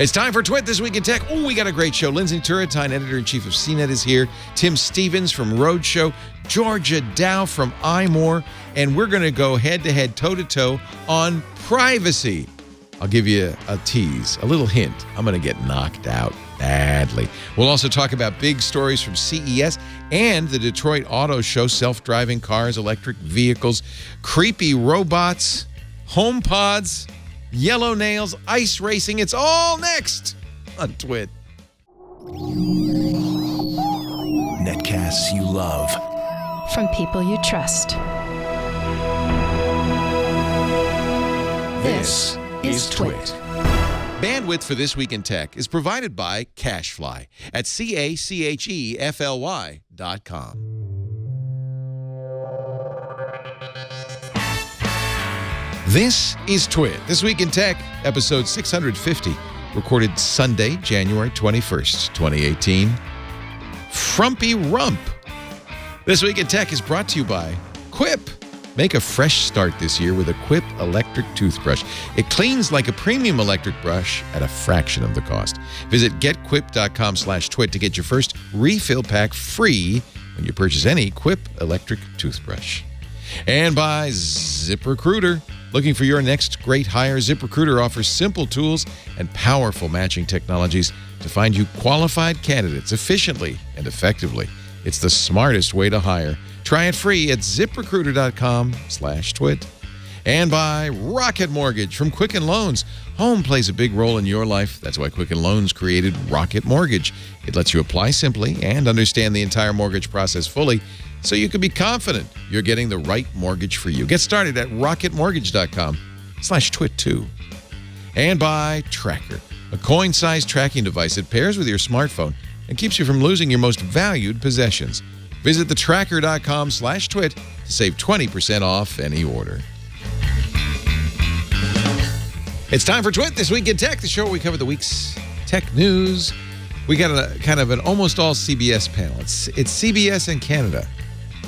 It's time for Twit This Week in Tech. Oh, we got a great show. Lindsay Turrentine, editor-in-chief of CNET, is here. Tim Stevens from Roadshow. Georgia Dow from iMore. And we're going to go head-to-head, toe-to-toe on privacy. I'll give you a tease, a little hint. I'm going to get knocked out badly. We'll also talk about big stories from CES and the Detroit Auto Show, self-driving cars, electric vehicles, creepy robots, home pods, yellow nails, ice racing. It's all next on Twit. Netcasts you love. From people you trust. This is Twit. Bandwidth for This Week in Tech is provided by CacheFly at CacheFly.com. This is Twit, This Week in Tech, episode 650, recorded Sunday, January 21st, 2018. Frumpy Rump. This Week in Tech is brought to you by Quip. Make a fresh start this year with a Quip electric toothbrush. It cleans like a premium electric brush at a fraction of the cost. Visit getquip.com/twit to get your first refill pack free when you purchase any Quip electric toothbrush. And by ZipRecruiter. Looking for your next great hire? ZipRecruiter offers simple tools and powerful matching technologies to find you qualified candidates efficiently and effectively. It's the smartest way to hire. Try it free at ZipRecruiter.com/twit. And by Rocket Mortgage from Quicken Loans. Home plays a big role in your life. That's why Quicken Loans created Rocket Mortgage. It lets you apply simply and understand the entire mortgage process fully, so you can be confident you're getting the right mortgage for you. Get started at rocketmortgage.com/twit too. And by TrackR, a coin-sized tracking device that pairs with your smartphone and keeps you from losing your most valued possessions. Visit thetracker.com/twit to save 20% off any order. It's time for Twit This Week in Tech, the show where we cover the week's tech news. We got a kind of an almost all CBS panel. It's CBS and Canada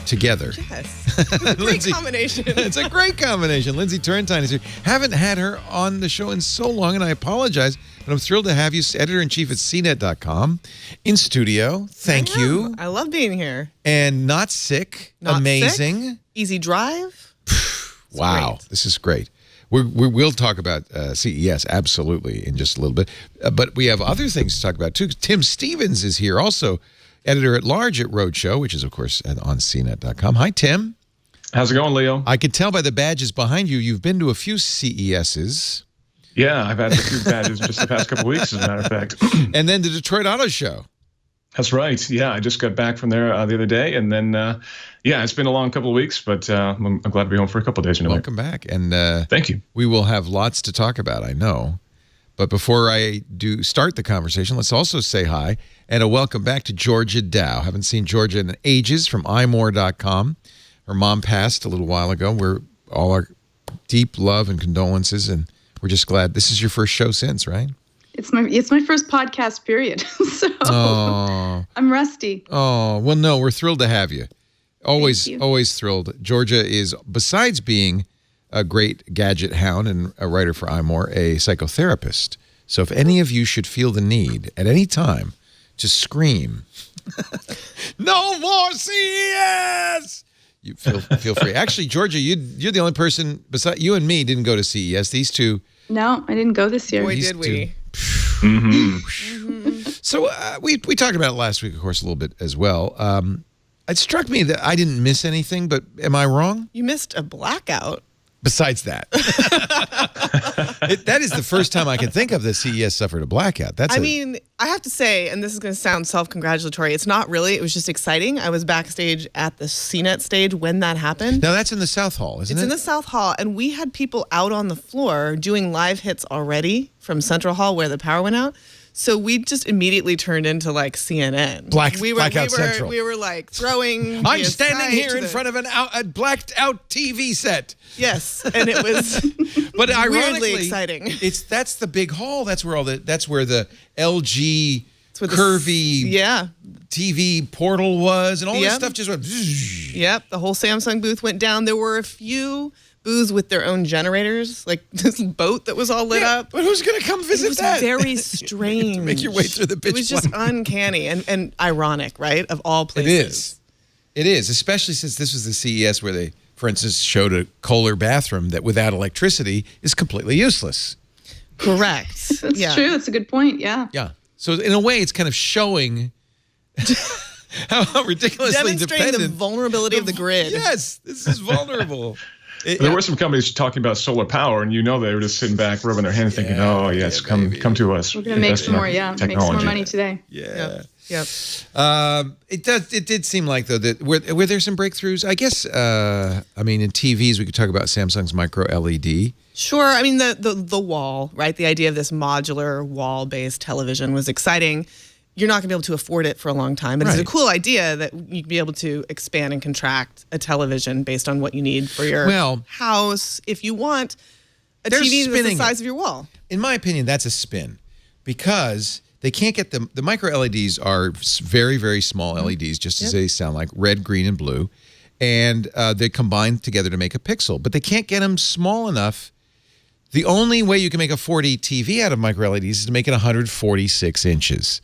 together. Yes. It's a great combination. It's a great combination. Lindsay Turrentine is here. Haven't had her on the show in so long, and I apologize, but I'm thrilled to have you, editor-in-chief at CNET.com, in studio. Thank you. I love being here. And not sick. Not Amazing. sick. Easy drive. Wow. Great. This is great. We will talk about CES, absolutely, in just a little bit. But we have other things to talk about, too. Tim Stevens is here, also editor-at-large at Roadshow, which is, of course, on CNET.com. Hi, Tim. How's it going, Leo? I could tell by the badges behind you, you've been to a few CESs. Yeah, I've had a few badges just the past couple of weeks, as a matter of fact. And then the Detroit Auto Show. That's right. Yeah, I just got back from there the other day. And then, yeah, it's been a long couple of weeks, but I'm glad to be home for a couple of days anyway. Welcome back. And thank you. We will have lots to talk about, I know. But before I do start the conversation, let's also say hi and a welcome back to Georgia Dow. Haven't seen Georgia in ages, from imore.com. Her mom passed a little while ago. We're all our deep love and condolences, and we're just glad. This is your first show since, right? It's my first podcast, period. So I'm rusty. Oh, well, no, we're thrilled to have you. Always thrilled. Georgia is, besides being a great gadget hound and a writer for iMore, a psychotherapist. So if any of you should feel the need at any time to scream, no more CES! You feel free. Actually, Georgia, you're the only person, besides you and me, didn't go to CES. These two. No, I didn't go this year. Boy, did we. So we talked about it last week, of course, a little bit as well. It struck me that I didn't miss anything, but am I wrong? You missed a blackout. Besides that. That is the first time I can think of that CES suffered a blackout. I mean, I have to say, and this is going to sound self-congratulatory, it's not really. It was just exciting. I was backstage at the CNET stage when that happened. Now, that's in the South Hall, isn't it? It's in the South Hall, and we had people out on the floor doing live hits already from Central Hall where the power went out. So we just immediately turned into like CNN. Blackout Central. We were like throwing. I'm standing here in front of a blacked out TV set. Yes, and it was but weirdly exciting. That's the big hall. That's where the LG curvy TV portal was, and all this stuff just went. Yep, the whole Samsung booth went down. There were a few booths with their own generators, like this boat that was all lit up. But who's going to come visit It was that? very strange. To make your way through the pitch It was just black. uncanny and ironic, right? Of all places. It is, especially since this was the CES where they, for instance, showed a Kohler bathroom that without electricity is completely useless. Correct. That's true. That's a good point. Yeah. Yeah. So in a way, it's kind of showing how ridiculously Demonstrating dependent. the vulnerability of the grid. Yes, this is vulnerable. There were some companies talking about solar power, and they were just sitting back, rubbing their hands, thinking, "Oh yes, come to us. We're gonna make some more. Yeah, make some more technology." money today. Yeah. Yep. It did seem like though that were there some breakthroughs? I guess I mean in TVs we could talk about Samsung's micro LED. Sure. I mean the wall, right? The idea of this modular wall-based television was exciting. You're not going to be able to afford it for a long time, but it's a cool idea that you'd be able to expand and contract a television based on what you need for your house. If you want a TV that's the size of your wall. In my opinion, that's a spin because they can't get the micro LEDs are very, very small LEDs, just as they sound like, red, green, and blue. And they combine together to make a pixel, but they can't get them small enough. The only way you can make a 4D TV out of micro LEDs is to make it 146 inches.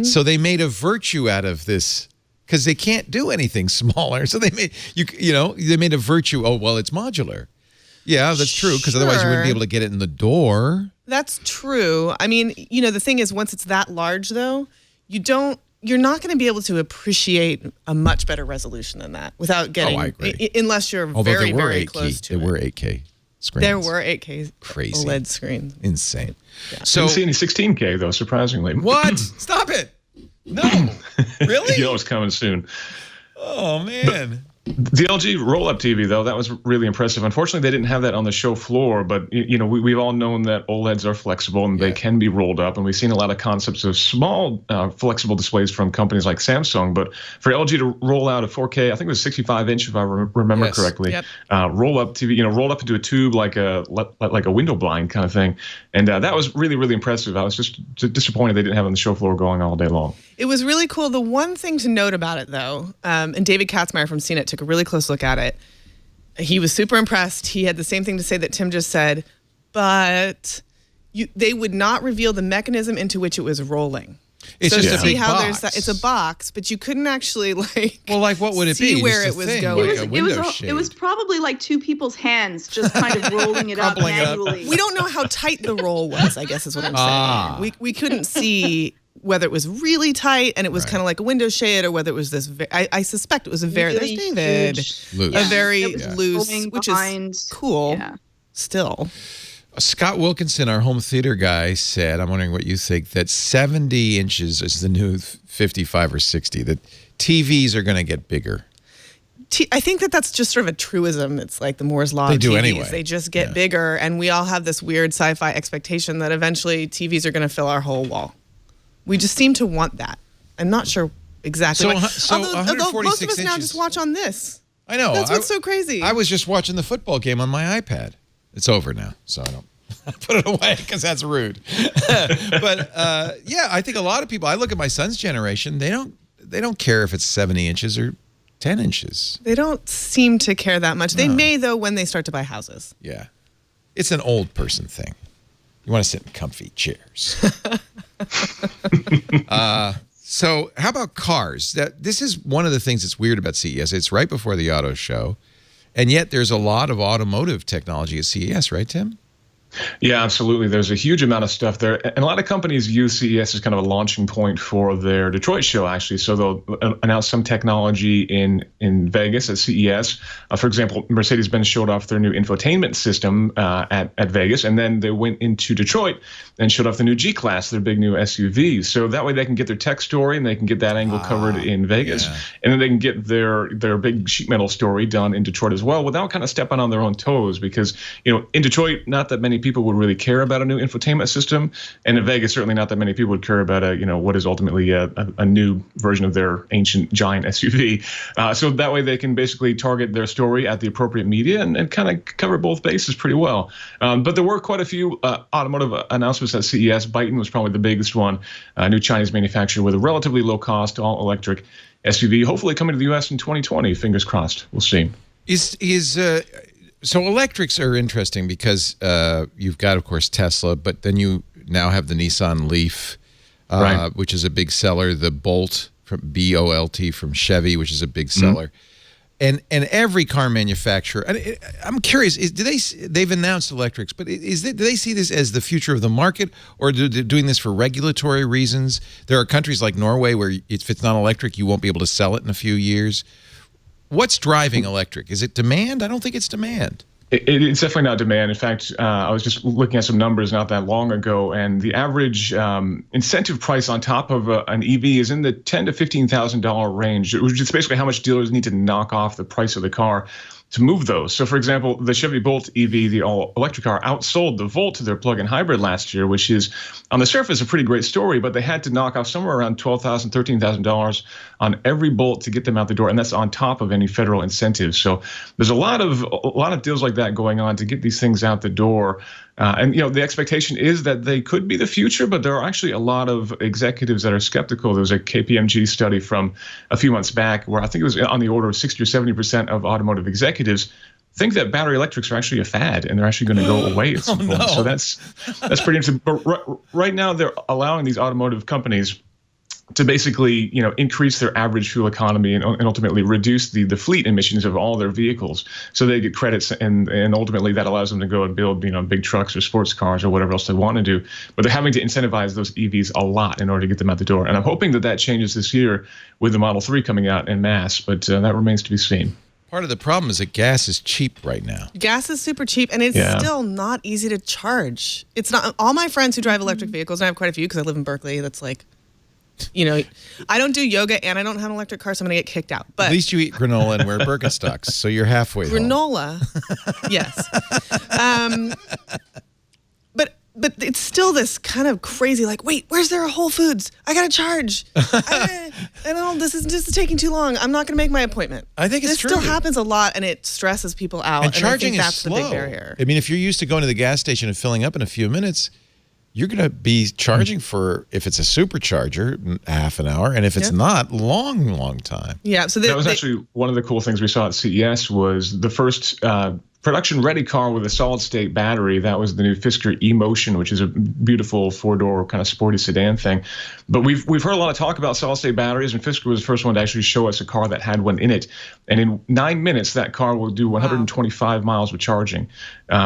So they made a virtue out of this because they can't do anything smaller. So they made they made a virtue. Oh well, it's modular. Yeah, that's true because otherwise you wouldn't be able to get it in the door. That's true. I mean, the thing is, once it's that large, though, you're not going to be able to appreciate a much better resolution than that without getting. Oh, I agree. Unless you're very, very close to it. There were 8K screens. There were 8K crazy OLED screens. Insane. Yeah. So Didn't see any 16K though, surprisingly. What? Stop it! No, really? It's coming soon. Oh man. The LG roll-up TV, though, that was really impressive. Unfortunately, they didn't have that on the show floor, but we've all known that OLEDs are flexible and they can be rolled up, and we've seen a lot of concepts of small flexible displays from companies like Samsung. But for LG to roll out a 4K, I think it was 65-inch if I remember correctly, roll-up TV, rolled up into a tube like a window blind kind of thing, and that was really, really impressive. I was just disappointed they didn't have it on the show floor going all day long. It was really cool. The one thing to note about it, though, and David Katzmeyer from CNET took a really close look at it. He was super impressed. He had the same thing to say that Tim just said, but they would not reveal the mechanism into which it was rolling. It's so just a big box. It's a box, but you couldn't actually what would it be? See where it was going. It was probably like two people's hands just kind of rolling it up manually. We don't know how tight the roll was, I guess is what I'm saying. We couldn't see whether it was really tight and it was kind of like a window shade or whether it was this. I suspect it was a very really David, loose. a very loose, which is cool. Yeah. Still. Scott Wilkinson, our home theater guy, said, I'm wondering what you think, that 70 inches is the new 55 or 60, that TVs are going to get bigger. I think that's just sort of a truism. It's like the Moore's Law of do TVs. anyway. They just get bigger, and we all have this weird sci-fi expectation that eventually TVs are going to fill our whole wall. We just seem to want that. I'm not sure exactly why. Although most of us now just watch on this. I know. That's what's so crazy. I was just watching the football game on my iPad. It's over now, so I don't put it away because that's rude. But I think a lot of people. I look at my son's generation. They don't care if it's 70 inches or 10 inches. They don't seem to care that much. They may though when they start to buy houses. Yeah, it's an old person thing. You want to sit in comfy chairs. So how about cars? This is one of the things that's weird about CES. It's right before the auto show. And yet there's a lot of automotive technology at CES, right, Tim? Yeah, absolutely. There's a huge amount of stuff there. And a lot of companies use CES as kind of a launching point for their Detroit show, actually. So they'll announce some technology in Vegas at CES. For example, Mercedes-Benz showed off their new infotainment system at Vegas. And then they went into Detroit and showed off the new G-Class, their big new SUV. So that way they can get their tech story and they can get that angle covered in Vegas. Yeah. And then they can get their big sheet metal story done in Detroit as well without kind of stepping on their own toes. Because, in Detroit, not that many people would really care about a new infotainment system, and in Vegas, certainly not that many people would care about what is ultimately a new version of their ancient giant SUV. So that way they can basically target their story at the appropriate media and kind of cover both bases pretty well. But there were quite a few automotive announcements at CES. Byton was probably the biggest one, a new Chinese manufacturer with a relatively low cost, all electric SUV, hopefully coming to the U.S. in 2020. Fingers crossed. We'll see. So electrics are interesting because you've got, of course, Tesla, but then you now have the Nissan Leaf, Right. which is a big seller. The Bolt, from B-O-L-T, from Chevy, which is a big seller. And every car manufacturer, and I'm curious, they've announced electrics, but do they see this as the future of the market, or they're doing this for regulatory reasons? There are countries like Norway where if it's not electric, you won't be able to sell it in a few years. What's driving electric? Is it demand? I don't think it's demand. It's definitely not demand. In fact, I was just looking at some numbers not that long ago, and the average incentive price on top of an EV is in the $10,000 to $15,000 range, which is basically how much dealers need to knock off the price of the car to move those. So, for example, the Chevy Bolt EV, the all-electric car, outsold the Volt to their plug-in hybrid last year, which is, on the surface, a pretty great story, but they had to knock off somewhere around $12,000, $13,000 on every Bolt to get them out the door, and that's on top of any federal incentives. So there's a lot of deals like that going on to get these things out the door. And the expectation is that they could be the future, but there are actually a lot of executives that are skeptical. There was a KPMG study from a few months back where I think it was on the order of 60 or 70% of automotive executives think that battery electrics are actually a fad and they're actually going to go away at some point. So that's pretty interesting. But right now they're allowing these automotive companies to basically, increase their average fuel economy and ultimately reduce the fleet emissions of all their vehicles. So they get credits, and ultimately that allows them to go and build, big trucks or sports cars or whatever else they want to do. But they're having to incentivize those EVs a lot in order to get them out the door. And I'm hoping that changes this year with the Model 3 coming out en masse, but that remains to be seen. Part of the problem is that gas is cheap right now. Gas is super cheap, and it's still not easy to charge. It's not. All my friends who drive electric vehicles, and I have quite a few because I live in Berkeley, that's like, I don't do yoga and I don't have an electric car, so I'm going to get kicked out. But at least you eat granola and wear Birkenstocks, so you're halfway home. Granola, yes. But it's still this kind of crazy, like, wait, where's there a Whole Foods? I got to charge. I don't, this is taking too long. I'm not going to make my appointment. I think it's true. This still happens a lot, and it stresses people out. And charging I think is that's slow. the big barrier. I mean, if you're used to going to the gas station and filling up in a few minutes, you're going to be charging for, if it's a supercharger, half an hour, and if it's not, long time. Yeah. So that was actually one of the cool things we saw at CES was the first production-ready car with a solid-state battery. That was the new Fisker eMotion, which is a beautiful four-door kind of sporty sedan thing. But we've heard a lot of talk about solid-state batteries, and Fisker was the first one to actually show us a car that had one in it. And in 9 minutes, that car will do 125 miles of charging,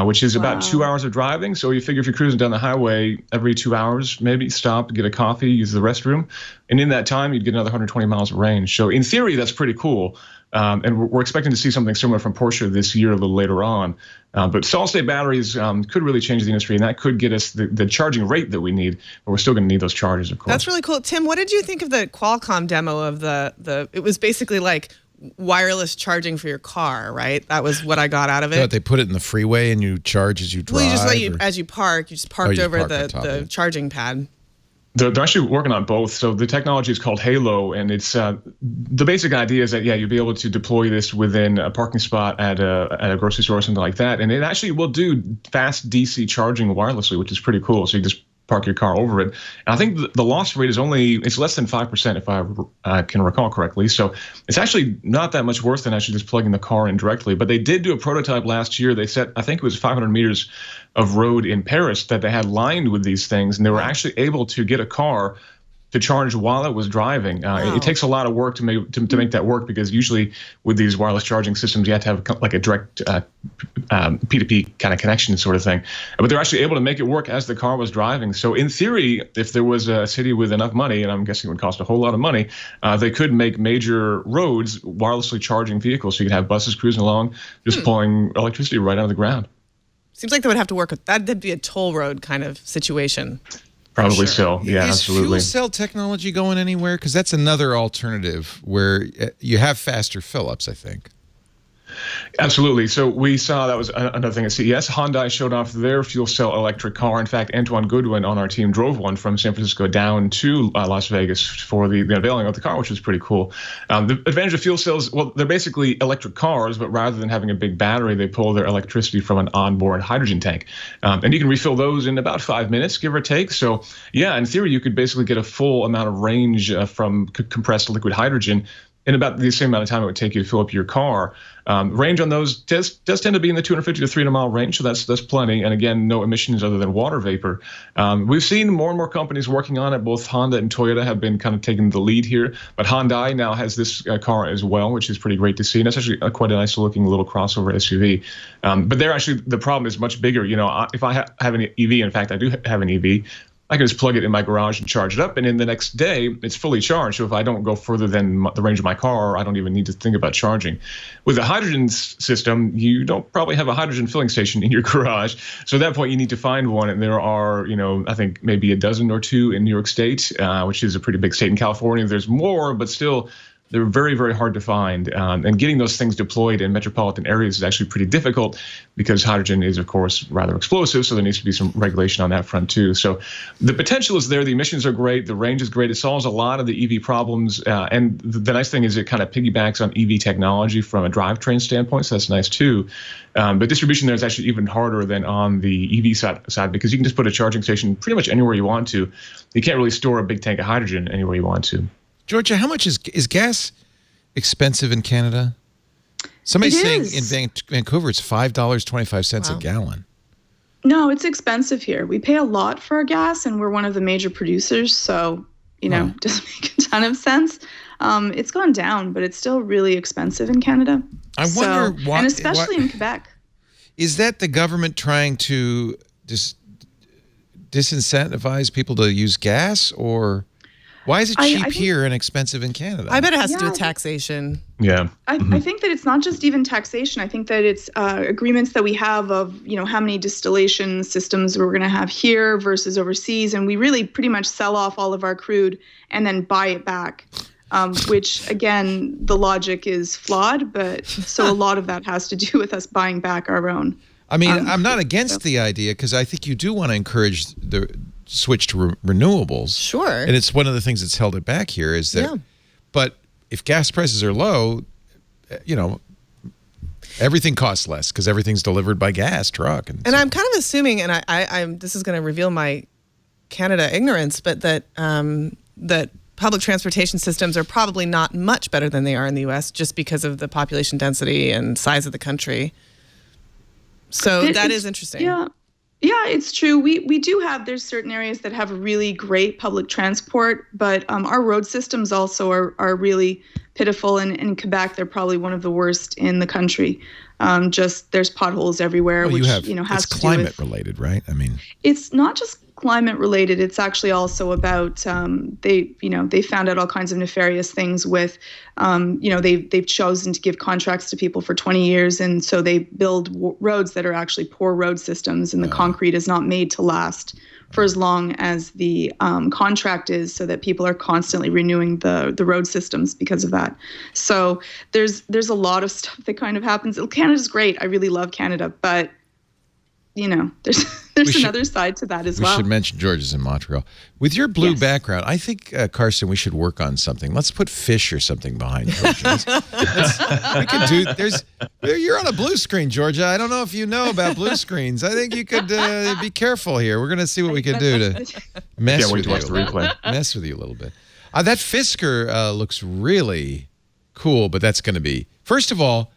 which is about 2 hours of driving. So you figure if you're cruising down the highway every 2 hours, maybe stop, get a coffee, use the restroom, and in that time, you'd get another 120 miles of range. So in theory, that's pretty cool. And we're expecting to see something similar from Porsche this year a little later on. But solid-state batteries could really change the industry, and that could get us the charging rate that we need, but we're still going to need those chargers, of course. That's really cool. Tim, what did you think of the Qualcomm demo of it was basically like wireless charging for your car, right? That was what I got out of it. So they put it in the freeway and you charge as you drive? Well, you just as you park, you just parked over the charging pad. They're actually working on both. So the technology is called Halo, and it's the basic idea is that you'll be able to deploy this within a parking spot at a grocery store or something like that, and it actually will do fast DC charging wirelessly, which is pretty cool. So you just park your car over it. And I think the loss rate is it's less than 5% if I can recall correctly. So it's actually not that much worse than actually just plugging the car in directly. But they did do a prototype last year. They set, I think it was 500 meters of road in Paris that they had lined with these things, and they were actually able to get a car to charge while it was driving. It takes a lot of work to make that work, because usually with these wireless charging systems, you have to have like a direct P2P kind of connection sort of thing. But they're actually able to make it work as the car was driving. So in theory, if there was a city with enough money, and I'm guessing it would cost a whole lot of money, they could make major roads wirelessly charging vehicles. So you could have buses cruising along, just pulling electricity right out of the ground. Seems like they would have to work with that. That'd be a toll road kind of situation. Probably so. Yeah, absolutely. Is fuel cell technology going anywhere? Because that's another alternative where you have faster fill-ups, I think. Absolutely. So we saw that was another thing at CES. Hyundai showed off their fuel cell electric car. In fact, Antoine Goodwin on our team drove one from San Francisco down to Las Vegas for the unveiling of the car, which was pretty cool. The advantage of fuel cells, well, they're basically electric cars, but rather than having a big battery, they pull their electricity from an onboard hydrogen tank. And you can refill those in about 5 minutes, give or take. So, yeah, in theory, you could basically get a full amount of range from compressed liquid hydrogen in about the same amount of time it would take you to fill up your car. Range on those does tend to be in the 250 to 300 mile range, so that's plenty. And again, no emissions other than water vapor. We've seen more and more companies working on it. Both Honda and Toyota have been kind of taking the lead here. But Hyundai now has this car as well, which is pretty great to see. And it's actually quite a nice looking little crossover SUV. But there actually, the problem is much bigger. You know, if I have an EV, in fact, I do have an EV, I can just plug it in my garage and charge it up, and in the next day, it's fully charged. So if I don't go further than the range of my car, I don't even need to think about charging. With a hydrogen system, you don't probably have a hydrogen filling station in your garage. So at that point, you need to find one, and there are, you know, I think maybe a dozen or two in New York State, which is a pretty big state. In California, there's more, but still, they're very, very hard to find. And getting those things deployed in metropolitan areas is actually pretty difficult because hydrogen is, of course, rather explosive. So there needs to be some regulation on that front, too. So the potential is there. The emissions are great. The range is great. It solves a lot of the EV problems. And the nice thing is it kind of piggybacks on EV technology from a drivetrain standpoint. So that's nice, too. But distribution there is actually even harder than on the EV side because you can just put a charging station pretty much anywhere you want to. You can't really store a big tank of hydrogen anywhere you want to. Georgia, how much is gas expensive in Canada? Somebody's saying in Vancouver it's $5.25 a gallon. No, it's expensive here. We pay a lot for our gas, and we're one of the major producers, so, you know, it doesn't make a ton of sense. It's gone down, but it's still really expensive in Canada. I wonder why. And especially in Quebec. Is that the government trying to disincentivize people to use gas, or why is it cheap here and expensive in Canada? I bet it has to do with taxation. Yeah. I think that it's not just even taxation. I think that it's agreements that we have of, you know, how many distillation systems we're going to have here versus overseas. And we really pretty much sell off all of our crude and then buy it back, which, again, the logic is flawed. But so a lot of that has to do with us buying back our own. I mean, I'm not against the idea because I think you do want to encourage the switch to renewables. Sure. And it's one of the things that's held it back here is that, but if gas prices are low, you know, everything costs less because everything's delivered by gas truck. And I'm kind of assuming, and I'm this is going to reveal my Canada ignorance, but that that public transportation systems are probably not much better than they are in the U.S. just because of the population density and size of the country. So that is interesting. Yeah. Yeah, it's true. We do have, there's certain areas that have really great public transport, but our road systems also are really pitiful. And in Quebec, they're probably one of the worst in the country. Just there's potholes everywhere, well, which has it's to climate do with, related, right? I mean, it's not just climate related. It's actually also about they found out all kinds of nefarious things with they've chosen to give contracts to people for 20 years, and so they build roads that are actually poor road systems, and the concrete is not made to last for as long as the contract is, so that people are constantly renewing the road systems because of that. So there's a lot of stuff that kind of happens. Canada's great. I really love Canada, but you know, there's another side to that as well. We should mention Georgia's in Montreal. With your blue background, I think, Carson, we should work on something. Let's put fish or something behind Georgia. We could do. You're on a blue screen, Georgia. I don't know if you know about blue screens. I think you could be careful here. We're going to see what we can do to mess with you. Mess with you a little bit. That Fisker looks really cool, but that's going to be, first of all,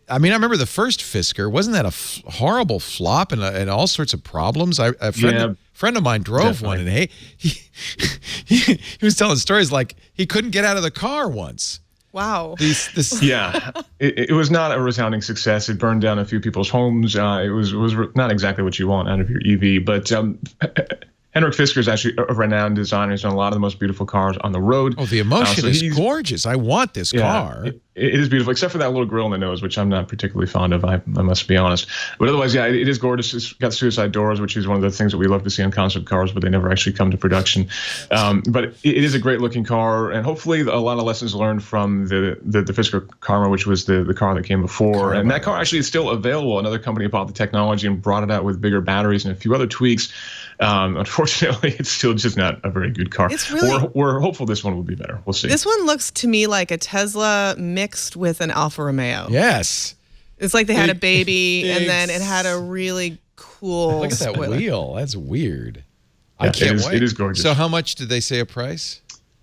I remember the first Fisker. Wasn't that a horrible flop and all sorts of problems? A friend of mine drove one, and he was telling stories like he couldn't get out of the car once. Wow. It was not a resounding success. It burned down a few people's homes. It was not exactly what you want out of your EV, but Henrik Fisker is actually a renowned designer. He's done a lot of the most beautiful cars on the road. Oh, the Emotion is gorgeous. I want this car. It is beautiful, except for that little grill in the nose, which I'm not particularly fond of, I must be honest. But otherwise, it is gorgeous. It's got suicide doors, which is one of the things that we love to see on concept cars, but they never actually come to production. But it is a great-looking car, and hopefully a lot of lessons learned from the Fisker Karma, which was the car that came before. And that car actually is still available. Another company bought the technology and brought it out with bigger batteries and a few other tweaks. Unfortunately, it's still just not a very good car. It's really, we're hopeful this one will be better. We'll see. This one looks to me like a Tesla mixed with an Alfa Romeo. Yes. It's like they had a baby and then it had a really cool Look at that wheel. That's weird. Yeah, I can't wait. It is gorgeous. So how much did they say a price?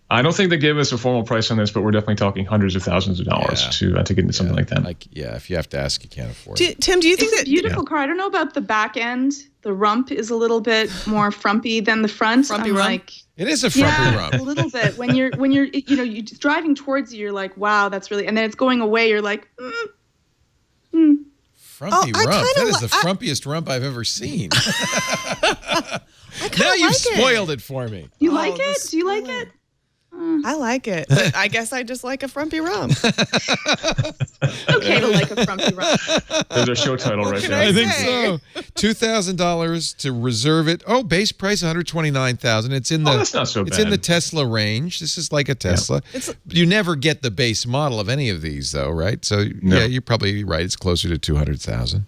I don't think they gave us a formal price on this, but we're definitely talking hundreds of thousands of dollars to get into something like that. If you have to ask, you can't afford it. Tim, do you think It's a beautiful car? I don't know about the back end. The rump is a little bit more frumpy than the front. Frumpy rump? It is a frumpy rump. A little bit. When you're you're driving towards you, you're like, wow, that's really, and then it's going away. You're like, Frumpy rump. That is the frumpiest rump I've ever seen. Now you've spoiled it for me. You like it? Do you like it? I like it, but I guess I just like a frumpy rump. Okay to like a frumpy rump. There's our show title right there. I think so. $2,000 to reserve it. Oh, base price $129,000. It's in the. That's not so bad. It's in the Tesla range. This is like a Tesla. Yeah. You never get the base model of any of these, though, right? So yeah, you're probably right. It's closer to $200,000.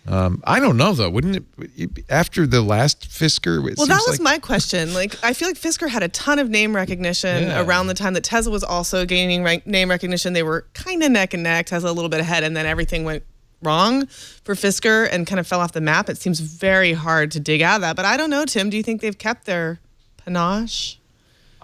I don't know though. Wouldn't it after the last Fisker? Well, that was my question. Like, I feel like Fisker had a ton of name recognition around the time that Tesla was also gaining name recognition. They were kind of neck and neck. Tesla a little bit ahead, and then everything went wrong for Fisker and kind of fell off the map. It seems very hard to dig out of that. But I don't know, Tim. Do you think they've kept their panache?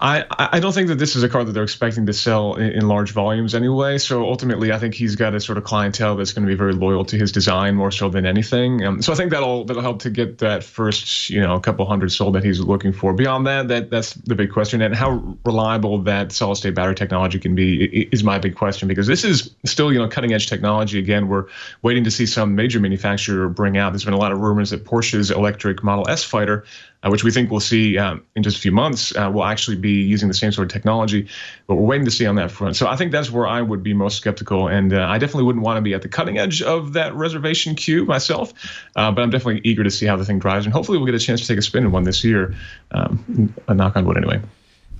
I don't think that this is a car that they're expecting to sell in large volumes anyway. So ultimately, I think he's got a sort of clientele that's going to be very loyal to his design more so than anything. So I think that'll help to get that first couple hundred sold that he's looking for. Beyond that's the big question, and how reliable that solid state battery technology can be is my big question, because this is still cutting edge technology. Again, we're waiting to see some major manufacturer bring out. There's been a lot of rumors that Porsche's electric Model S fighter, which we think we'll see in just a few months, will actually be using the same sort of technology, but we're waiting to see on that front. So I think that's where I would be most skeptical, and I definitely wouldn't want to be at the cutting edge of that reservation queue myself, but I'm definitely eager to see how the thing drives, and hopefully we'll get a chance to take a spin in one this year, a knock on wood anyway.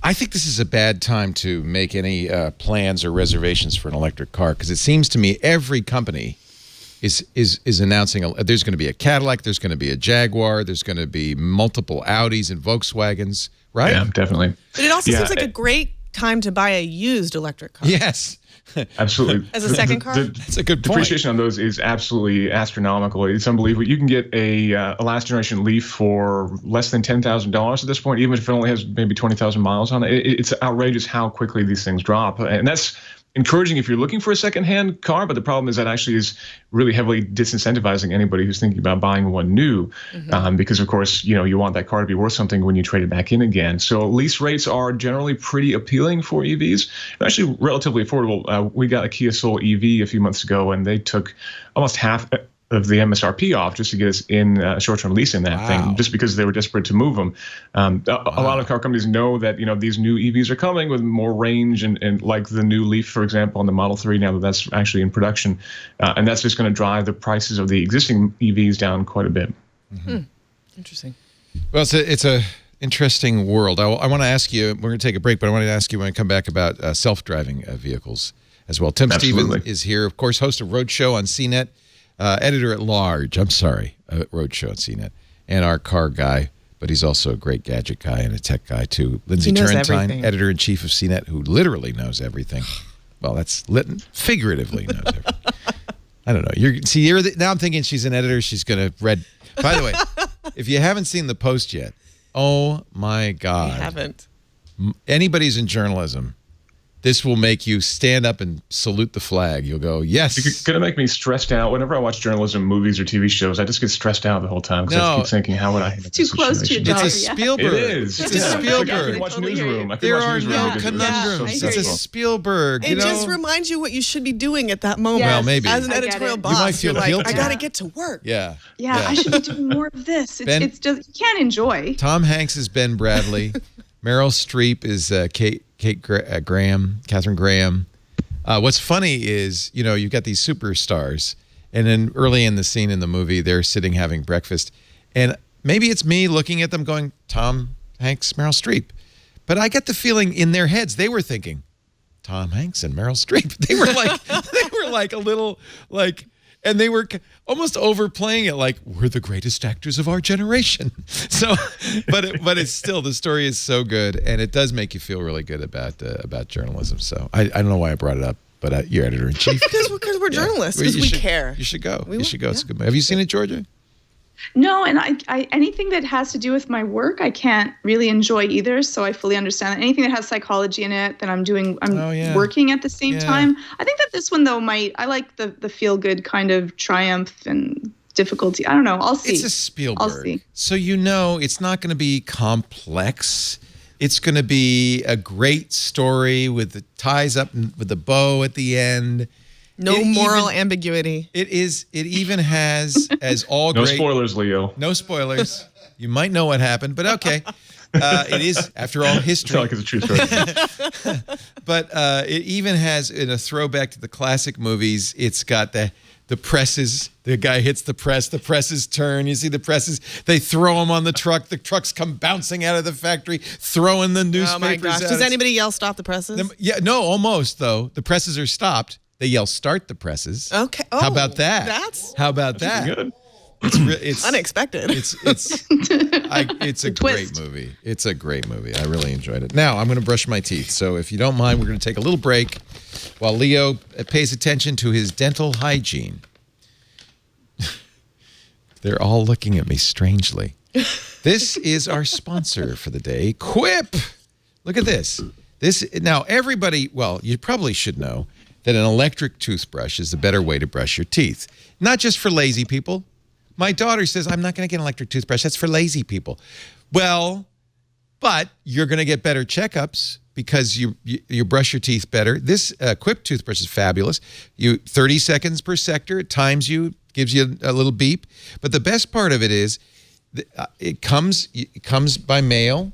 I think this is a bad time to make any plans or reservations for an electric car, because it seems to me every company is announcing there's going to be a Cadillac, there's going to be a Jaguar, there's going to be multiple Audis and Volkswagens, right? Yeah, definitely. But it also seems like a great time to buy a used electric car. Yes. Absolutely. As a second car? That's a good point. Depreciation on those is absolutely astronomical. It's unbelievable. You can get a last generation Leaf for less than $10,000 at this point, even if it only has maybe 20,000 miles on it. It's outrageous how quickly these things drop. And that's encouraging if you're looking for a secondhand car, but the problem is that actually is really heavily disincentivizing anybody who's thinking about buying one new, because of course you want that car to be worth something when you trade it back in again. So lease rates are generally pretty appealing for EVs. They're actually relatively affordable. We got a Kia Soul EV a few months ago, and they took almost half of the MSRP off just to get us in a short-term lease in that thing, just because they were desperate to move them. A lot of car companies know that these new EVs are coming with more range, and like the new Leaf, for example, on the Model 3 now that that's actually in production, and that's just going to drive the prices of the existing EVs down quite a bit. Interesting. Well, it's a interesting world. I want to ask you. We're going to take a break, but I want to ask you when I come back about self-driving vehicles as well. Tim Stevens is here, of course, host of Roadshow on CNET. Editor-at-large, Roadshow on CNET, and our car guy, but he's also a great gadget guy and a tech guy, too. Lindsay Turrentine, editor-in-chief of CNET, who literally knows everything. Well, that's figuratively knows everything. I don't know. Now I'm thinking she's an editor. She's going to read. By the way, if you haven't seen the post yet, oh, my God. I haven't. Anybody's in journalism. This will make you stand up and salute the flag. You'll go, yes. It's going to make me stressed out. Whenever I watch journalism, movies, or TV shows, I just get stressed out the whole time because I keep thinking, how would I handle this too close to your job. It's a Spielberg. It is. It's a Spielberg. Watch Newsroom. There are no conundrums. It's a Spielberg. It just reminds you what you should be doing at that moment. Well, maybe. As an editorial boss, you might feel guilty. I got to get to work. Yeah. I should be doing more of this. It's just, you can't enjoy. Tom Hanks is Ben Bradley. Meryl Streep is Catherine Graham. What's funny is, you've got these superstars, and then early in the scene in the movie, they're sitting having breakfast, and maybe it's me looking at them going, Tom Hanks, Meryl Streep. But I get the feeling in their heads, they were thinking, Tom Hanks and Meryl Streep. They were like a little like, and they were almost overplaying it like, we're the greatest actors of our generation. So, but it's still, the story is so good, and it does make you feel really good about journalism. So I don't know why I brought it up, but you're editor-in-chief. Because we're journalists, because we care. You should go. You should go. It's a good movie. Have you seen it, Georgia? No, and I anything that has to do with my work, I can't really enjoy either. So I fully understand that. Anything that has psychology in it that I'm working at the same time. I think that this one though I like the feel good kind of triumph and difficulty. I don't know. I'll see. It's a Spielberg. I'll see. So it's not going to be complex. It's going to be a great story with the ties up with the bow at the end. No moral ambiguity. It even has, as all no great... No spoilers, Leo. No spoilers. You might know what happened, but okay. It is, after all, history. It's not like it's a true story. But it even has, in a throwback to the classic movies, it's got the presses. The guy hits the presses turn. You see the presses. They throw them on the trucks come bouncing out of the factory, throwing the newspapers. Oh my gosh. Does anybody yell stop the presses? Yeah, no, almost though. The presses are stopped. They yell start the presses. Okay. Oh, how about that? How about that? Good. It's unexpected. It's a great movie. It's a great movie. I really enjoyed it. Now I'm going to brush my teeth. So if you don't mind, we're going to take a little break while Leo pays attention to his dental hygiene. They're all looking at me strangely. This is our sponsor for the day, Quip. Look at this. Now everybody, well, you probably should know that an electric toothbrush is the better way to brush your teeth. Not just for lazy people. My daughter says, I'm not going to get an electric toothbrush. That's for lazy people. Well, but you're going to get better checkups because you brush your teeth better. This Quip toothbrush is fabulous. 30 seconds per sector. It times you, gives you a little beep. But the best part of it is it comes by mail.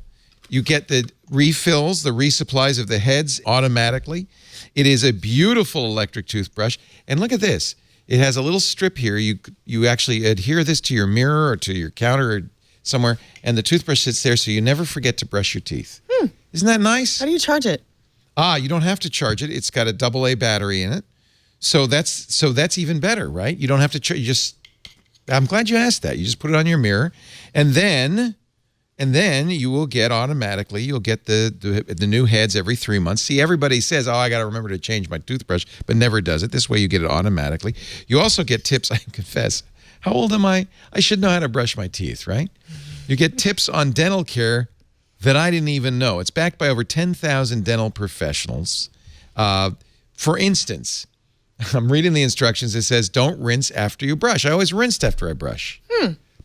You get the refills, the resupplies of the heads automatically. It is a beautiful electric toothbrush. And look at this. It has a little strip here. You actually adhere this to your mirror or to your counter or somewhere, and the toothbrush sits there so you never forget to brush your teeth. Isn't that nice? How do you charge it? You don't have to charge it. It's got a AA battery in it. So that's even better, right? You don't have to charge. I'm glad you asked that. You just put it on your mirror, and then you will get automatically, you'll get the new heads every 3 months. See, everybody says, I got to remember to change my toothbrush, but never does it. This way you get it automatically. You also get tips, I confess. How old am I? I should know how to brush my teeth, right? You get tips on dental care that I didn't even know. It's backed by over 10,000 dental professionals. For instance, I'm reading the instructions. It says, don't rinse after you brush. I always rinsed after I brush.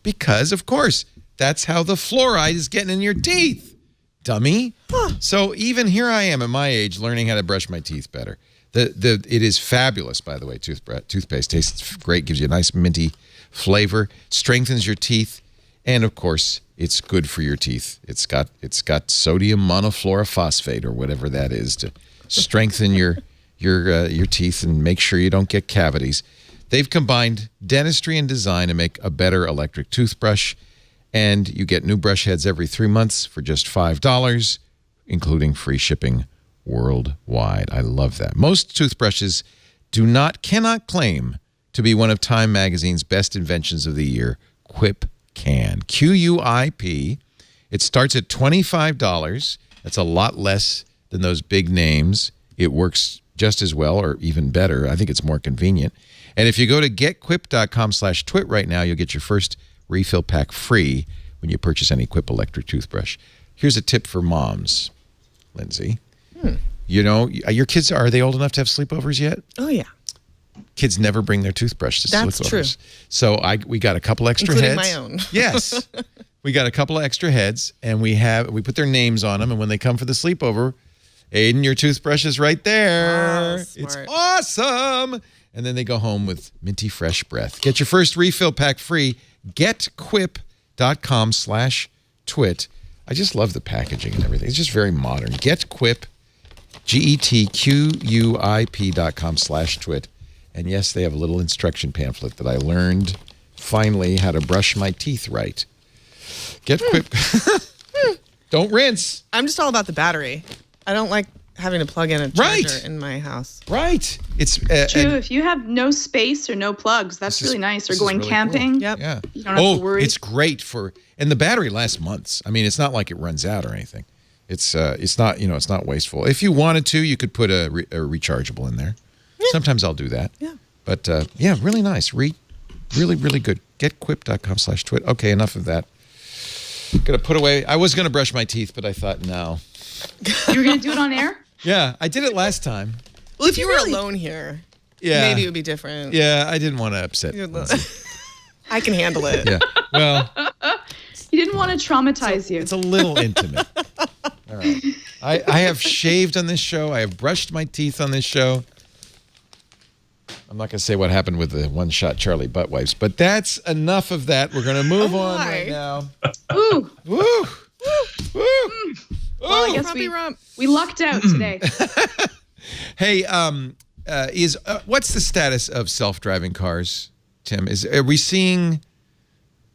Because, of course, that's how the fluoride is getting in your teeth, dummy. So even here I am at my age learning how to brush my teeth better. It is fabulous, by the way, toothpaste. Tastes great, gives you a nice minty flavor, strengthens your teeth, and of course, it's good for your teeth. It's got sodium monofluorophosphate or whatever that is to strengthen your teeth and make sure you don't get cavities. They've combined dentistry and design to make a better electric toothbrush. And you get new brush heads every 3 months for just $5, including free shipping worldwide. I love that. Most toothbrushes cannot claim to be one of Time Magazine's best inventions of the year. Quip can. QUIP. It starts at $25. That's a lot less than those big names. It works just as well or even better. I think it's more convenient. And if you go to getquip.com/twit right now, you'll get your first refill pack free when you purchase any Quip electric toothbrush. Here's a tip for moms, Lindsay. You know, your kids, are they old enough to have sleepovers yet? Oh, yeah. Kids never bring their toothbrush to sleepovers. That's true. So we got a couple extra Including heads. my own. Yes. We got a couple of extra heads, and we put their names on them, and when they come for the sleepover, Aiden, your toothbrush is right there. Oh, it's awesome. And then they go home with minty fresh breath. Get your first refill pack free. GetQuip.com/twit. I just love the packaging and everything. It's just very modern. GetQuip, GetQuip.com/twit. And yes, they have a little instruction pamphlet that I learned finally how to brush my teeth right. GetQuip. Don't rinse. I'm just all about the battery. I don't like having to plug in a charger in my house. Right. It's true. If you have no space or no plugs, that's really nice. Or going camping. Cool. Yep. Yeah. You don't have to worry. It's great and the battery lasts months. I mean, it's not like it runs out or anything. It's not, it's not wasteful. If you wanted to, you could put a rechargeable in there. Yeah. Sometimes I'll do that. Yeah. But yeah, really nice. Really, really good. Getquip.com/twit. Okay, enough of that. Gonna put away. I was gonna brush my teeth, but I thought no. You were going to do it on air? Yeah, I did it last time. Well, if you were alone here, maybe it would be different. Yeah, I didn't want to upset. I can handle it. Yeah. Well, you didn't want to traumatize you. It's a little intimate. All right. I have shaved on this show. I have brushed my teeth on this show. I'm not going to say what happened with the one-shot Charlie butt wipes, but that's enough of that. We're going to move on right now. Ooh. Woo. Woo. Woo. Well, I guess we lucked out today. Hey, what's the status of self-driving cars, Tim? Are we seeing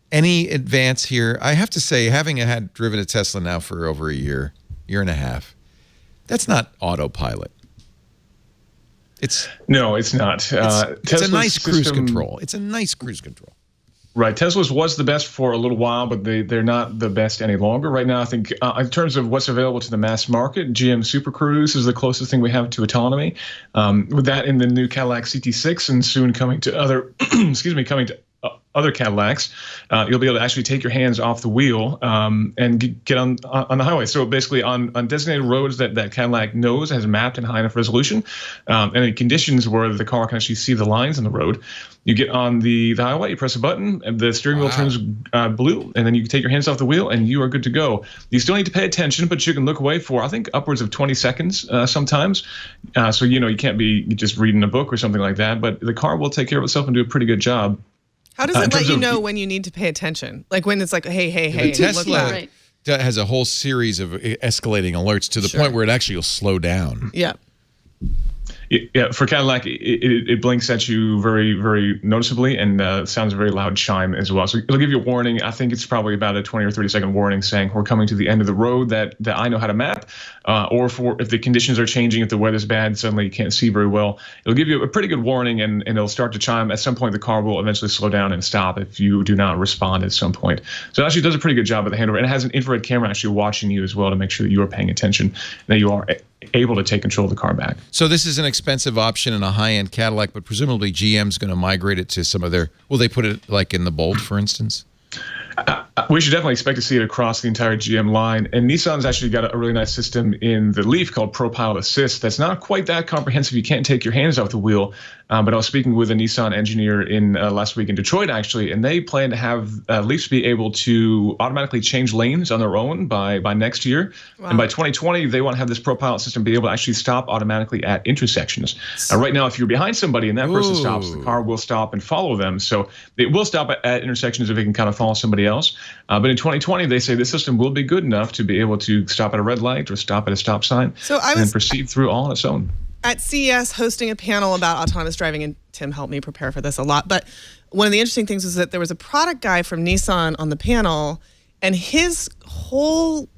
any advance here? I have to say, having driven a Tesla now for over a year and a half, that's not autopilot. No, it's not. It's a nice cruise control. It's a nice cruise control. Right. Tesla's was the best for a little while, but they're not the best any longer. Right now, I think in terms of what's available to the mass market, GM Super Cruise is the closest thing we have to autonomy. With that in the new Cadillac CT6 and soon coming to other, other Cadillacs, you'll be able to actually take your hands off the wheel and get on the highway. So basically on designated roads that Cadillac knows, has mapped in high enough resolution, and in conditions where the car can actually see the lines on the road, you get on the highway, you press a button, and the steering wheel turns blue, and then you can take your hands off the wheel, and you are good to go. You still need to pay attention, but you can look away for, I think, upwards of 20 seconds sometimes. So, you can't be just reading a book or something like that, but the car will take care of itself and do a pretty good job. How does it let you know when you need to pay attention? Like when it's like, hey, Tesla has a whole series of escalating alerts to the point where it actually will slow down. Yeah. Yeah, for Cadillac, it blinks at you very, very noticeably and sounds a very loud chime as well. So it'll give you a warning. I think it's probably about a 20 or 30 second warning saying we're coming to the end of the road that I know how to map, or if the conditions are changing, if the weather's bad, suddenly you can't see very well. It'll give you a pretty good warning and it'll start to chime. At some point, the car will eventually slow down and stop if you do not respond at some point. So it actually does a pretty good job at the handover. And it has an infrared camera actually watching you as well to make sure that you are paying attention and that you are able to take control of the car back. So this is an expensive option in a high-end Cadillac, but presumably GM's going to migrate it to some of their... Will they put it like in the Bolt, for instance? We should definitely expect to see it across the entire GM line. And Nissan's actually got a really nice system in the Leaf called ProPilot Assist that's not quite that comprehensive. You can't take your hands off the wheel. But I was speaking with a Nissan engineer in last week in Detroit, actually, and they plan to have Leafs be able to automatically change lanes on their own by next year. Wow. And by 2020, they want to have this ProPilot system be able to actually stop automatically at intersections. Right now, if you're behind somebody and that person stops, the car will stop and follow them. So it will stop at intersections if it can kind of follow somebody else. But in 2020, they say this system will be good enough to be able to stop at a red light or stop at a stop sign and proceed through all on its own. At CES, hosting a panel about autonomous driving, and Tim helped me prepare for this a lot, but one of the interesting things was that there was a product guy from Nissan on the panel, and his whole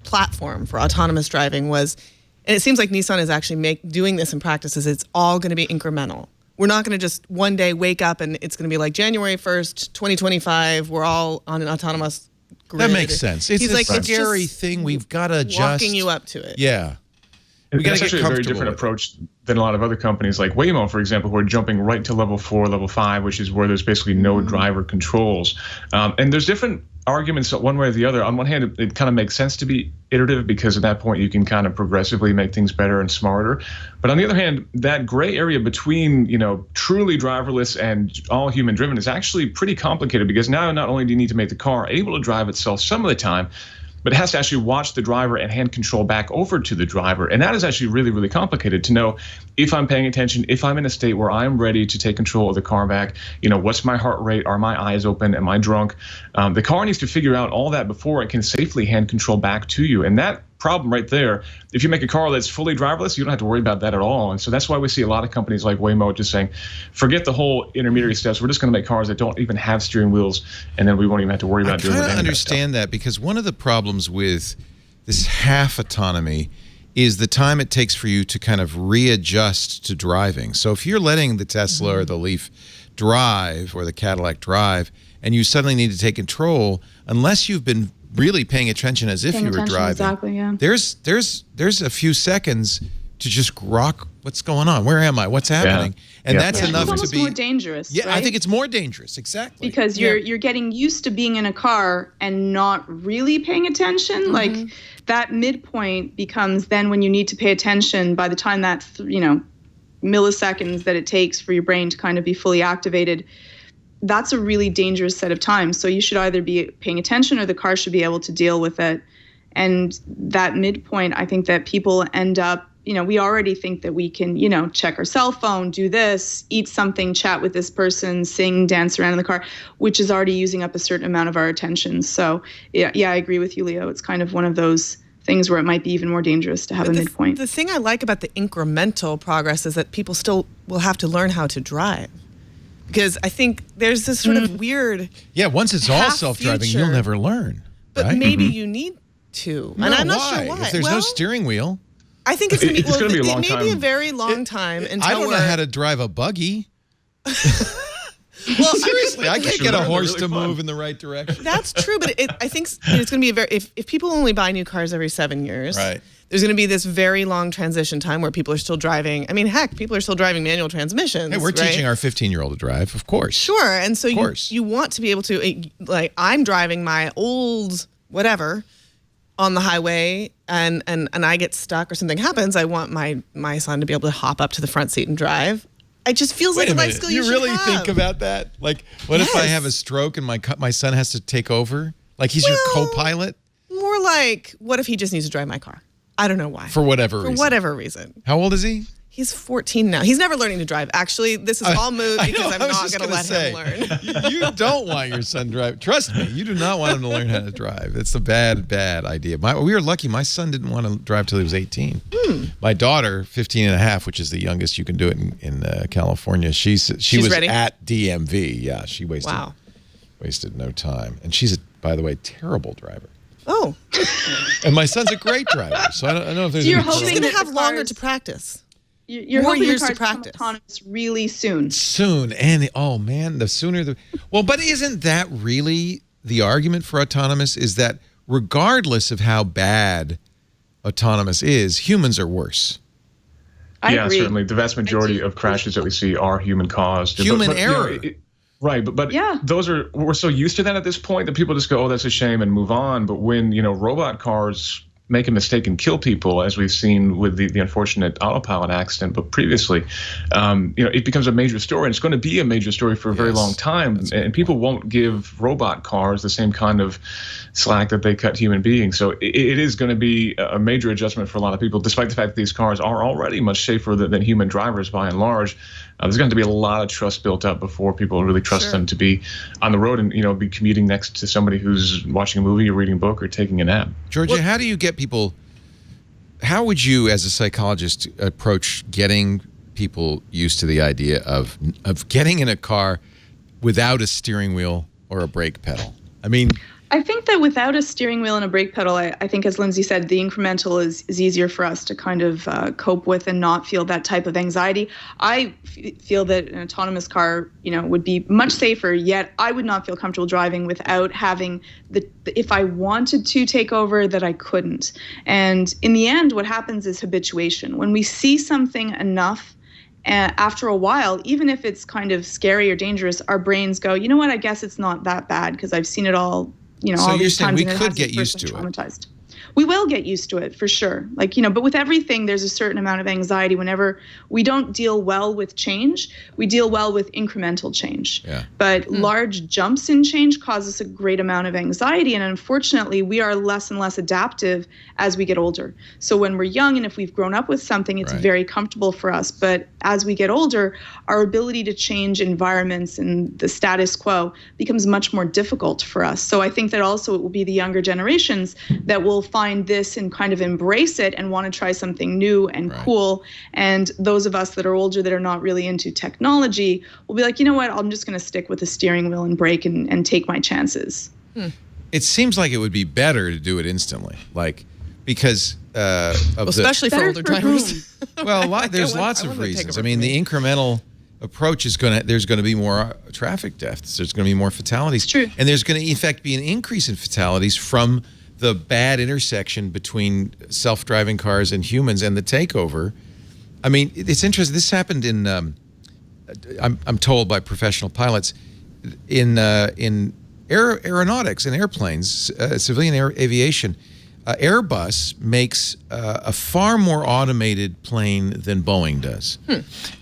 platform for autonomous driving was, and it seems like Nissan is actually doing this in practices, it's all going to be incremental. We're not going to just one day wake up and it's going to be like January 1st, 2025 , we're all on an autonomous grid. That makes sense. It's a scary thing. We've got to just... Walking you up to it. Yeah. It's actually a very different approach than a lot of other companies like Waymo, for example, who are jumping right to level 4, level 5, which is where there's basically no driver controls. And there's different arguments one way or the other. On one hand, it kind of makes sense to be iterative because at that point you can kind of progressively make things better and smarter. But on the other hand, that gray area between, truly driverless and all human driven is actually pretty complicated because now not only do you need to make the car able to drive itself some of the time, but it has to actually watch the driver and hand control back over to the driver. And that is actually really, really complicated to know if I'm paying attention, if I'm in a state where I'm ready to take control of the car back, what's my heart rate? Are my eyes open? Am I drunk? The car needs to figure out all that before it can safely hand control back to you. And that problem right there, if you make a car that's fully driverless, you don't have to worry about that at all. And so that's why we see a lot of companies like Waymo just saying, forget the whole intermediary steps. We're just going to make cars that don't even have steering wheels, and then we won't even have to worry about doing that. I understand that because one of the problems with this half autonomy is the time it takes for you to kind of readjust to driving. So if you're letting the Tesla or the Leaf drive or the Cadillac drive, and you suddenly need to take control, unless you've been really paying attention as if you were driving. Exactly, yeah. There's a few seconds to just grok what's going on. Where am I? What's happening? And that's enough it's to be more dangerous. Yeah, right? I think it's more dangerous. Exactly. Because you're getting used to being in a car and not really paying attention. Like that midpoint becomes then when you need to pay attention. By the time that milliseconds that it takes for your brain to kind of be fully activated, that's a really dangerous set of times. So you should either be paying attention or the car should be able to deal with it. And that midpoint, I think that people end up, we already think that we can, check our cell phone, do this, eat something, chat with this person, sing, dance around in the car, which is already using up a certain amount of our attention. So yeah, I agree with you, Leo. It's kind of one of those things where it might be even more dangerous to have a midpoint. The thing I like about the incremental progress is that people still will have to learn how to drive. Because I think there's this sort of weird once it's all self-driving, you'll never learn. But right? maybe you need to. No, and I'm not sure why. If there's no steering wheel. I think it's going to be a long time. Maybe a very long time until I don't know how to drive a buggy. Well, seriously, I can't get a horse to move in the right direction. That's true, but I think it's going to be if people only buy new cars every 7 years, right. There's going to be this very long transition time where people are still driving. I mean, heck, people are still driving manual transmissions. Hey, we're teaching our 15-year-old to drive, of course. Sure, and so you want to be able to, like, I'm driving my old whatever on the highway and I get stuck or something happens. I want my son to be able to hop up to the front seat and drive. It just feels like a life skill you should really have. think about that? Like, what if I have a stroke and my son has to take over? Like, he's your co-pilot? More like, what if he just needs to drive my car? I don't know why. For whatever reason. How old is he? He's 14 now. He's never learning to drive. Actually, this is all moot because I'm not going to let him learn. You don't want your son to drive. Trust me, you do not want him to learn how to drive. It's a bad idea. We were lucky. My son didn't want to drive till he was 18. My daughter, 15 and a half, which is the youngest you can do it in California, she was ready? at DMV. Yeah, she wasted no time. And she's, by the way, terrible driver. Oh. And my son's a great driver. So I don't know if there's You're any hoping He's going to have longer to practice. You're more hoping years the to cars practice. become autonomous really soon. Soon. And, oh, man, the sooner the... Well, but isn't that really the argument for autonomous is that regardless of how bad autonomous is, humans are worse. I agree. Certainly. The vast majority of crashes that we see are human caused. Human error. Right, but we're so used to that at this point that people just go, oh, that's a shame and move on. But when, robot cars make a mistake and kill people, as we've seen with the unfortunate autopilot accident, but previously, it becomes a major story, and it's going to be a major story for a very long time. And people won't give robot cars the same kind of slack that they cut human beings. So it is going to be a major adjustment for a lot of people, despite the fact that these cars are already much safer than human drivers by and large. There's going to be a lot of trust built up before people really trust them to be on the road and, be commuting next to somebody who's watching a movie or reading a book or taking a nap. Georgia, how do you get people, how would you as a psychologist approach getting people used to the idea of getting in a car without a steering wheel or a brake pedal? I mean... I think that without a steering wheel and a brake pedal, I think, as Lindsay said, the incremental is easier for us to kind of cope with and not feel that type of anxiety. I feel that an autonomous car, would be much safer, yet I would not feel comfortable driving without having if I wanted to take over, that I couldn't. And in the end, what happens is habituation. When we see something enough, after a while, even if it's kind of scary or dangerous, our brains go, you know what, I guess it's not that bad because I've seen it all. So all you're these saying times, we could get used to it. We will get used to it for sure. But with everything, there's a certain amount of anxiety whenever we don't deal well with change. We deal well with incremental change. Yeah. But large jumps in change cause us a great amount of anxiety. And unfortunately, we are less and less adaptive as we get older. So when we're young and if we've grown up with something, it's very comfortable for us. But as we get older, our ability to change environments and the status quo becomes much more difficult for us. So I think that also it will be the younger generations that will find this and kind of embrace it and want to try something new and cool. And those of us that are older that are not really into technology will be like, you know what, I'm just going to stick with the steering wheel and brake and take my chances. It seems like it would be better to do it instantly, because especially for older drivers. Well, there's lots of reasons. I mean, the incremental approach is there's going to be more traffic deaths. There's going to be more fatalities. True. And there's going to, in fact, be an increase in fatalities from the bad intersection between self-driving cars and humans and the takeover I mean, it's interesting. This happened in, I'm told by professional pilots, in aeronautics and airplanes, civilian aviation. Airbus makes a far more automated plane than Boeing does.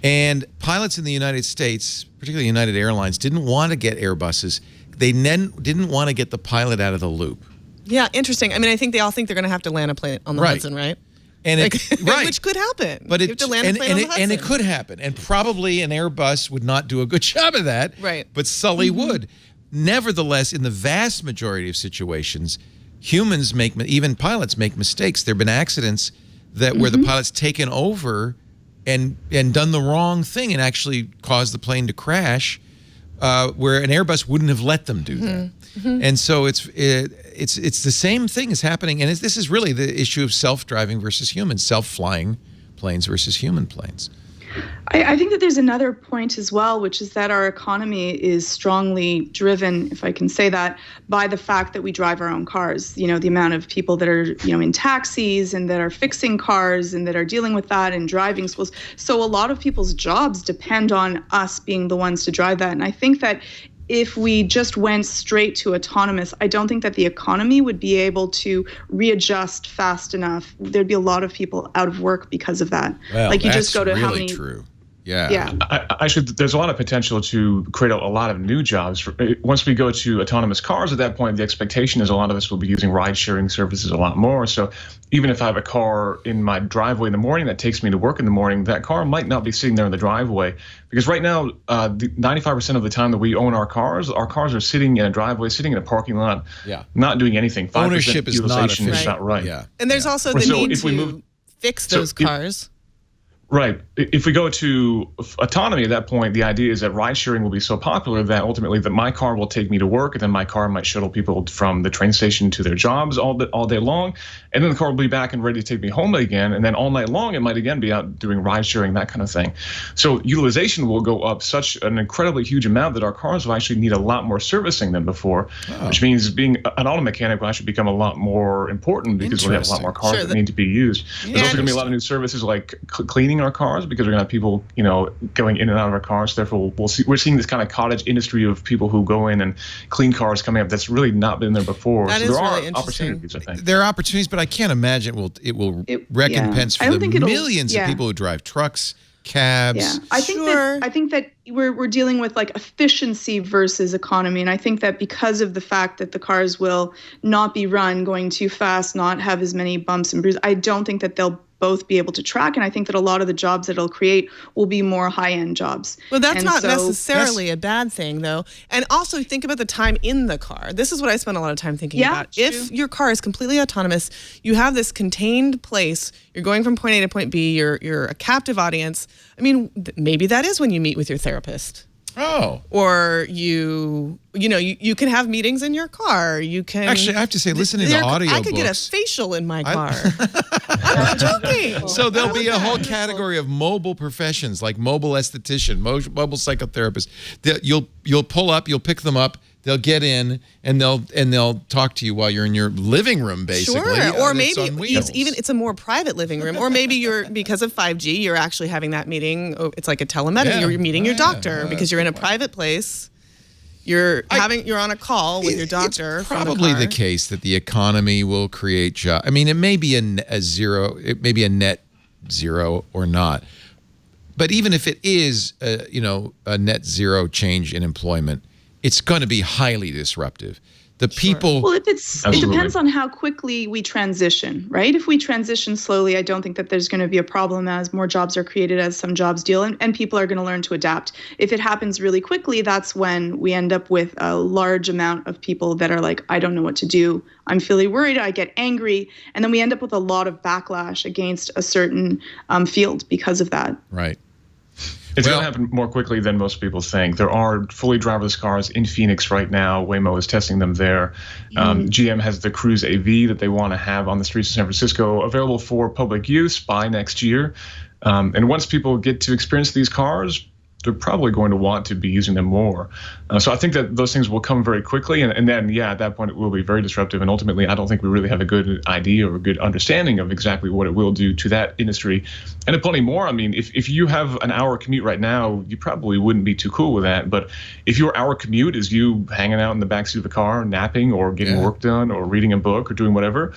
And pilots in the United States, particularly United Airlines, didn't want to get Airbuses. They didn't want to get the pilot out of the loop. Yeah, interesting. I mean, I think they all think they're going to have to land a plane on the Hudson, right? And which could happen. But you have to land a plane on the Hudson. And it could happen. And probably an Airbus would not do a good job of that. Right. But Sully would. Nevertheless, in the vast majority of situations, humans even pilots make mistakes. There have been accidents where the pilot's taken over and done the wrong thing and actually caused the plane to crash, where an Airbus wouldn't have let them do that. And so it's the same thing is happening, and this is really the issue of self-driving versus human, self-flying planes versus human planes. I think that there's another point as well, which is that our economy is strongly driven, if I can say that, by the fact that we drive our own cars. You know, the amount of people that are, in taxis and that are fixing cars and that are dealing with that and driving schools. So a lot of people's jobs depend on us being the ones to drive that. And I think that if we just went straight to autonomous, I don't think that the economy would be able to readjust fast enough. There'd be a lot of people out of work because of that. Well, like you just go to really how many. True. Yeah. There's a lot of potential to create a lot of new jobs. Once we go to autonomous cars, at that point, the expectation is a lot of us will be using ride-sharing services a lot more. So even if I have a car in my driveway in the morning that takes me to work in the morning, that car might not be sitting there in the driveway. Because right now, 95% of the time that we own our cars are sitting in a driveway, sitting in a parking lot, not doing anything. 5% Ownership is not efficient. Is not right. Yeah. And there's also the need to fix those cars. Right. If we go to autonomy at that point, the idea is that ride sharing will be so popular that ultimately that my car will take me to work, and then my car might shuttle people from the train station to their jobs all day long, and then the car will be back and ready to take me home again, and then all night long it might again be out doing ride sharing, that kind of thing. So utilization will go up such an incredibly huge amount that our cars will actually need a lot more servicing than before, which means being an auto mechanic will actually become a lot more important because we have a lot more cars that need to be used. There's also going to be a lot of new services like cleaning our cars, because we're going to have people, going in and out of our cars. Therefore, we're seeing this kind of cottage industry of people who go in and clean cars coming up that's really not been there before. That so is there really are opportunities, I think. There are opportunities, but I can't imagine it will recompense for the millions of people who drive trucks, cabs. Yeah, I think that we're dealing with like efficiency versus economy, and I think that because of the fact that the cars will not be run going too fast, not have as many bumps and bruises, I don't think that they'll both be able to track, and I think that a lot of the jobs that it'll create will be more high-end jobs. Well, that's not necessarily a bad thing, though. And also think about the time in the car. This is what I spend a lot of time thinking about. If your car is completely autonomous, you have this contained place, you're going from point A to point B, you're a captive audience. I mean, maybe that is when you meet with your therapist. Oh. Or you can have meetings in your car. You can actually. I have to say, listening to audiobooks, I could get a facial in my car. I'm joking. So there'll be a whole category of mobile professions, like mobile esthetician, mobile psychotherapist. You'll pull up, you'll pick them up. They'll get in and they'll talk to you while you're in your living room, basically. Sure, or maybe it's a more private living room, or maybe because of 5G, you're actually having that meeting. It's like a telemedicine. You're meeting your doctor because you're in a private place. You're on a call with your doctor. It's probably the case that the economy will create jobs. I mean, it may be a zero. It may be a net zero or not. But even if it is, a net zero change in employment, it's going to be highly disruptive. The people. Well, it depends on how quickly we transition, right? If we transition slowly, I don't think that there's going to be a problem as more jobs are created, as some jobs deal, and people are going to learn to adapt. If it happens really quickly, that's when we end up with a large amount of people that are like, I don't know what to do. I'm feeling worried. I get angry. And then we end up with a lot of backlash against a certain field because of that. Right. It's going to happen more quickly than most people think. There are fully driverless cars in Phoenix right now. Waymo is testing them there. GM has the Cruise AV that they want to have on the streets of San Francisco, available for public use by next year. And once people get to experience these cars, they're probably going to want to be using them more. So I think that those things will come very quickly, and then, yeah, at that point it will be very disruptive, and ultimately I don't think we really have a good idea or a good understanding of exactly what it will do to that industry. And plenty more. I mean, if you have an hour commute right now, you probably wouldn't be too cool with that, but if your hour commute is you hanging out in the backseat of the car, napping or getting work done or reading a book or doing whatever,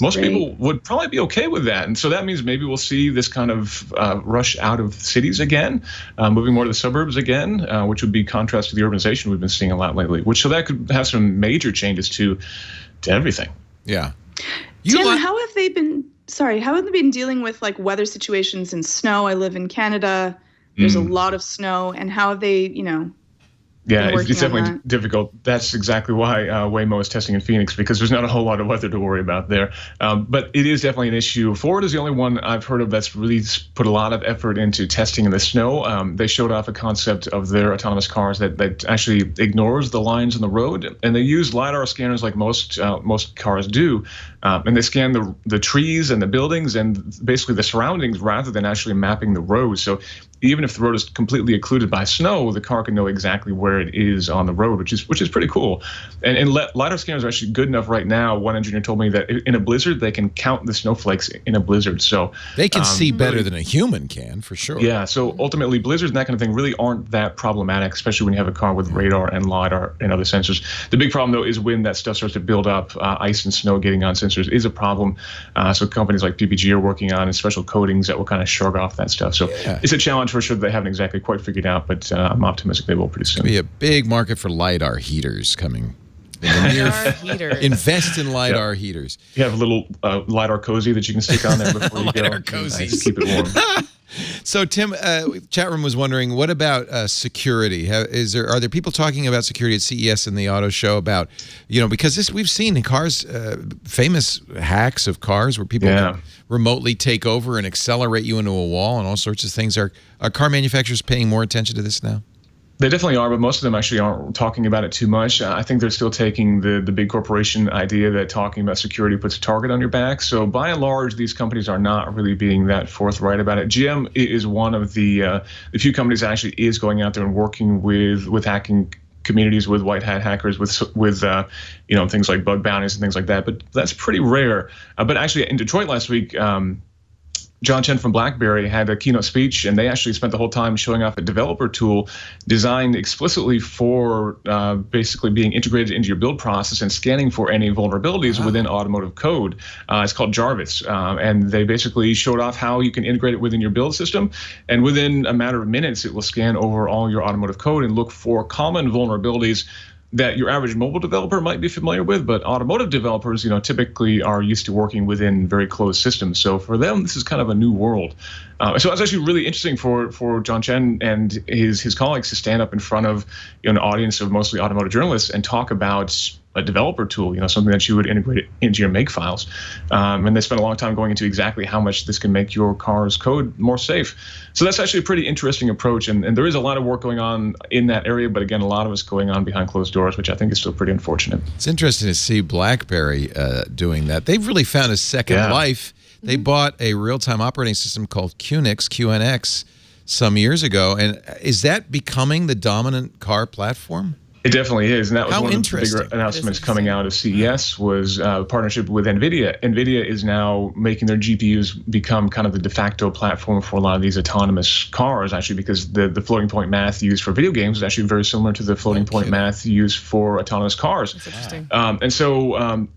most people would probably be okay with that. And so that means maybe we'll see this kind of rush out of cities again, moving more to the suburbs again, which would be contrast to the urbanization we've been seeing a lot lately, so that could have some major changes to everything. Yeah. Tim, how have they been dealing with like weather situations and snow? I live in Canada. There's a lot of snow, and how have they, Yeah, it's definitely difficult. That's exactly why Waymo is testing in Phoenix, because there's not a whole lot of weather to worry about there. But it is definitely an issue. Ford is the only one I've heard of that's really put a lot of effort into testing in the snow. They showed off a concept of their autonomous cars that actually ignores the lines in the road, and they use LiDAR scanners like most cars do, and they scan the trees and the buildings and basically the surroundings rather than actually mapping the road. So even if the road is completely occluded by snow, the car can know exactly where it is on the road, which is pretty cool. And LiDAR scanners are actually good enough right now. One engineer told me that in a blizzard, they can count the snowflakes in a blizzard. So they can see better than a human can, for sure. Yeah, so ultimately blizzards and that kind of thing really aren't that problematic, especially when you have a car with radar and LiDAR and other sensors. The big problem, though, is when that stuff starts to build up. Ice and snow getting on sensors is a problem. So companies like PPG are working on special coatings that will kind of shrug off that stuff. So it's a challenge for sure that they haven't exactly quite figured out, but I'm optimistic they will pretty soon. Be a big market for LiDAR heaters coming. Invest in LiDAR heaters. You have a little LiDAR cozy that you can stick on there before you go. LiDAR cozies. Keep it warm. So, Tim, chat room was wondering, what about security? Are there people talking about security at CES and the auto show about, because we've seen in cars, famous hacks of cars where people can remotely take over and accelerate you into a wall and all sorts of things. Are car manufacturers paying more attention to this now? They definitely are, but most of them actually aren't talking about it too much. I think they're still taking the big corporation idea that talking about security puts a target on your back. So by and large, these companies are not really being that forthright about it. GM is one of the few companies that actually is going out there and working with hacking communities, with white hat hackers, with things like bug bounties and things like that. But that's pretty rare. But actually, in Detroit last week, John Chen from BlackBerry had a keynote speech, and they actually spent the whole time showing off a developer tool designed explicitly for basically being integrated into your build process and scanning for any vulnerabilities within automotive code. It's called Jarvis, and they basically showed off how you can integrate it within your build system, and within a matter of minutes, it will scan over all your automotive code and look for common vulnerabilities that your average mobile developer might be familiar with, but automotive developers, typically are used to working within very closed systems. So for them, this is kind of a new world. So it's actually really interesting for John Chen and his colleagues to stand up in front of an audience of mostly automotive journalists and talk about a developer tool, something that you would integrate into your make files. And they spent a long time going into exactly how much this can make your car's code more safe. So that's actually a pretty interesting approach. And there is a lot of work going on in that area, but again, a lot of it's going on behind closed doors, which I think is still pretty unfortunate. It's interesting to see BlackBerry doing that. They've really found a second life. They bought a real-time operating system called QNX, some years ago. And is that becoming the dominant car platform? It definitely is, and that was one of the bigger announcements coming out of CES was a partnership with NVIDIA. NVIDIA is now making their GPUs become kind of the de facto platform for a lot of these autonomous cars, actually, because the floating point math used for video games is actually very similar to the floating point math used for autonomous cars. That's interesting. And so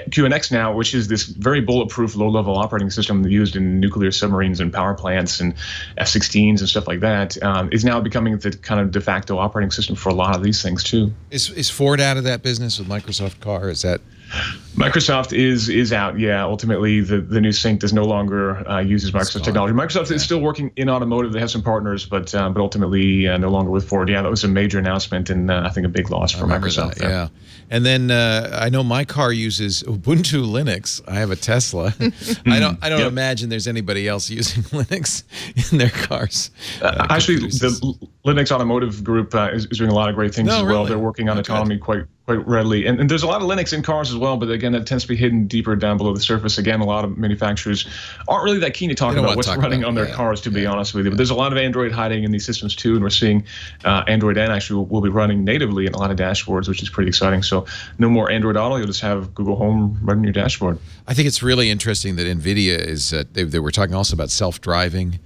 QNX now, which is this very bulletproof low-level operating system used in nuclear submarines and power plants and F-16s and stuff like that, is now becoming the kind of de facto operating system for a lot of these things too. Is Ford out of that business with Microsoft Car? Is that? Microsoft is out. Yeah, ultimately the new Sync does no longer uses Microsoft technology. Microsoft is still working in automotive. They have some partners, but ultimately no longer with Ford. Yeah, that was a major announcment and I think a big loss for Microsoft. That, yeah. And then I know my car uses Ubuntu Linux. I have a Tesla. I don't imagine there's anybody else using Linux in their cars. Actually, the Linux Automotive group is doing a lot of great things as well. Really? They're working on autonomy quite quite readily. And there's a lot of Linux in cars as well, but again, that tends to be hidden deeper down below the surface. Again, a lot of manufacturers aren't really that keen to talk about what's running on their cars, to be honest with you. But there's a lot of Android hiding in these systems too, and we're seeing Android N actually will be running natively in a lot of dashboards, which is pretty exciting. So no more Android Auto, you'll just have Google Home running your dashboard. I think it's really interesting that NVIDIA is, they were talking also about self-driving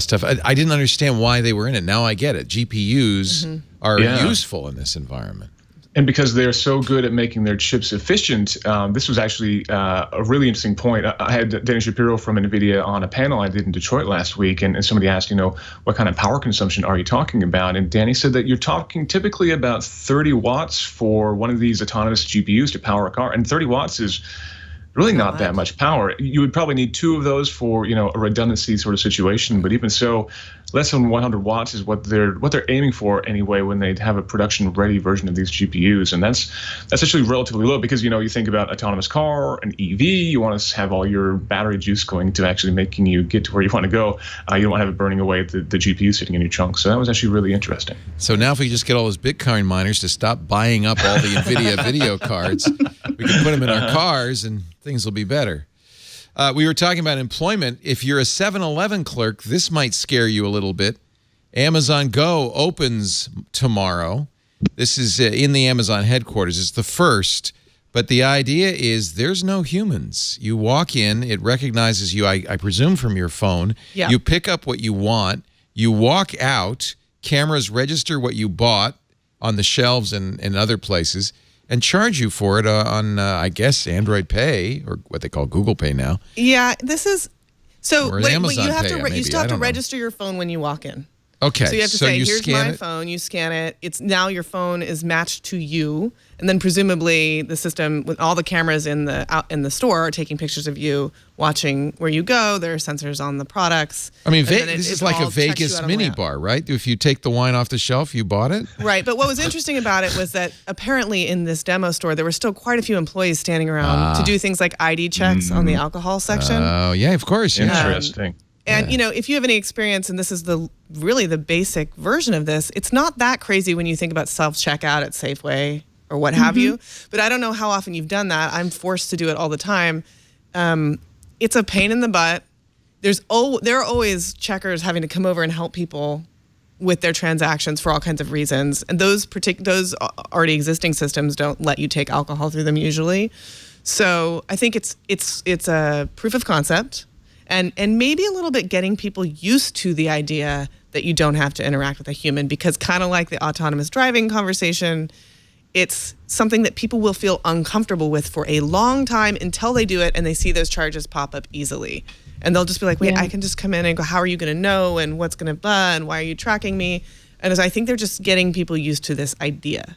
stuff. I didn't understand why they were in it. Now I get it. GPUs are useful in this environment. And because they're so good at making their chips efficient, this was actually a really interesting point. I had Danny Shapiro from NVIDIA on a panel I did in Detroit last week, and somebody asked, what kind of power consumption are you talking about? And Danny said that you're talking typically about 30 watts for one of these autonomous GPUs to power a car, and 30 watts is really not that much power. You would probably need 2 of those for a redundancy sort of situation, but even so, less than 100 watts is what they're aiming for anyway when they have a production ready version of these GPUs, and that's actually relatively low because you think about autonomous car, an EV, you want to have all your battery juice going to actually making you get to where you want to go. You don't want to have it burning away the GPU sitting in your trunk. So that was actually really interesting. So now if we just get all those Bitcoin miners to stop buying up all the NVIDIA video cards, we can put them in our cars and things will be better. We were talking about employment. If you're a 7-Eleven clerk, this might scare you a little bit. Amazon Go opens tomorrow. This is in the Amazon headquarters. It's the first, but the idea is there's no humans. You walk in, it recognizes you, I presume, from your phone. Yeah. You pick up what you want. You walk out. Cameras register what you bought on the shelves and other places, and charge you for it on, I guess, Android Pay, or what they call Google Pay now. Yeah, this is... So Or wait, Amazon you have Pay, to maybe. you still have I to don't know. register your phone when you walk in. Okay, So you have to say, you here's scan my it. phone, you scan it. It's now your phone is matched to you, and then presumably the system with all the cameras in the store are taking pictures of you, watching where you go. There are sensors on the products. I mean, and then this it is like all a checks you Vegas out on mini the route. bar, right? If you take the wine off the shelf, you bought it? Right, but what was interesting about it was that apparently in this demo store, there were still quite a few employees standing around to do things like ID checks on the alcohol section. Oh, yeah, of course. Yeah. Interesting. And if you have any experience, and this is really the basic version of this, it's not that crazy when you think about self-checkout at Safeway or what have you. But I don't know how often you've done that. I'm forced to do it all the time. It's a pain in the butt. There are always checkers having to come over and help people with their transactions for all kinds of reasons. And those already existing systems don't let you take alcohol through them usually. So I think it's a proof of concept. And maybe a little bit getting people used to the idea that you don't have to interact with a human, because kind of like the autonomous driving conversation, it's something that people will feel uncomfortable with for a long time until they do it and they see those charges pop up easily. And they'll just be like, wait, I can just come in and go, how are you going to know? And what's going to and why are you tracking me? And I think they're just getting people used to this idea.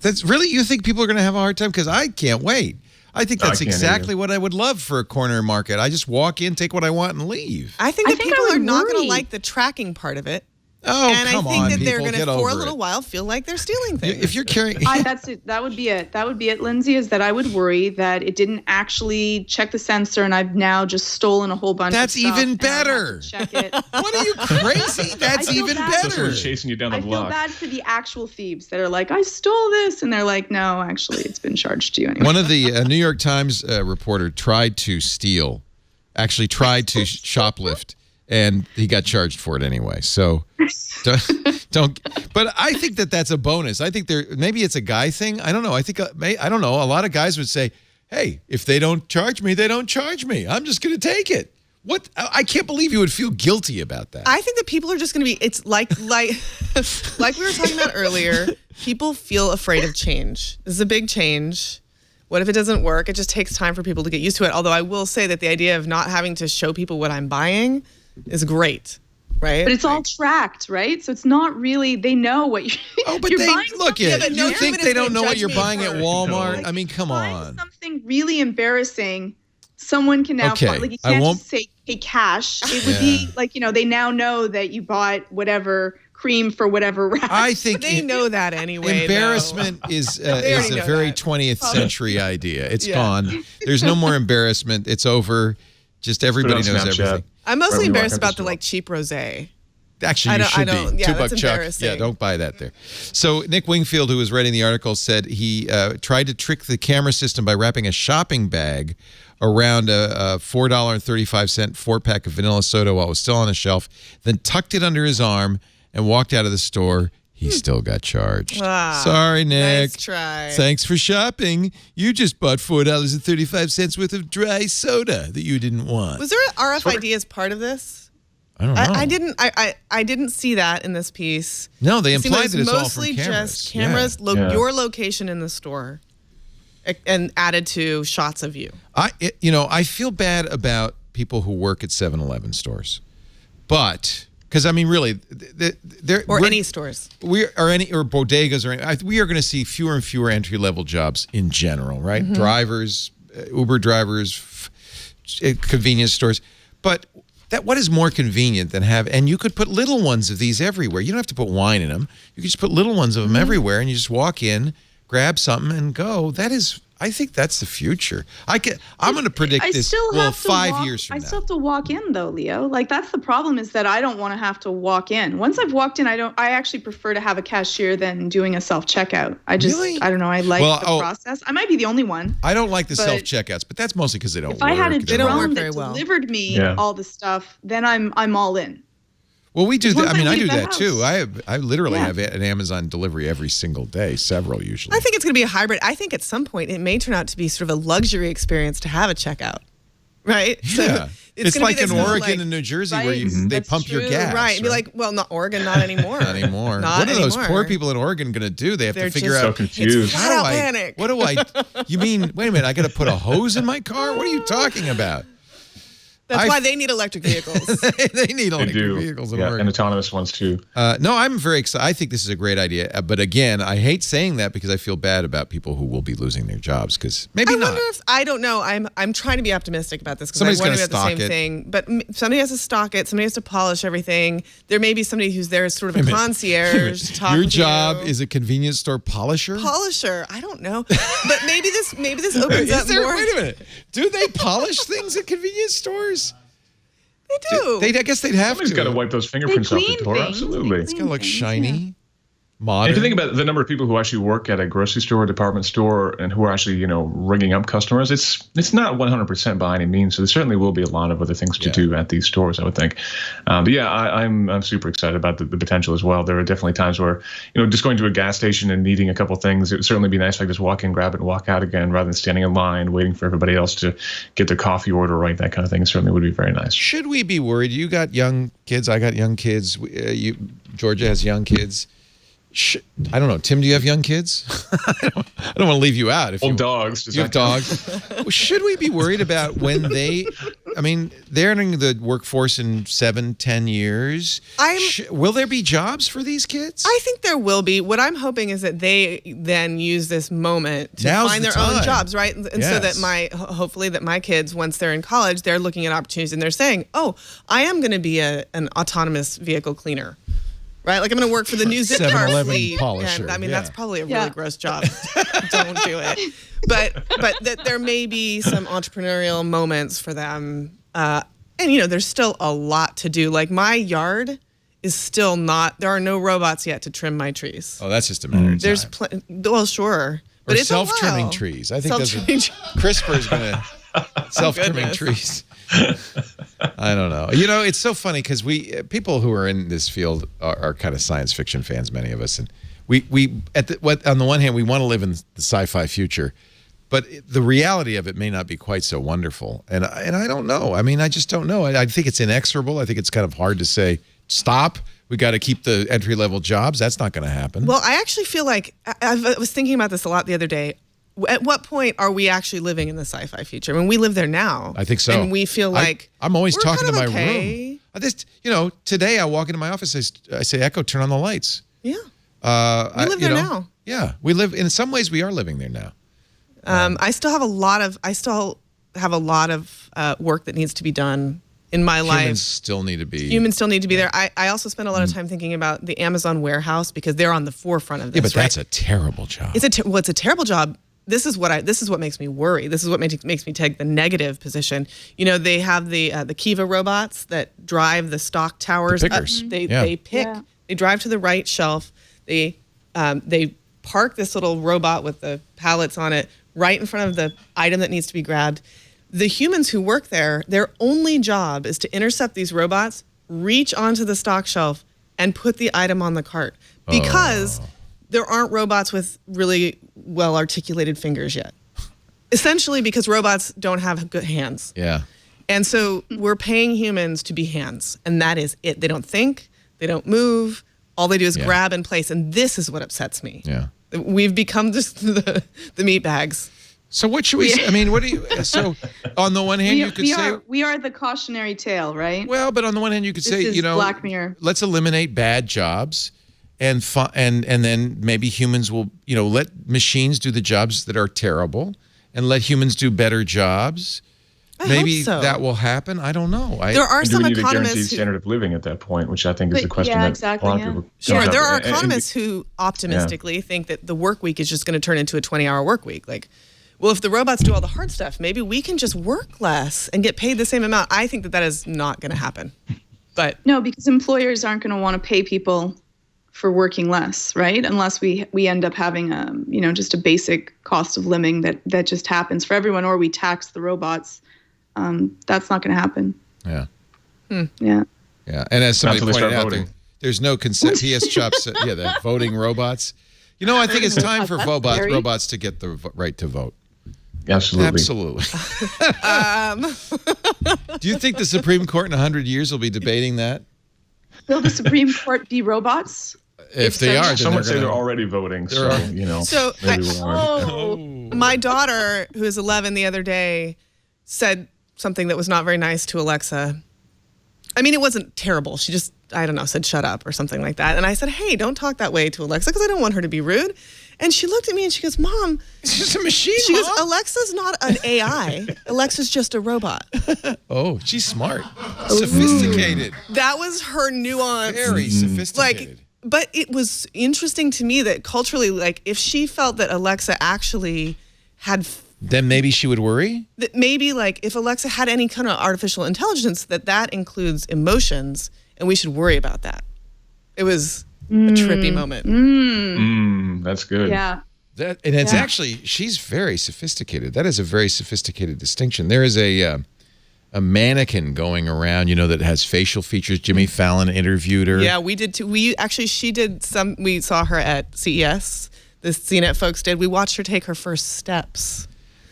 That's really, you think people are going to have a hard time? Because I can't wait. I think that's I can't exactly either. what I would love for a corner market. I just walk in, take what I want, and leave. I think that people I are would not going worry. to like the tracking part of it. Oh, And come I think on, that they're people, going to, get for a over little it. while, feel like they're stealing things. If you're carrying... That would be it, Lindsay, is that I would worry that it didn't actually check the sensor and I've now just stolen a whole bunch That's of stuff. even and I have to better. Check it. What are you, crazy? That's I feel even bad. So sort better. of chasing you down the I feel block. bad for the actual thieves that are like, I stole this. And they're like, no, actually, it's been charged to you anyway. One of the New York Times reporter tried to shoplift, and he got charged for it anyway. So don't. But I think that's a bonus. I think maybe it's a guy thing. I don't know. I think I don't know. A lot of guys would say, "Hey, if they don't charge me, they don't charge me. I'm just going to take it." What? I can't believe you would feel guilty about that. I think that people are just going to be, it's like like we were talking about earlier, people feel afraid of change. This is a big change. What if it doesn't work? It just takes time for people to get used to it. Although I will say that the idea of not having to show people what I'm buying is great, right? But it's all tracked, right? So it's not really, they know what you're but you're they buying look something- at but it. no You think human they is don't gonna know what judge you're me buying at for- Walmart? No. I mean, come buying on. something really embarrassing, someone can now Okay, find, like you I can't won't- just say, hey, cash. It would be like, they now know that you bought whatever cream for whatever rack. I think But they know that anyway. though. embarrassment is already a know very that. 20th century idea. It's Yeah. gone. There's no more embarrassment. It's over. Just everybody Put it knows on Snapchat. everything. I'm mostly Right when you embarrassed walk about into the the like cheap rosé. Actually, you should be. Yeah, $2 that's chuck. embarrassing. Yeah, don't buy that there. So Nick Wingfield, who was writing the article, said he tried to trick the camera system by wrapping a shopping bag around a $4.35 4-pack of vanilla soda while it was still on a shelf, then tucked it under his arm and walked out of the store. He still got charged. Sorry, Nick. Nice try. Thanks for shopping. You just bought $4.35 worth of dry soda that you didn't want. Was there an RFID as part of this? I don't know. I didn't see that in this piece. No, they It seemed implied that it's all from mostly cameras. just cameras, Yeah. your location in the store, and added to shots of you. I feel bad about people who work at 7-Eleven stores, but because I mean, really, Any stores. or bodegas we are going to see fewer and fewer entry-level jobs in general, right? Mm-hmm. Drivers, Uber drivers, convenience stores, but. What is more convenient than and you could put little ones of these everywhere. You don't have to put wine in them. You could just put little ones of them everywhere, and you just walk in, grab something, and go. I think that's the future. I'm going to predict this. Well, 5 years from now. I still have to walk in though, Leo. Like that's the problem is that I don't want to have to walk in. Once I've walked in, I actually prefer to have a cashier than doing a self-checkout. I don't know. I like the process. I might be the only one. I don't like the self-checkouts, but that's mostly because they don't work. If I had a drone very that well. delivered me all the stuff, then I'm all in. Well, we do that. I mean, I do that house. too. I literally have an Amazon delivery every single day, several usually. I think it's going to be a hybrid. I think at some point it may turn out to be sort of a luxury experience to have a checkout, right? Yeah. So it's gonna like be in this whole, Oregon and New Jersey where they That's pump your true. gas. right. And be like, well, not Oregon, not anymore. Not anymore. Not What are those anymore. poor people in Oregon going to do? They have They're to figure just out. So confused. It's flat out panic. What do I? You mean? Wait a minute! I got to put a hose in my car? What are you talking about? That's why they need electric vehicles. They need They electric do. vehicles in Yeah, Oregon. and autonomous ones too. No, I'm very excited. I think this is a great idea. But again, I hate saying that because I feel bad about people who will be losing their jobs because maybe I not. wonder if I don't know. I'm trying to be optimistic about this because Somebody's I'm wondering gonna about the same stock it. thing. But somebody has to stock it. Somebody has to polish everything. There may be somebody who's there as sort of a concierge. to talk Your to job you. is a convenience store polisher. Polisher. I don't know, but maybe this opens up more. Wait a minute. Do they polish things at convenience stores? They do. I guess they'd have Somebody's to. got to wipe those fingerprints off clean the door. things. Absolutely. They It's clean gonna look things, shiny, And modern. if you think about the number of people who actually work at a grocery store, department store, and who are actually, ringing up customers, it's not 100% by any means. So there certainly will be a lot of other things to do at these stores, I would think. But yeah, I'm super excited about the potential as well. There are definitely times where, just going to a gas station and needing a couple things, it would certainly be nice if I could just walk in, grab it, and walk out again, rather than standing in line waiting for everybody else to get their coffee order right. That kind of thing certainly would be very nice. Should we be worried? You got young kids. I got young kids. Georgia has young kids. I don't know. Tim, do you have young kids? I don't want to leave you out. If Old dogs. Does you have that count? dogs. Well, should we be worried about when they're entering the workforce in 7-10 years? Will there be jobs for these kids? I think there will be. What I'm hoping is that they then use this moment to Now's find the their own time. jobs, right? And so Yes. that hopefully that my kids, once they're in college, they're looking at opportunities and they're saying, "Oh, I am going to be an autonomous vehicle cleaner." Right, like I'm going to work for the new ZipRecruiter 7-Eleven fleet. polisher, And, I mean, yeah. that's probably a really gross job. Don't do it. But that there may be some entrepreneurial moments for them. And there's still a lot to do. Like my yard is still not. There are no robots yet to trim my trees. Oh, that's just a matter of There's time. well, sure, but Or it's a while. self-trimming trees. I think Self-trimming CRISPR is going to self-trimming Goodness. trees. I don't know. It's so funny because people who are in this field are kind of science fiction fans, many of us, and we on the one hand we want to live in the sci-fi future, but the reality of it may not be quite so wonderful. And I don't know. I mean, I just don't know. I think it's inexorable. I think it's kind of hard to say stop. We got to keep the entry-level jobs. That's not going to happen. Well, I actually feel like I was thinking about this a lot the other day. At what point are we actually living in the sci-fi future? I mean, we live there now. I think so. And we feel like I'm always we're talking to kind my of okay. room. Today I walk into my office. I say, Echo, turn on the lights. Yeah. We live there now. Yeah, we live. In some ways, we are living there now. I still have a lot of work that needs to be done in my life. Humans still need to be. Humans still need to be there. I also spend a lot of time thinking about the Amazon warehouse because they're on the forefront of this. Yeah, but right? that's a terrible job. It's a terrible job. this is what makes me worry. This is what makes me take the negative position. You know, they have the Kiva robots that drive the stock towers. The pickers. They pick. Yeah. They drive to the right shelf. They park this little robot with the pallets on it right in front of the item that needs to be grabbed. The humans who work there, their only job is to intercept these robots, reach onto the stock shelf, and put the item on the cart. Because there aren't robots with really well-articulated fingers yet. Essentially because robots don't have good hands. Yeah. And so we're paying humans to be hands, and that is it. They don't think, they don't move. All they do is grab and place, and this is what upsets me. Yeah. We've become just the meat bags. So what should we say? I mean, what do you, so on the one hand, you could say. We are the cautionary tale, right? Well, but on the one hand, you could say, Black Mirror. Let's eliminate bad jobs and then maybe humans will, let machines do the jobs that are terrible and let humans do better jobs. Maybe hope so. That will happen. I don't know. There are some do we need a economists guaranteed standard of living at that point, which I think is the question that exactly, a lot of people Sure, there are and economists who optimistically think that the work week is just going to turn into a 20-hour work week. Like, well, if the robots do all the hard stuff, maybe we can just work less and get paid the same amount. I think that is not going to happen. But no, because employers aren't going to want to pay people for working less, right? Unless we end up having just a basic cost of living that just happens for everyone, or we tax the robots. That's not going to happen. Yeah. Yeah. Yeah. And as somebody pointed out, voting. there's no consent. PS Chops, the voting robots. I think it's time for robots to get the right to vote. Absolutely. Do you think the Supreme Court in 100 years will be debating that? Will the Supreme Court be robots? If they are, then some would say they're already voting. So maybe my daughter, who is 11, the other day said something that was not very nice to Alexa. I mean, it wasn't terrible. She just, I don't know, said shut up or something like that. And I said, hey, don't talk that way to Alexa because I don't want her to be rude. And she looked at me and she goes, Mom. It's just a machine, She Mom. goes, Alexa's not an AI. Alexa's just a robot. Oh, she's smart. Sophisticated. That was her nuance. Very sophisticated. But it was interesting to me that culturally, if she felt that Alexa actually had... Then maybe she would worry? That maybe, if Alexa had any kind of artificial intelligence, that includes emotions, and we should worry about that. It was a trippy moment. That's good. Yeah. It's actually, she's very sophisticated. That is a very sophisticated distinction. There is a mannequin going around, that has facial features. Jimmy Fallon interviewed her. Yeah, we did too. We saw her at CES. The CNET folks did. We watched her take her first steps.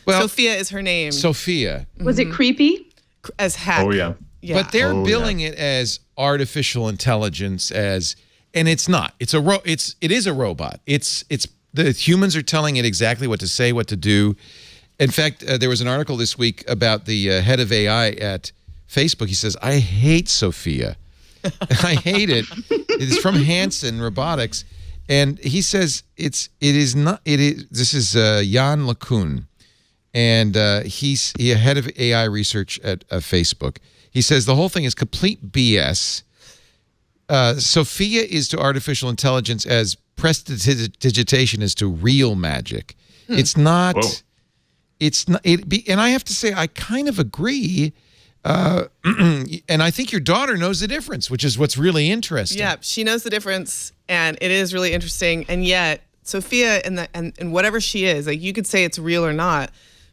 Well, Sophia is her name. Sophia. Was it creepy? As heck. Oh, yeah. But they're billing it as artificial intelligence and it's not. It is a robot. It's the humans are telling it exactly what to say, what to do. In fact, there was an article this week about the head of AI at Facebook. He says, I hate Sophia. I hate it. It's from Hansen Robotics. And he says this is Jan LeCun. And he's head of AI research at Facebook. He says the whole thing is complete BS. Sophia is to artificial intelligence as prestidigitation is to real magic. It's not. Whoa. It's not. And I have to say, I kind of agree. And I think your daughter knows the difference, which is what's really interesting. Yeah, she knows the difference, and it is really interesting. And yet, Sophia and whatever she is, you could say it's real or not.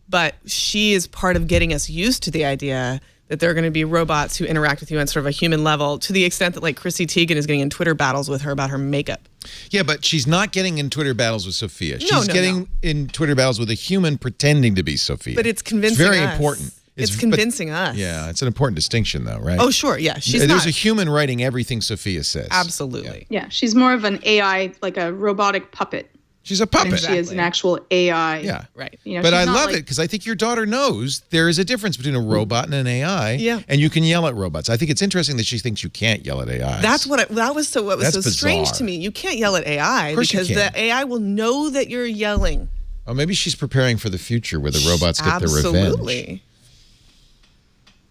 But she is part of getting us used to the idea that there are going to be robots who interact with you on sort of a human level, to the extent that Chrissy Teigen is getting in Twitter battles with her about her makeup. Yeah, but she's not getting in Twitter battles with Sophia. She's getting in Twitter battles with a human pretending to be Sophia. But it's convincing us. It's very important. It's convincing us. Yeah, it's an important distinction, though, right? Oh, sure. Yeah, there's a human writing everything Sophia says. Absolutely. Yeah, she's more of an AI, like a robotic puppet. She's a puppet. And she is an actual AI. Yeah. Right. But I love it because I think your daughter knows there is a difference between a robot and an AI. Yeah. And you can yell at robots. I think it's interesting that she thinks you can't yell at AI. That was so strange to me. You can't yell at AI because the AI will know that you're yelling. Oh, maybe she's preparing for the future where the robots get their revenge. Absolutely.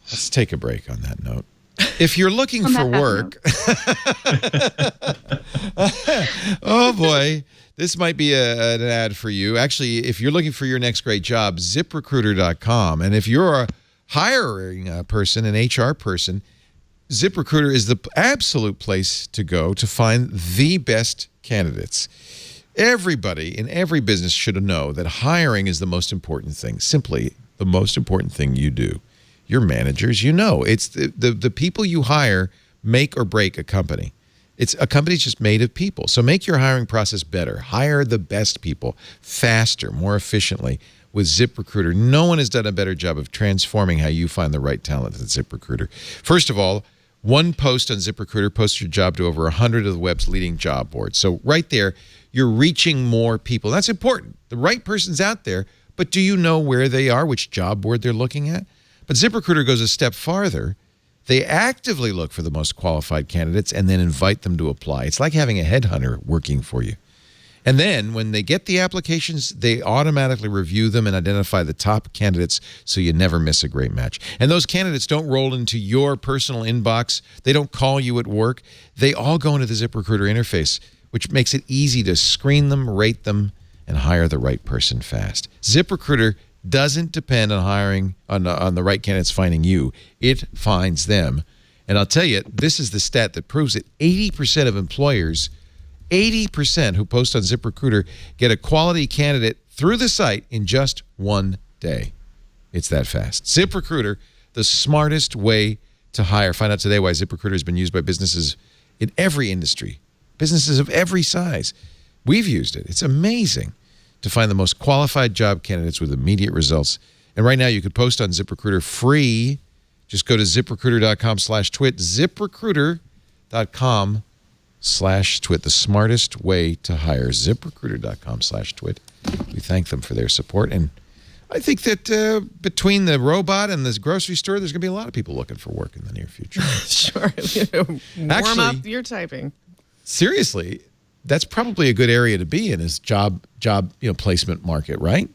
Let's take a break on that note. If you're looking for work, oh boy, this might be an ad for you. Actually, if you're looking for your next great job, ZipRecruiter.com. And if you're a hiring person, an HR person, ZipRecruiter is the absolute place to go to find the best candidates. Everybody in every business should know that hiring is the most important thing, simply the most important thing you do. Your managers, it's the people you hire make or break a company. A company's just made of people. So make your hiring process better. Hire the best people faster, more efficiently with ZipRecruiter. No one has done a better job of transforming how you find the right talent than ZipRecruiter. First of all, one post on ZipRecruiter posts your job to over 100 of the web's leading job boards. So right there, you're reaching more people. That's important. The right person's out there, but do you know where they are, which job board they're looking at? But ZipRecruiter goes a step farther. They actively look for the most qualified candidates and then invite them to apply. It's like having a headhunter working for you. And then when they get the applications, they automatically review them and identify the top candidates so you never miss a great match. And those candidates don't roll into your personal inbox. They don't call you at work. They all go into the ZipRecruiter interface, which makes it easy to screen them, rate them, and hire the right person fast. ZipRecruiter doesn't depend on hiring on the right candidates finding you. It finds them. And I'll tell you, this is the stat that proves it. 80% of employers, 80% who post on ZipRecruiter get a quality candidate through the site in just one day. It's that fast. ZipRecruiter, the smartest way to hire. Find out today why ZipRecruiter has been used by businesses in every industry, businesses of every size. We've used it. It's amazing to find the most qualified job candidates with immediate results. And right now you could post on ZipRecruiter free. Just go to ZipRecruiter.com/twit, ZipRecruiter.com/twit, the smartest way to hire, ZipRecruiter.com/twit. We thank them for their support. And I think that between the robot and this grocery store, there's going to be a lot of people looking for work in the near future. Sure. Warm up your typing. Seriously, that's probably a good area to be in, is job placement market, right?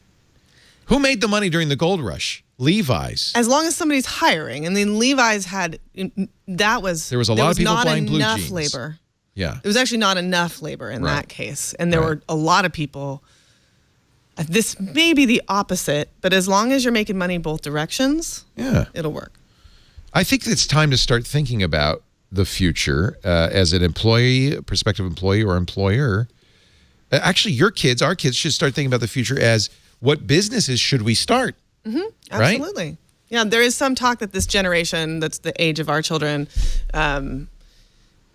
Who made the money during the gold rush? Levi's. As long as somebody's hiring, and then Levi's had there was a lot of people buying blue jeans. Labor. Yeah, there was actually not enough labor in that case, and there were a lot of people. This may be the opposite, but as long as you're making money both directions, it'll work. I think it's time to start thinking about the future as an employee, prospective employee or employer. Actually, our kids should start thinking about the future as what businesses should we start? Mm-hmm. Absolutely. Right? Yeah, there is some talk that this generation, that's the age of our children,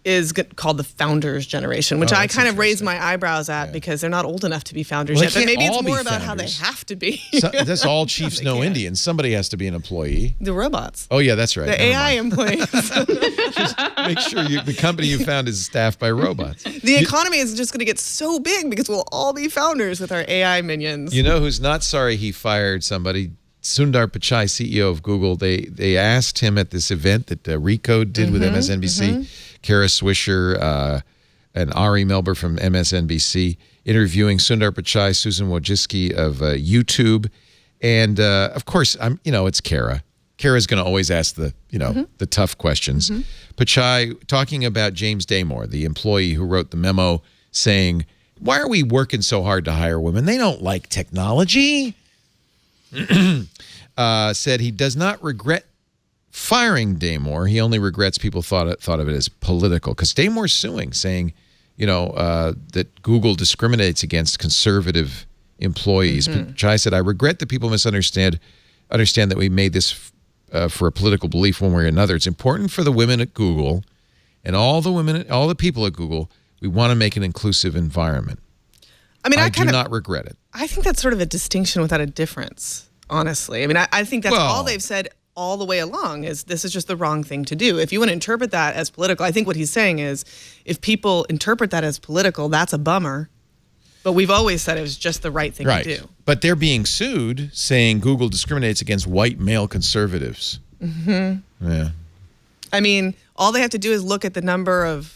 is called the founders generation, which I kind of raise my eyebrows at because they're not old enough to be founders yet. But maybe it's more about how they have to be. That's all chiefs know Indians. Somebody has to be an employee. The robots. Oh, yeah, that's right. The AI employees. Just make sure the company you found is staffed by robots. The economy is just going to get so big because we'll all be founders with our AI minions. You know who's not sorry he fired somebody? Sundar Pichai, CEO of Google. They asked him at this event that Recode did with MSNBC, Kara Swisher and Ari Melber from MSNBC, interviewing Sundar Pichai, Susan Wojcicki of YouTube. And of course, it's Kara. Kara's going to always ask the tough questions. Pichai talking about James Damore, the employee who wrote the memo saying, why are we working so hard to hire women? They don't like technology. Said he does not regret firing Damore. He only regrets people thought of it as political, because Damore's suing, saying, that Google discriminates against conservative employees. Pichai said, I regret that people understand that we made this for a political belief one way or another. It's important for the women at Google and all the people at Google. We want to make an inclusive environment. I do not regret it. I think that's sort of a distinction without a difference, honestly. I think that's all they've said all the way along, is this is just the wrong thing to do. If you want to interpret that as political, I think what he's saying is if people interpret that as political, that's a bummer. But we've always said it was just the right thing to do. But they're being sued, saying Google discriminates against white male conservatives. Yeah. All they have to do is look at the number of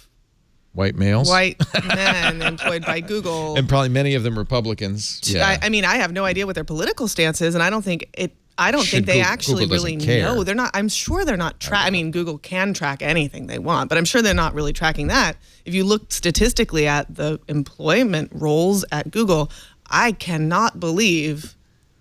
white males? White men employed by Google. And probably many of them Republicans. Yeah. I have no idea what their political stance is, and I don't think I don't think they Google actually really doesn't care. know. They're not. I'm sure they're not. I mean, Google can track anything they want, but I'm sure they're not really tracking that. If you look statistically at the employment roles at Google, I cannot believe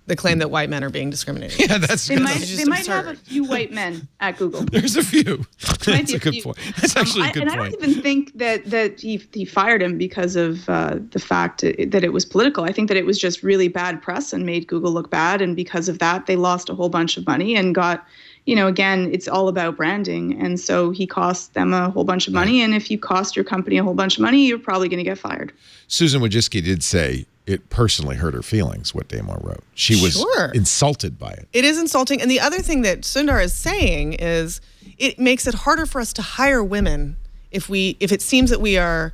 the claim that white men are being discriminated. Yeah, that's They might have a few white men at Google. There's a few. That's a good point. That's actually a good point. And I don't even think that he fired him because of the fact that it was political. I think that it was just really bad press and made Google look bad. And because of that, they lost a whole bunch of money and got, again, it's all about branding. And so he cost them a whole bunch of money. And if you cost your company a whole bunch of money, you're probably going to get fired. Susan Wojcicki did say it personally hurt her feelings what Damar wrote. She was insulted by it. It is insulting. And the other thing that Sundar is saying is it makes it harder for us to hire women if it seems that we are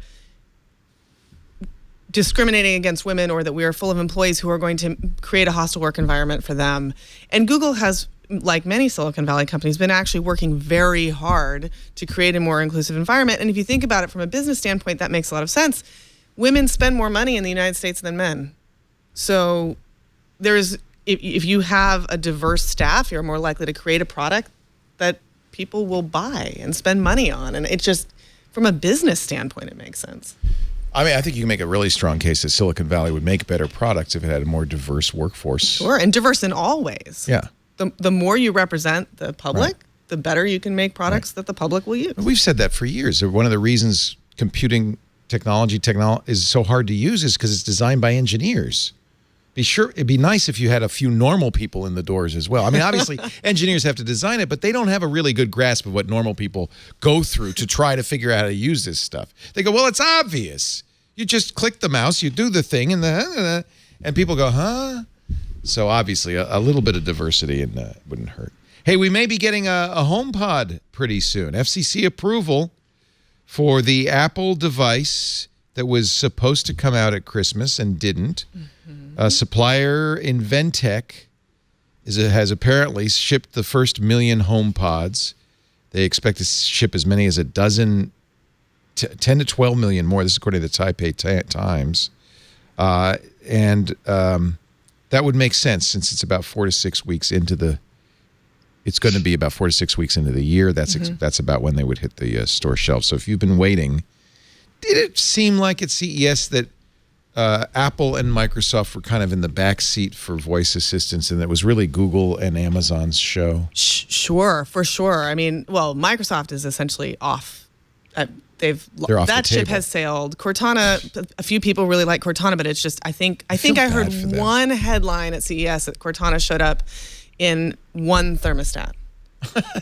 discriminating against women or that we are full of employees who are going to create a hostile work environment for them. And Google has, like many Silicon Valley companies, been actually working very hard to create a more inclusive environment. And if you think about it from a business standpoint, that makes a lot of sense. Women spend more money in the United States than men. So if you have a diverse staff, you're more likely to create a product that people will buy and spend money on. And it just, from a business standpoint, it makes sense. I mean, I think you can make a really strong case that Silicon Valley would make better products if it had a more diverse workforce. Sure, and diverse in all ways. Yeah. The more you represent the public, the better you can make products that the public will use. We've said that for years. One of the reasons computing technology is so hard to use is because it's designed by engineers. It'd be nice if you had a few normal people in the doors as well. I mean, obviously, engineers have to design it, but they don't have a really good grasp of what normal people go through to try to figure out how to use this stuff. They go, well, it's obvious. You just click the mouse, you do the thing, and people go, huh? So obviously, a little bit of diversity wouldn't hurt. Hey, we may be getting a HomePod pretty soon. FCC approval for the Apple device that was supposed to come out at Christmas and didn't. Supplier Inventec has apparently shipped the first 1 million HomePods. They expect to ship as many as a dozen, 10 to 12 million more. This is according to the Taipei Times. And that would make sense since it's about 4 to 6 weeks into it's going to be about 4 to 6 weeks into the year. That's about when they would hit the store shelves. So if you've been waiting, did it seem like at CES that Apple and Microsoft were kind of in the back seat for voice assistants, and it was really Google and Amazon's show? Sure, for sure. I mean, well, Microsoft is essentially off. They're off that the ship table. has sailed. Cortana, a few people really like Cortana, but it's just I think I heard one headline at CES that Cortana showed up in one thermostat.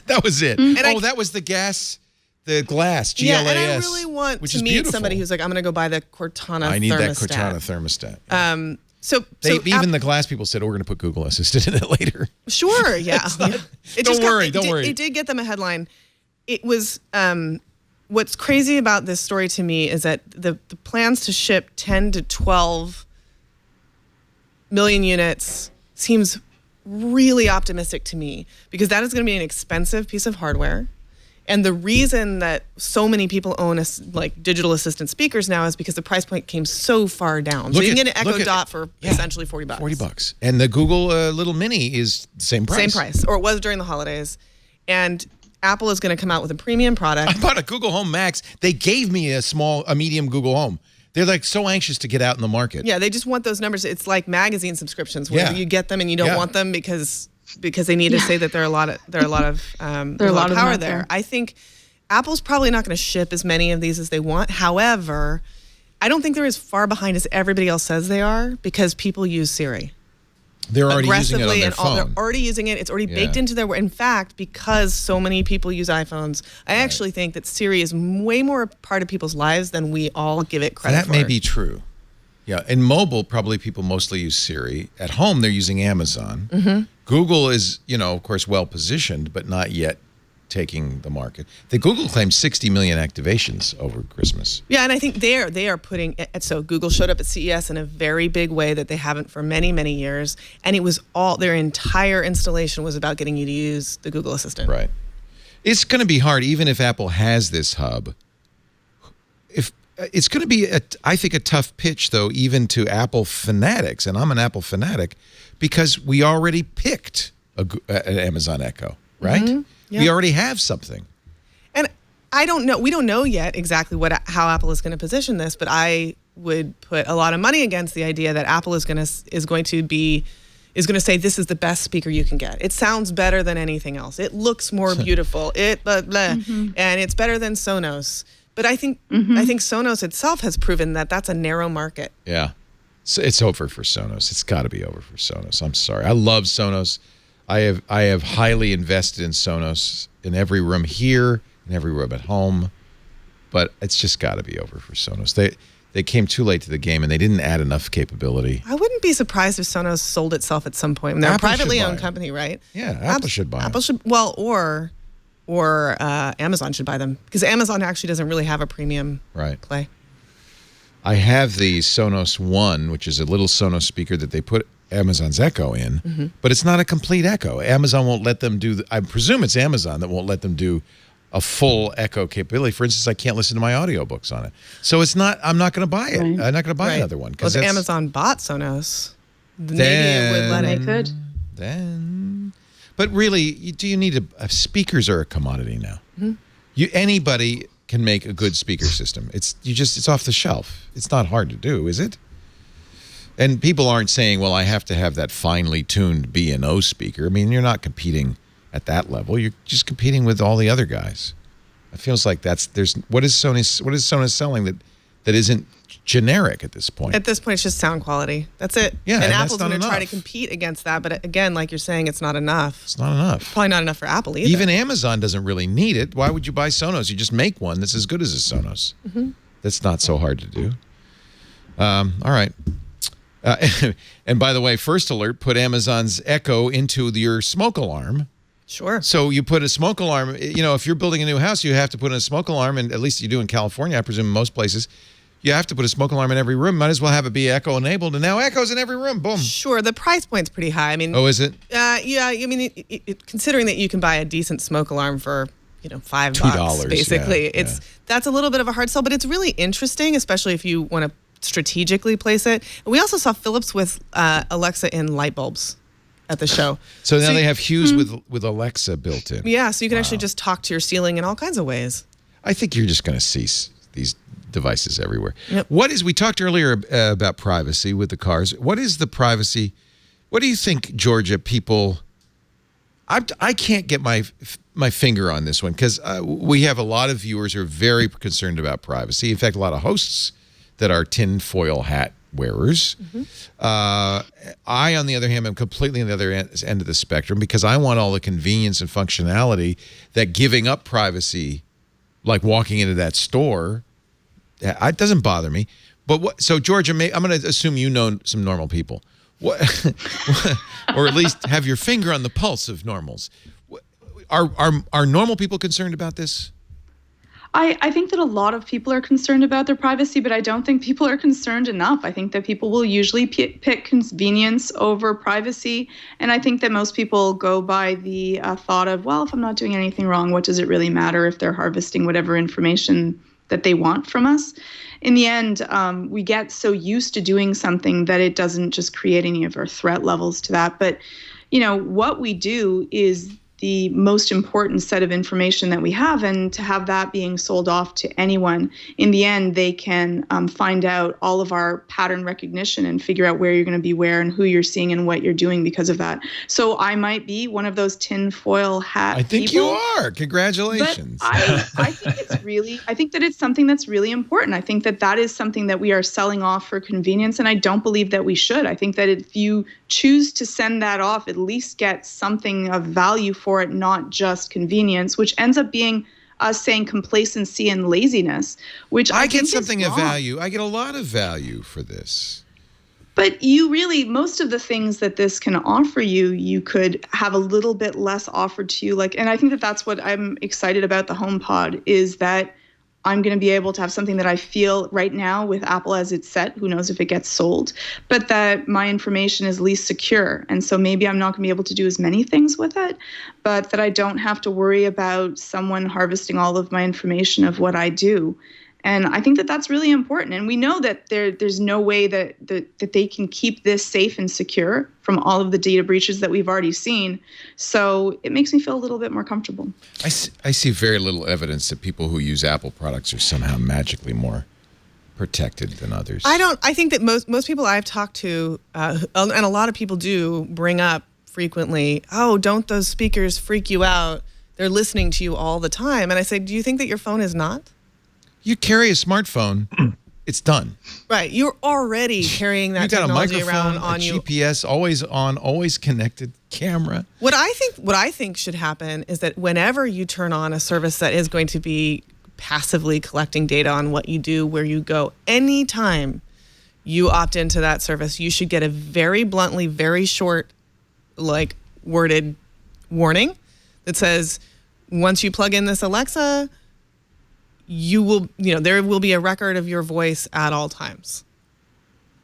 That was it. That was the glass, GLAS. Yeah, and I really want to meet beautiful. somebody who's like, I'm going to go buy the Cortana thermostat. I need that Cortana thermostat. Even the glass people said, we're going to put Google Assistant in it later. Sure, yeah. Don't worry. It did get them a headline. It was, what's crazy about this story to me is that the plans to ship 10 to 12 million units seems really optimistic to me, because that is going to be an expensive piece of hardware. And the reason that so many people own digital assistant speakers now is because the price point came so far down. So you can get an Echo Dot for essentially $40. $40. And the Google little Mini is the same price. Same price, or it was during the holidays. And Apple is going to come out with a premium product. I bought a Google Home Max. They gave me a medium Google Home. They're like so anxious to get out in the market. Yeah, they just want those numbers. It's like magazine subscriptions where you get them and you don't want them because they need to say that there are a lot of power there. I think Apple's probably not going to ship as many of these as they want. However, I don't think they're as far behind as everybody else says they are, because people use Siri. They're already using it on their phone. They're already using it. It's already baked into their. In fact, because so many people use iPhones, I actually think that Siri is way more a part of people's lives than we all give it credit for. That may be true. Yeah, in mobile, probably people mostly use Siri. At home, they're using Amazon. Google is, of course, well positioned, but not yet taking the market. The Google claimed 60 million activations over Christmas. Yeah, and I think they are putting it. So Google showed up at CES in a very big way that they haven't for many, many years. And it was their entire installation was about getting you to use the Google Assistant. Right. It's going to be hard, even if Apple has this hub. It's going to be, I think, a tough pitch, though, even to Apple fanatics. And I'm an Apple fanatic, because we already picked an Amazon Echo, right? Mm-hmm. Yep. We already have something. And I don't know. We don't know yet exactly how Apple is going to position this, but I would put a lot of money against the idea that Apple is going to say this is the best speaker you can get. It sounds better than anything else. It looks more beautiful. And it's better than Sonos. But I think Sonos itself has proven that that's a narrow market. Yeah. So it's over for Sonos. It's got to be over for Sonos. I'm sorry. I love Sonos. I have highly invested in Sonos in every room here, in every room at home. But it's just got to be over for Sonos. They came too late to the game, and they didn't add enough capability. I wouldn't be surprised if Sonos sold itself at some point. They're a privately owned company, right? Yeah, Apple should buy them. Apple should, well, or Amazon should buy them, because Amazon actually doesn't really have a premium play. I have the Sonos One, which is a little Sonos speaker that they put Amazon's Echo in, but it's not a complete Echo. Amazon won't let them do, I presume it's Amazon that won't let them do a full Echo capability. For instance, I can't listen to my audiobooks on it. So it's not, I'm not going to buy it. Right. I'm not going to buy another one. Well, if Amazon bought Sonos, maybe it would let it. They could. But really, do you need speakers are a commodity now. Anybody can make a good speaker system. It's off the shelf. It's not hard to do, is it? And people aren't saying, well, I have to have that finely tuned B&O speaker. I mean, you're not competing at that level. You're just competing with all the other guys. It feels like what is Sony selling that isn't generic at this point? At this point, it's just sound quality. That's it. Yeah, and Apple's going to try to compete against that. But again, like you're saying, it's not enough. It's not enough. Probably not enough for Apple either. Even Amazon doesn't really need it. Why would you buy Sonos? You just make one that's as good as a Sonos. That's not so hard to do. All right. And by the way, first alert, put Amazon's Echo into your smoke alarm. Sure. So you put a smoke alarm, if you're building a new house, you have to put in a smoke alarm, and at least you do in California, I presume in most places. You have to put a smoke alarm in every room. Might as well have it be Echo enabled, and now Echo's in every room. Boom. Sure. The price point's pretty high. I mean, oh, is it? Yeah. I mean, considering that you can buy a decent smoke alarm for $5, $2, basically, that's a little bit of a hard sell, but it's really interesting, especially if you want to strategically place it. And we also saw Philips with Alexa in light bulbs at the show. So now they have Hughes with Alexa built in. Yeah, so you can actually just talk to your ceiling in all kinds of ways. I think you're just going to see these devices everywhere. Yep. We talked earlier about privacy with the cars. What is the privacy? What do you think, Georgia, people... I can't get my finger on this one, because we have a lot of viewers who are very concerned about privacy. In fact, a lot of hosts that are tinfoil hat wearers. I, on the other hand, am completely on the other end of the spectrum, because I want all the convenience and functionality that giving up privacy, like walking into that store, it doesn't bother me. But so, Georgia, I'm going to assume you know some normal people. Or at least have your finger on the pulse of normals. Are normal people concerned about this? I think that a lot of people are concerned about their privacy, but I don't think people are concerned enough. I think that people will usually pick convenience over privacy. And I think that most people go by the thought of, well, if I'm not doing anything wrong, what does it really matter if they're harvesting whatever information that they want from us? In the end, we get so used to doing something that it doesn't just create any of our threat levels to that. But, what we do is the most important set of information that we have, and to have that being sold off to anyone, in the end, they can find out all of our pattern recognition and figure out where you're going to be where and who you're seeing and what you're doing because of that. So I might be one of those tinfoil hat people. I think you are. Congratulations. But I think that it's something that's really important. I think that is something that we are selling off for convenience, and I don't believe that we should. I think that if you choose to send that off, at least get something of value for it, not just convenience, which ends up being us saying complacency and laziness, which I get something of value. I get a lot of value for this. But most of the things that this can offer you could have a little bit less offered to you. And I think that that's what I'm excited about the HomePod, is that I'm going to be able to have something that I feel right now with Apple as it's set, who knows if it gets sold, but that my information is least secure. And so maybe I'm not going to be able to do as many things with it, but that I don't have to worry about someone harvesting all of my information of what I do. And I think that that's really important. And we know that there's no way that they can keep this safe and secure from all of the data breaches that we've already seen. So it makes me feel a little bit more comfortable. I see very little evidence that people who use Apple products are somehow magically more protected than others. I think that most people I've talked to, and a lot of people do bring up frequently, oh, don't those speakers freak you out? They're listening to you all the time. And I say, do you think that your phone is not? You carry a smartphone, it's done. Right. You're already carrying that technology around on you. GPS, always on, always connected, camera. What I think should happen is that whenever you turn on a service that is going to be passively collecting data on what you do, where you go, anytime you opt into that service, you should get a very bluntly, very short, worded warning that says, once you plug in this Alexa, there will be a record of your voice at all times.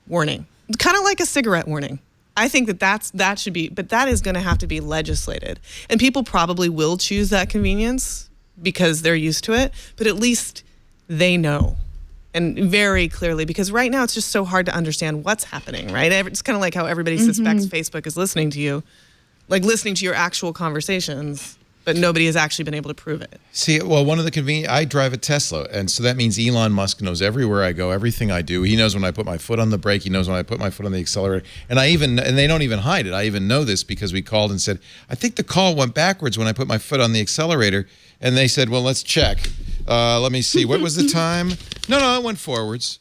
Warning. Kind of like a cigarette warning. I think that should be, but that is going to have to be legislated. And people probably will choose that convenience because they're used to it, but at least they know. And very clearly, because right now it's just so hard to understand what's happening, right? It's kind of like how everybody suspects Facebook is listening to you, like listening to your actual conversations, but nobody has actually been able to prove it. See, well, one of the I drive a Tesla, and so that means Elon Musk knows everywhere I go, everything I do. He knows when I put my foot on the brake. He knows when I put my foot on the accelerator. And they don't even hide it. I even know this because we called and said, I think the call went backwards when I put my foot on the accelerator. And they said, well, let's check. Let me see. What was the time? No, it went forwards.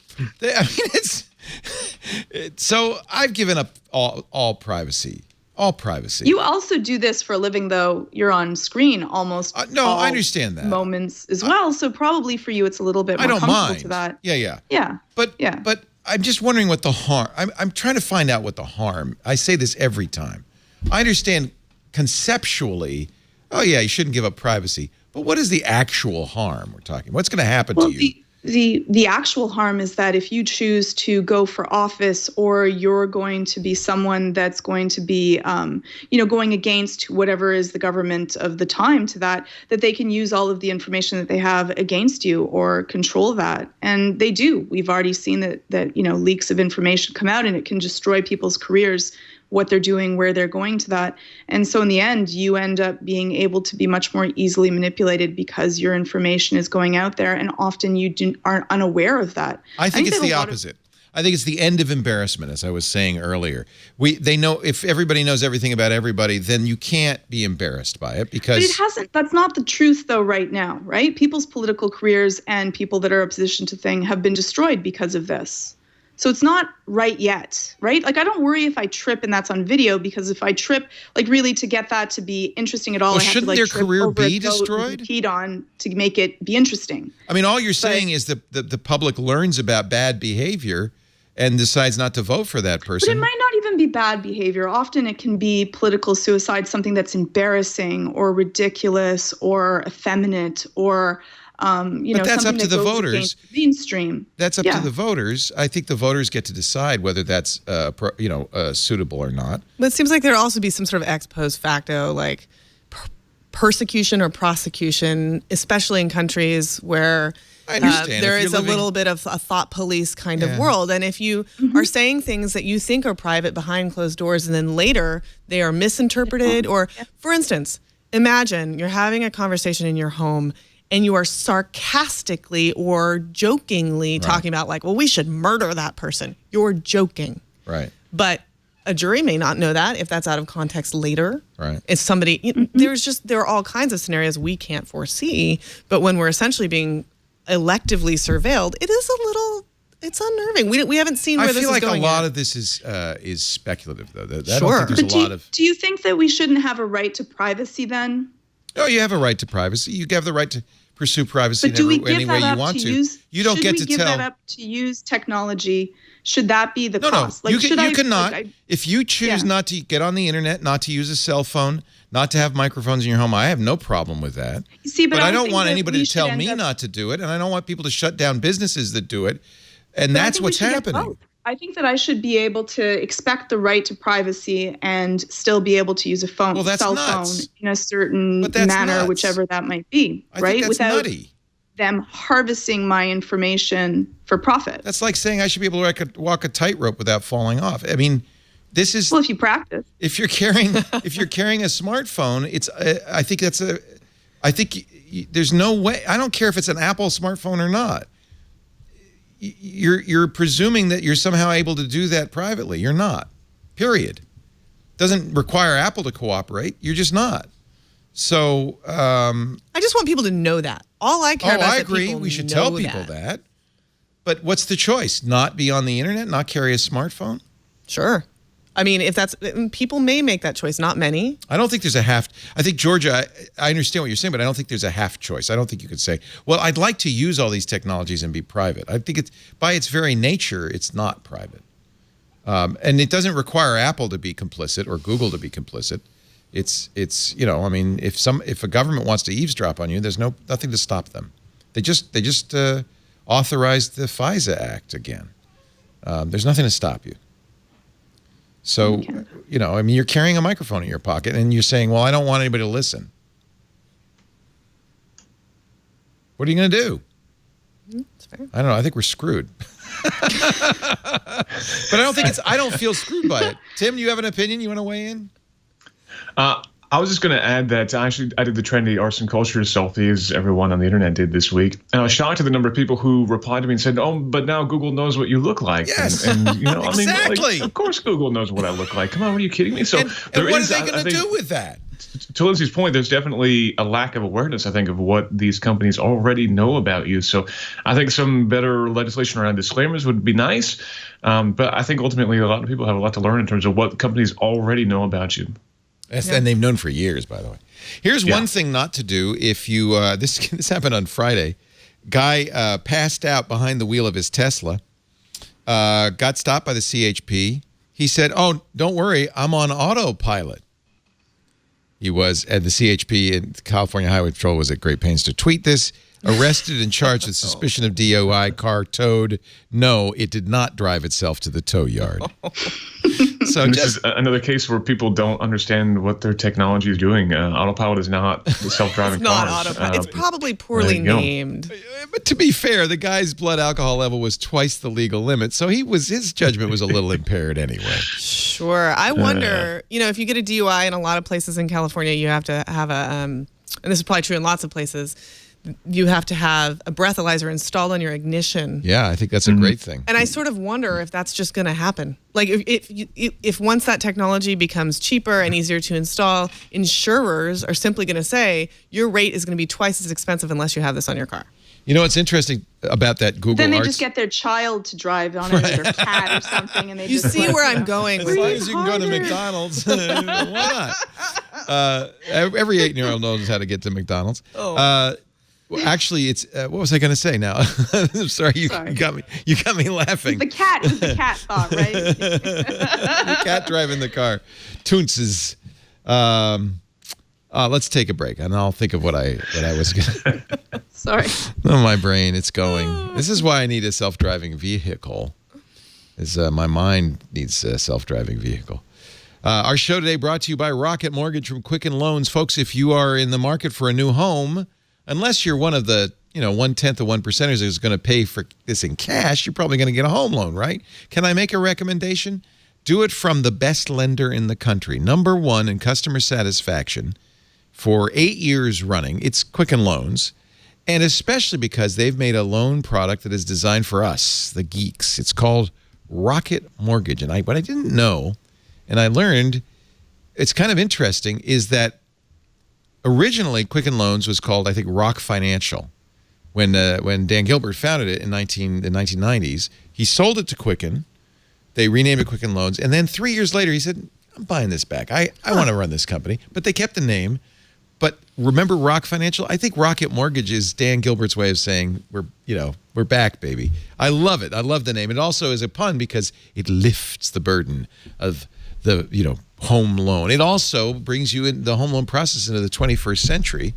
So I've given up all privacy. All privacy. You also do this for a living, though. You're on screen almost. No, I understand that. Moments as well. So probably for you, it's a little bit more comfortable to that. Yeah. But I'm just wondering what the harm. I'm trying to find out what the harm. I say this every time. I understand conceptually. Oh yeah, you shouldn't give up privacy. But what is the actual harm we're talking? What's going to happen to you? The actual harm is that if you choose to go for office, or you're going to be someone that's going to be, going against whatever is the government of the time, that they can use all of the information that they have against you or control that. And they do. We've already seen that leaks of information come out, and it can destroy people's careers, what they're doing, where they're going to that. And so in the end, you end up being able to be much more easily manipulated because your information is going out there, and often you aren't unaware of that. I think it's the opposite. I think it's the end of embarrassment, as I was saying earlier. They know if everybody knows everything about everybody, then you can't be embarrassed by it because... But it hasn't. That's not the truth, though, right now, right? People's political careers and people that are opposition to things have been destroyed because of this. So it's not right yet, right? I don't worry if I trip and that's on video, because if I trip, really to get that to be interesting at all, I have shouldn't to their trip career over be destroyed? Repeat on to make it be interesting. I mean, all you're saying is that the public learns about bad behavior and decides not to vote for that person. But it might not even be bad behavior. Often it can be political suicide, something that's embarrassing or ridiculous or effeminate or... but that's up to the voters. Mainstream. That's up to the voters. I think the voters get to decide whether that's suitable or not. But it seems like there'll also be some sort of ex post facto, persecution or prosecution, especially in countries where there is a little bit of a thought police kind of world. And if you are saying things that you think are private behind closed doors, and then later they are misinterpreted, or, for instance, imagine you're having a conversation in your home and you are sarcastically or jokingly talking about we should murder that person. You're joking. Right. But a jury may not know that if that's out of context later. Right. If somebody, there are all kinds of scenarios we can't foresee. But when we're essentially being electively surveilled, it's unnerving. We haven't seen where this is going. I feel like a lot of this is speculative, though. I Sure. don't think there's a lot of... Do you think that we shouldn't have a right to privacy then? Oh, you have a right to privacy. You have the right to pursue privacy any way you want to. You don't get to tell. Should we give that up to use technology? Should that be the cost? No, you cannot. If you choose not to get on the internet, not to use a cell phone, not to have microphones in your home, I have no problem with that. See, but I don't want anybody to tell me not to do it, and I don't want people to shut down businesses that do it. And that's what's happening. I think that I should be able to expect the right to privacy and still be able to use a cell phone in a certain manner, whichever that might be. I think that's nutty. them harvesting my information for profit. That's like saying I should be able to walk a tightrope without falling off. I mean, this is well, if you practice. If you're carrying a smartphone, I think there's no way. I don't care if it's an Apple smartphone or not. You're presuming that you're somehow able to do that privately. You're not. Period. Doesn't require Apple to cooperate. You're just not. So I just want people to know that. All I care about I is that agree. people We should know tell people that. But what's the choice? Not be on the internet? Not carry a smartphone? Sure. I mean, if that's people may make that choice. Not many. I don't think there's a half. I think Georgia. I understand what you're saying, but I don't think there's a half choice. I don't think you could say, "Well, I'd like to use all these technologies and be private." I think it's by its very nature, it's not private, and it doesn't require Apple to be complicit or Google to be complicit. It's I mean, if a government wants to eavesdrop on you, there's nothing to stop them. They just authorized the FISA Act again. There's nothing to stop you. So, I mean, you're carrying a microphone in your pocket and you're saying, well, I don't want anybody to listen. What are you going to do? That's fair. I don't know. I think we're screwed. But I don't feel screwed by it. Tim, you have an opinion? You want to weigh in? I was just going to add that I did the trendy arts and culture selfie, as everyone on the internet did this week. And I was shocked at the number of people who replied to me and said, "Oh, but now Google knows what you look like." Yes, and exactly. I mean, of course Google knows what I look like. Come on, are you kidding me? So and what are they going to do with that? To Lindsay's point, there's definitely a lack of awareness, I think, of what these companies already know about you. So I think some better legislation around disclaimers would be nice. But I think ultimately a lot of people have a lot to learn in terms of what companies already know about you. And they've known for years, by the way. Here's one thing not to do if you this happened on Friday. Guy passed out behind the wheel of his Tesla, got stopped by the CHP. He said, "Oh, don't worry, I'm on autopilot." He was at the CHP and California Highway Patrol was at great pains to tweet this. Arrested and charged with suspicion of DUI, car towed. No, it did not drive itself to the tow yard. So this is another case where people don't understand what their technology is doing. Autopilot is not self-driving It's not cars. autopilot. It's probably poorly named. But to be fair, the guy's blood alcohol level was twice the legal limit, so his judgment was a little impaired anyway. Sure. I wonder, if you get a DUI in a lot of places in California, you have to have and this is probably true in lots of places, you have to have a breathalyzer installed on your ignition. Yeah, I think that's a great thing. And I sort of wonder if that's just going to happen. Like if once that technology becomes cheaper and easier to install, insurers are simply going to say your rate is going to be twice as expensive unless you have this on your car. You know what's interesting about that Google Then they Arts? just get their child to drive on it, or their cat or something, and they You just see where I'm going with As long this. as you can go to McDonald's, why not? Every 8-year-old knows how to get to McDonald's. Well, actually, it's what was I going to say now? I'm sorry, you got me. You got me laughing. The cat is the cat thought, right? The cat driving the car. Toonces. Let's take a break, and I'll think of what I was going to. Sorry. Oh, my brain, it's going. This is why I need a self-driving vehicle. My mind needs a self-driving vehicle. Our show today brought to you by Rocket Mortgage from Quicken Loans. Folks, if you are in the market for a new home, unless you're one of the 1/10 of 1%ers who's going to pay for this in cash, you're probably going to get a home loan, right? Can I make a recommendation? Do it from the best lender in the country. #1 in customer satisfaction for 8 years running. It's Quicken Loans. And especially because they've made a loan product that is designed for us, the geeks. It's called Rocket Mortgage. And what I didn't know, and I learned, it's kind of interesting, is that originally Quicken Loans was called, I think, Rock Financial. When Dan Gilbert founded it in the 1990s, he sold it to Quicken. They renamed it Quicken Loans. And then 3 years later, he said, I'm buying this back. I want to run this company. But they kept the name. But remember Rock Financial? I think Rocket Mortgage is Dan Gilbert's way of saying we're back, baby. I love it. I love the name. It also is a pun because it lifts the burden of the home loan. It also brings you in the home loan process into the 21st century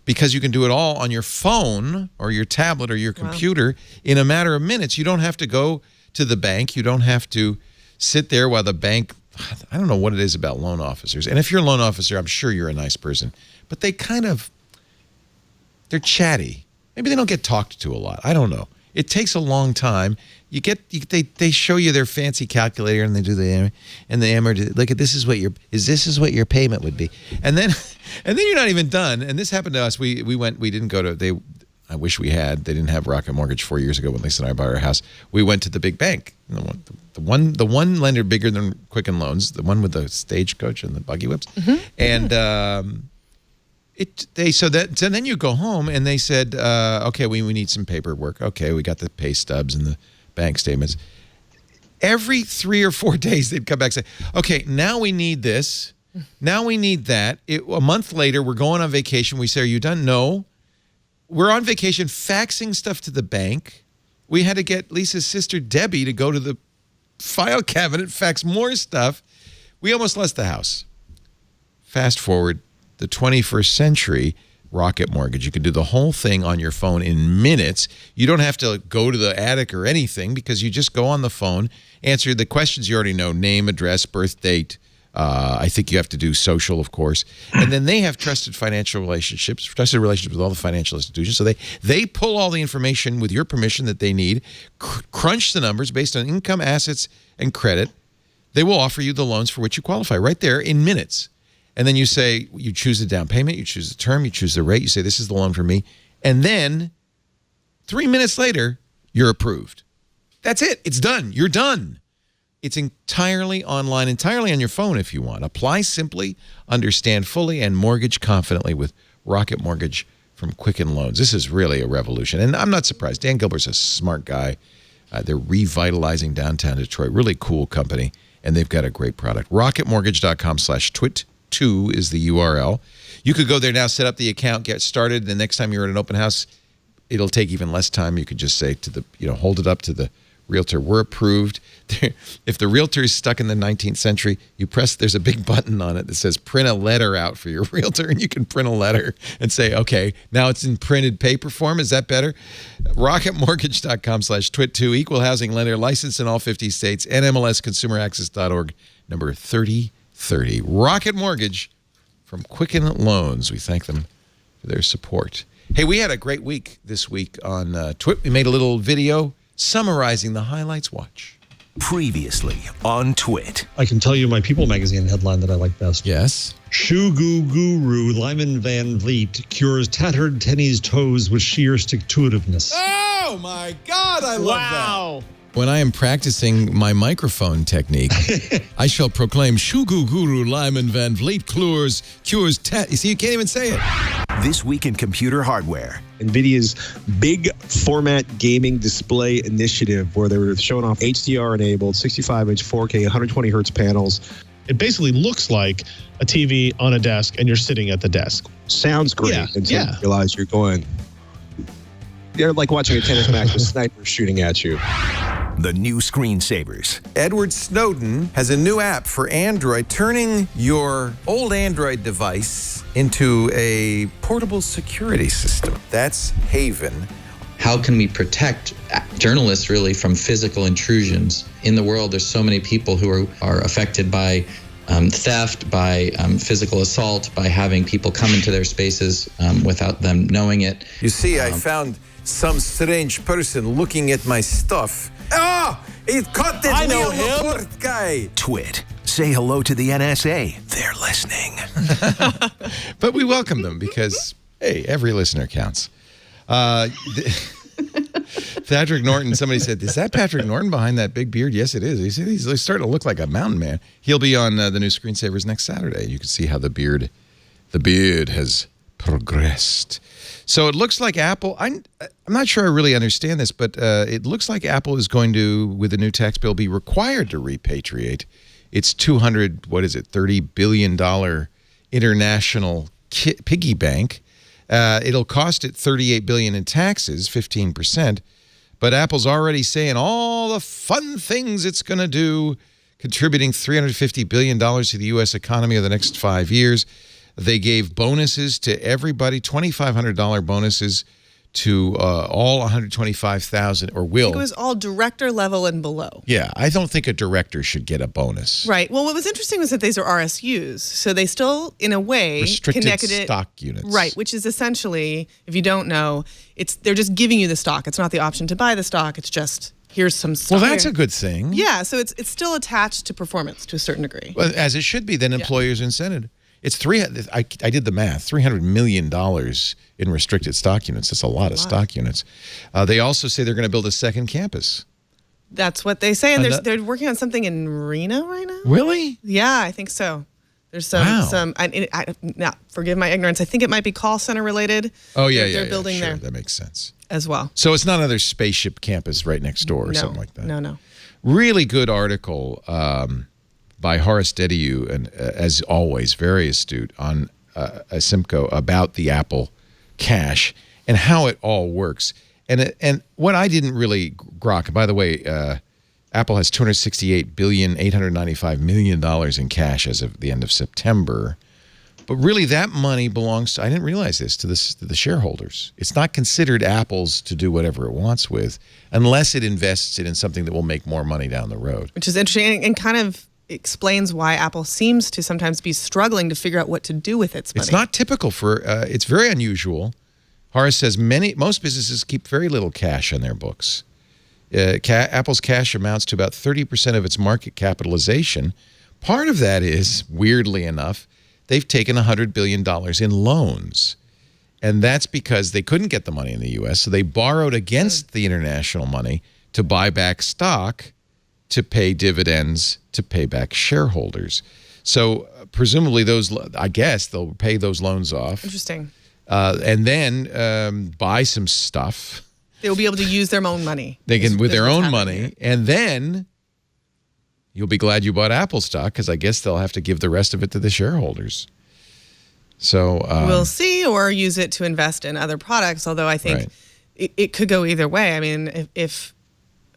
because you can do it all on your phone or your tablet or your computer in a matter of minutes. You don't have to go to the bank. You don't have to sit there while the bank. I don't know what it is about loan officers. And if you're a loan officer, I'm sure you're a nice person. But they're chatty. Maybe they don't get talked to a lot. I don't know. It takes a long time. They show you their fancy calculator and they do the look at this is what your payment would be, and then you're not even done. And this happened to us. We didn't go to I wish we had. They didn't have Rocket Mortgage 4 years ago when Lisa and I bought our house. We went to the big bank, the one lender bigger than Quicken Loans, the one with the stagecoach and the buggy whips, and. So then you go home and they said, okay, we need some paperwork. Okay, we got the pay stubs and the bank statements. Every 3 or 4 days they'd come back and say, okay, now we need this. Now we need that. A month later, we're going on vacation. We say, are you done? No. We're on vacation faxing stuff to the bank. We had to get Lisa's sister, Debbie, to go to the file cabinet, fax more stuff. We almost lost the house. Fast forward. The 21st century, Rocket Mortgage. You can do the whole thing on your phone in minutes. You don't have to go to the attic or anything because you just go on the phone, answer the questions you already know, name, address, birth date. I think you have to do social, of course. And then they have trusted relationships with all the financial institutions. So they pull all the information with your permission that they need, crunch the numbers based on income, assets, and credit. They will offer you the loans for which you qualify right there in minutes. And then you say, you choose the down payment, you choose the term, you choose the rate, you say, this is the loan for me. And then 3 minutes later, you're approved. That's it. It's done. You're done. It's entirely online, entirely on your phone if you want. Apply simply, understand fully, and mortgage confidently with Rocket Mortgage from Quicken Loans. This is really a revolution. And I'm not surprised. Dan Gilbert's a smart guy. They're revitalizing downtown Detroit. Really cool company. And they've got a great product. RocketMortgage.com/twit. 2 is the URL. You could go there now, set up the account, get started. The next time you're at an open house, it'll take even less time. You could just say to the, hold it up to the realtor, we're approved. If the realtor is stuck in the 19th century, there's a big button on it that says print a letter out for your realtor, and you can print a letter and say, okay, now it's in printed paper form. Is that better? RocketMortgage.com/twit2, equal housing lender, licensed in all 50 states, NMLSconsumeraccess.org, number 3030. Rocket Mortgage from Quicken Loans. We thank them for their support. Hey, we had a great week this week on Twit. We made a little video summarizing the highlights. Watch. Previously on Twit. I can tell you my People magazine headline that I like best. Yes. Shoe guru Lyman Van Vliet cures tattered tennies toes with sheer stick-to-itiveness. Oh, my God. I love that. When I am practicing my microphone technique, I shall proclaim Shoe guru Lyman Van Vliet cures tat. You see, you can't even say it. This week in computer hardware. NVIDIA's big format gaming display initiative, where they were showing off HDR-enabled 65-inch 4K 120 hertz panels. It basically looks like a TV on a desk, and you're sitting at the desk. Sounds great until you realize you're like watching a tennis match with snipers shooting at you. The new screensavers. Edward Snowden has a new app for Android, turning your old Android device into a portable security system. That's Haven. How can we protect journalists really from physical intrusions? In the world, there's so many people who are affected by theft, by physical assault, by having people come into their spaces without them knowing it. You see, I found some strange person looking at my stuff. Oh, it caught this Neil Laporte guy. Twit. Say hello to the NSA. They're listening. But we welcome them because, hey, every listener counts. Patrick Norton, somebody said, is that Patrick Norton behind that big beard? Yes, it is. He's starting to look like a mountain man. He'll be on the new Screensavers next Saturday. You can see how the beard has progressed. So it looks like Apple, I'm not sure I really understand this, but it looks like Apple is going to, with the new tax bill, be required to repatriate its $30 billion international piggy bank. It'll cost it $38 billion in taxes, 15%. But Apple's already saying all the fun things it's going to do, contributing $350 billion to the U.S. economy over the next 5 years. They gave bonuses to everybody, $2,500 bonuses to all 125,000, or will. I think it was all director level and below. Yeah, I don't think a director should get a bonus. Right. Well, what was interesting was that these are RSUs, so they still, in a way, Restricted connected it. stock units. Right, which is essentially, if you don't know, they're just giving you the stock. It's not the option to buy the stock. It's just, here's some stock. Well, that's a good thing. Yeah, so it's still attached to performance to a certain degree. Well, as it should be. Then employers incented. It's I did the math. $300 million in restricted stock units. That's a lot of stock units. They also say they're going to build a second campus. That's what they say, and they're working on something in Reno right now. Really? Yeah, I think so. There's some. Now, forgive my ignorance. I think it might be call center related. Oh yeah, they're building sure. there. That makes sense as well. So it's not another spaceship campus right next door or something like that. No. Really good article by Horace Dediu, and as always, very astute on Simcoe about the Apple Cash and how it all works. And what I didn't really grok, by the way, Apple has $268.895 billion in cash as of the end of September. But really, that money belongs to, I didn't realize this, to the shareholders. It's not considered Apple's to do whatever it wants with, unless it invests it in something that will make more money down the road. Which is interesting and kind of explains why Apple seems to sometimes be struggling to figure out what to do with its money. It's not typical for, it's very unusual. Horace says most businesses keep very little cash on their books. Apple's cash amounts to about 30% of its market capitalization. Part of that is, weirdly enough, they've taken $100 billion in loans. And that's because they couldn't get the money in the U.S., so they borrowed against the international money to buy back stock, to pay dividends, to pay back shareholders. So presumably I guess they'll pay those loans off. Interesting. And then buy some stuff. They'll be able to use their own money. They can, with their own money. And then you'll be glad you bought Apple stock, because I guess they'll have to give the rest of it to the shareholders. So we'll see, or use it to invest in other products, although I think it could go either way. I mean, if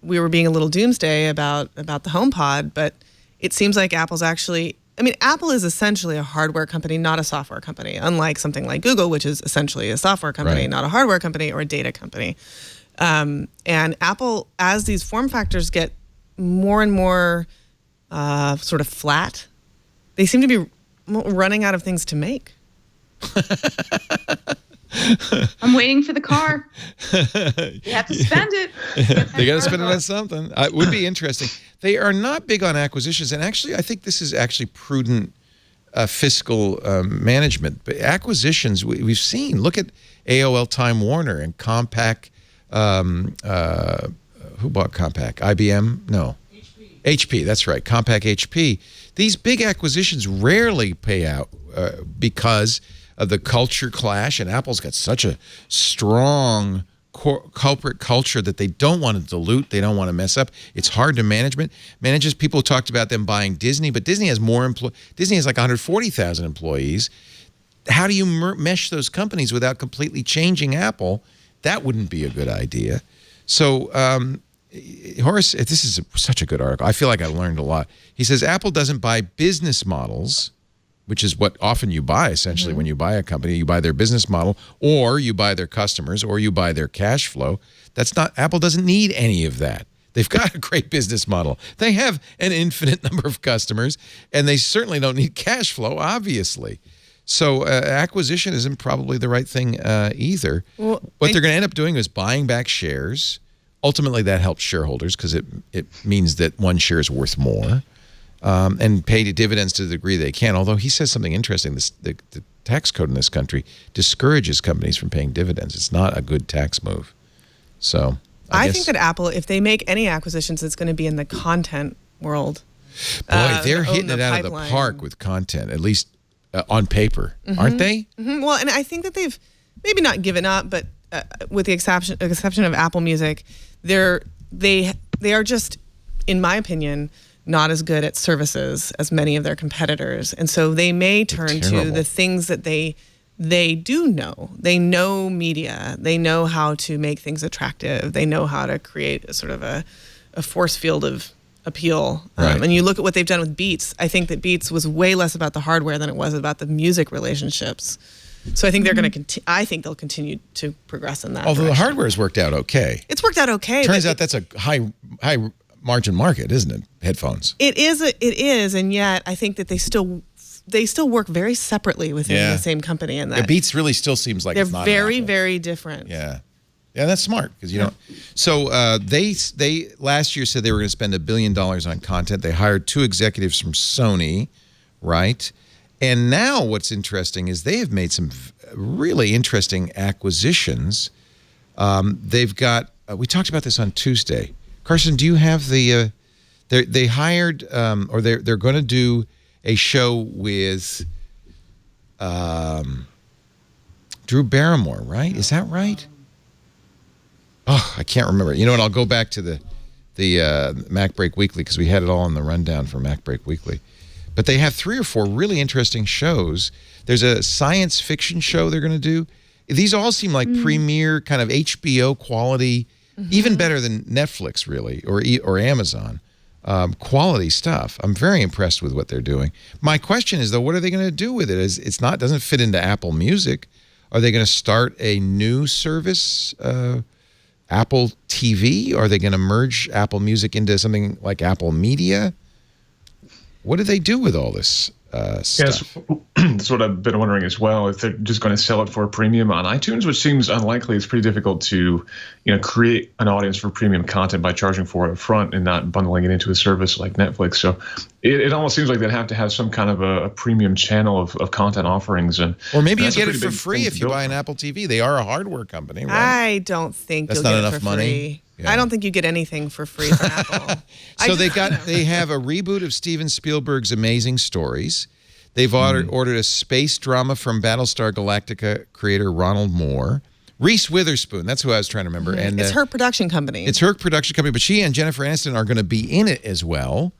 we were being a little doomsday about the HomePod, but it seems like Apple's actually, I mean, Apple is essentially a hardware company, not a software company, unlike something like Google, which is essentially a software company, not a hardware company or a data company. And Apple, as these form factors get more and more sort of flat, they seem to be running out of things to make. I'm waiting for the car. You have to spend it. They got to spend it on something. It would be interesting. They are not big on acquisitions, and actually, I think this is actually prudent fiscal management. But acquisitions, we've seen. Look at AOL Time Warner and Compaq. Who bought Compaq? IBM? No. HP, that's right. Compaq HP. These big acquisitions rarely pay out because of the culture clash, and Apple's got such a strong corporate culture that they don't want to dilute, they don't want to mess up. It's hard to manages. People talked about them buying Disney, but Disney has more Disney has like 140,000 employees. How do you mesh those companies without completely changing Apple? That wouldn't be a good idea. So Horace, this is such a good article. I feel like I learned a lot. He says Apple doesn't buy business models, which is what often you buy, essentially, when you buy a company. You buy their business model, or you buy their customers, or you buy their cash flow. Apple doesn't need any of that. They've got a great business model. They have an infinite number of customers, and they certainly don't need cash flow, obviously. So acquisition isn't probably the right thing either. Well, what they're going to end up doing is buying back shares. Ultimately, that helps shareholders because it means that one share is worth more. And pay dividends to the degree they can. Although he says something interesting, the tax code in this country discourages companies from paying dividends. It's not a good tax move. So I think that Apple, if they make any acquisitions, it's going to be in the content world. Boy, they're hitting it out of the park with content, at least on paper, aren't they? Well, and I think that they've maybe not given up, but with the exception of Apple Music, they are just, in my opinion, not as good at services as many of their competitors. And so they may turn to the things that they do know. They know media. They know how to make things attractive. They know how to create a sort of a force field of appeal. And you look at what they've done with Beats. I think that Beats was way less about the hardware than it was about the music relationships. So I think they're going to I think they'll continue to progress in that. Although direction. the hardware's worked out okay. It's worked out okay. Turns out that's a high margin market, isn't it? Headphones. It is, and yet I think that they still work very separately within the same company. And that the Beats really still seems like they're it's not very, Apple. very different. Yeah. Yeah, that's smart because you don't. So they last year said they were going to spend $1 billion on content. They hired 2 executives from Sony, right? And now what's interesting is they have made some really interesting acquisitions. They've got. We talked about this on Tuesday. Carson, do you have the? They hired or they're going to do a show with Drew Barrymore, right? Is that right? Oh, I can't remember. You know what? I'll go back to the Mac Break Weekly because we had it all on the rundown for Mac Break Weekly. But they have 3 or 4 really interesting shows. There's a science fiction show they're going to do. These all seem like premier kind of HBO quality, even better than Netflix, really, or Amazon quality stuff. I'm very impressed with what they're doing. My question is, though, what are they going to do with it? Doesn't fit into Apple Music. Are they going to start a new service? Apple TV? Are they going to merge Apple Music into something like Apple Media? What do they do with all this stuff? Yes, that's what I've been wondering as well. If they're just going to sell it for a premium on iTunes, which seems unlikely. It's pretty difficult to, create an audience for premium content by charging for it up front and not bundling it into a service like Netflix. So it almost seems like they'd have to have some kind of a premium channel of content offerings. Or maybe you get it for free if you buy an Apple TV. They are a hardware company, right? I don't think that's you'll not get enough it for money. Free. Yeah. I don't think you get anything for free from Apple. So they have a reboot of Steven Spielberg's Amazing Stories. They've ordered a space drama from Battlestar Galactica creator Ronald Moore. Reese Witherspoon, that's who I was trying to remember. And it's her production company. It's her production company, but she and Jennifer Aniston are going to be in it as well.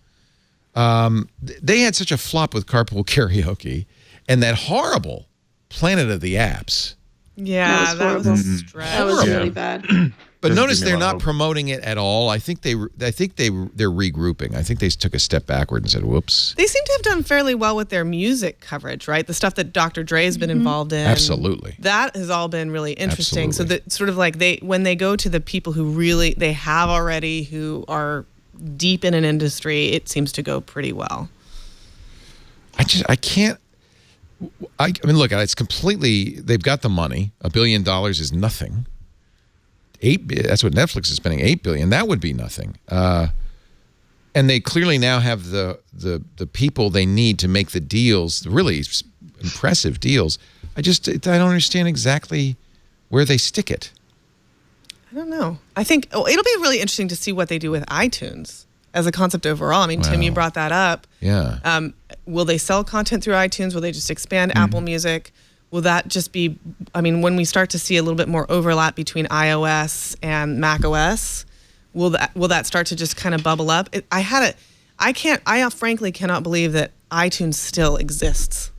They had such a flop with Carpool Karaoke and that horrible Planet of the Apps. Yeah, that was a stretch. That was really bad. But notice they're not promoting it at all. I think they're regrouping. I think they took a step backward and said, "Whoops." They seem to have done fairly well with their music coverage, right? The stuff that Dr. Dre has been involved in. Absolutely. That has all been really interesting. Absolutely. So that sort of like when they go to the people who really they have already who are deep in an industry, it seems to go pretty well. I can't. I mean, look, it's completely. They've got the money. $1 billion is nothing. That's what Netflix is spending. $8 billion. That would be nothing. And they clearly now have the people they need to make the deals, really impressive deals. I don't understand exactly where they stick it. I don't know. I think it'll be really interesting to see what they do with iTunes as a concept overall. I mean, Tim, you brought that up. Yeah. Will they sell content through iTunes? Will they just expand Apple Music? Will that just be, I mean, when we start to see a little bit more overlap between iOS and macOS, will that start to just kind of bubble up? I frankly cannot believe that iTunes still exists.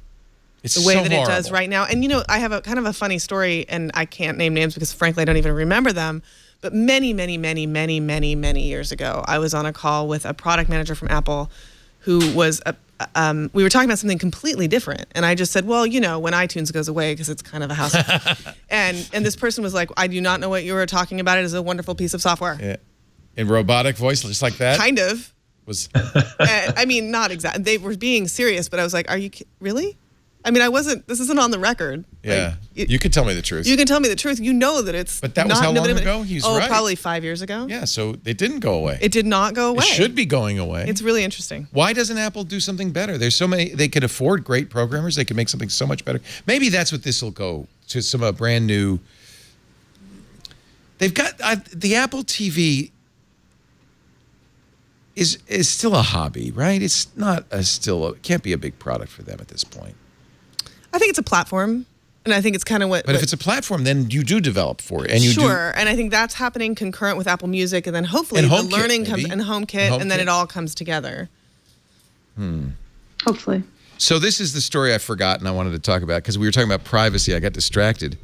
It's the way so that horrible. it does right now. And, I have a kind of a funny story, and I can't name names because, frankly, I don't even remember them. But many, many, many, many, many, many years ago, I was on a call with a product manager from Apple who was we were talking about something completely different. And I just said, well, when iTunes goes away, because it's kind of a house. and this person was like, I do not know what you were talking about. It is a wonderful piece of software. Yeah. In robotic voice, just like that? Kind of. Was I mean, not exactly. They were being serious, but I was like, are you really? I mean, this isn't on the record. Yeah. Like, you can tell me the truth. You can tell me the truth. You know that it's But that was how long ago? He's right. Probably 5 years ago. Yeah, so it didn't go away. It did not go away. It should be going away. It's really interesting. Why doesn't Apple do something better? There's so many. They could afford great programmers. They could make something so much better. Maybe that's what this will go to, some brand new. They've got the Apple TV is still a hobby, right? It's not it can't be a big product for them at this point. I think it's a platform, and I think it's kind of what. But if it's a platform, then you do develop for it, and you and I think that's happening concurrent with Apple Music, and then hopefully the learning comes in HomeKit, and then it all comes together. Hopefully. So this is the story I forgot and I wanted to talk about because we were talking about privacy. I got distracted.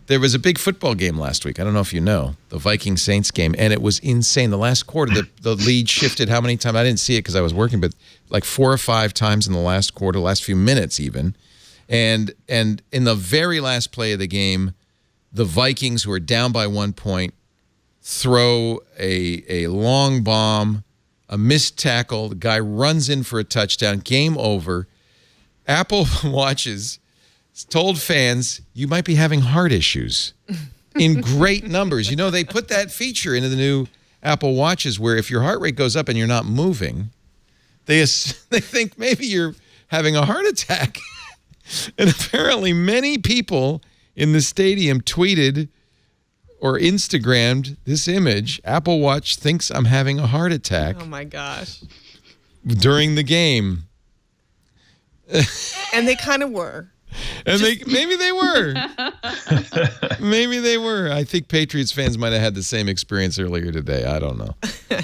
There was a big football game last week. I don't know if you know, the Vikings-Saints game, and it was insane. The last quarter, the lead shifted how many times? I didn't see it because I was working, but like 4 or 5 times in the last quarter, last few minutes even. And in the very last play of the game, the Vikings, who are down by 1 point, throw a long bomb, a missed tackle. The guy runs in for a touchdown. Game over. Apple Watches told fans, you might be having heart issues in great numbers. You know, they put that feature into the new Apple Watches where if your heart rate goes up and you're not moving, they think maybe you're having a heart attack. And apparently many people in the stadium tweeted or Instagrammed this image. Apple Watch thinks I'm having a heart attack. Oh, my gosh. During the game. And they kind of were. And maybe they were. Maybe they were. I think Patriots fans might have had the same experience earlier today. I don't know.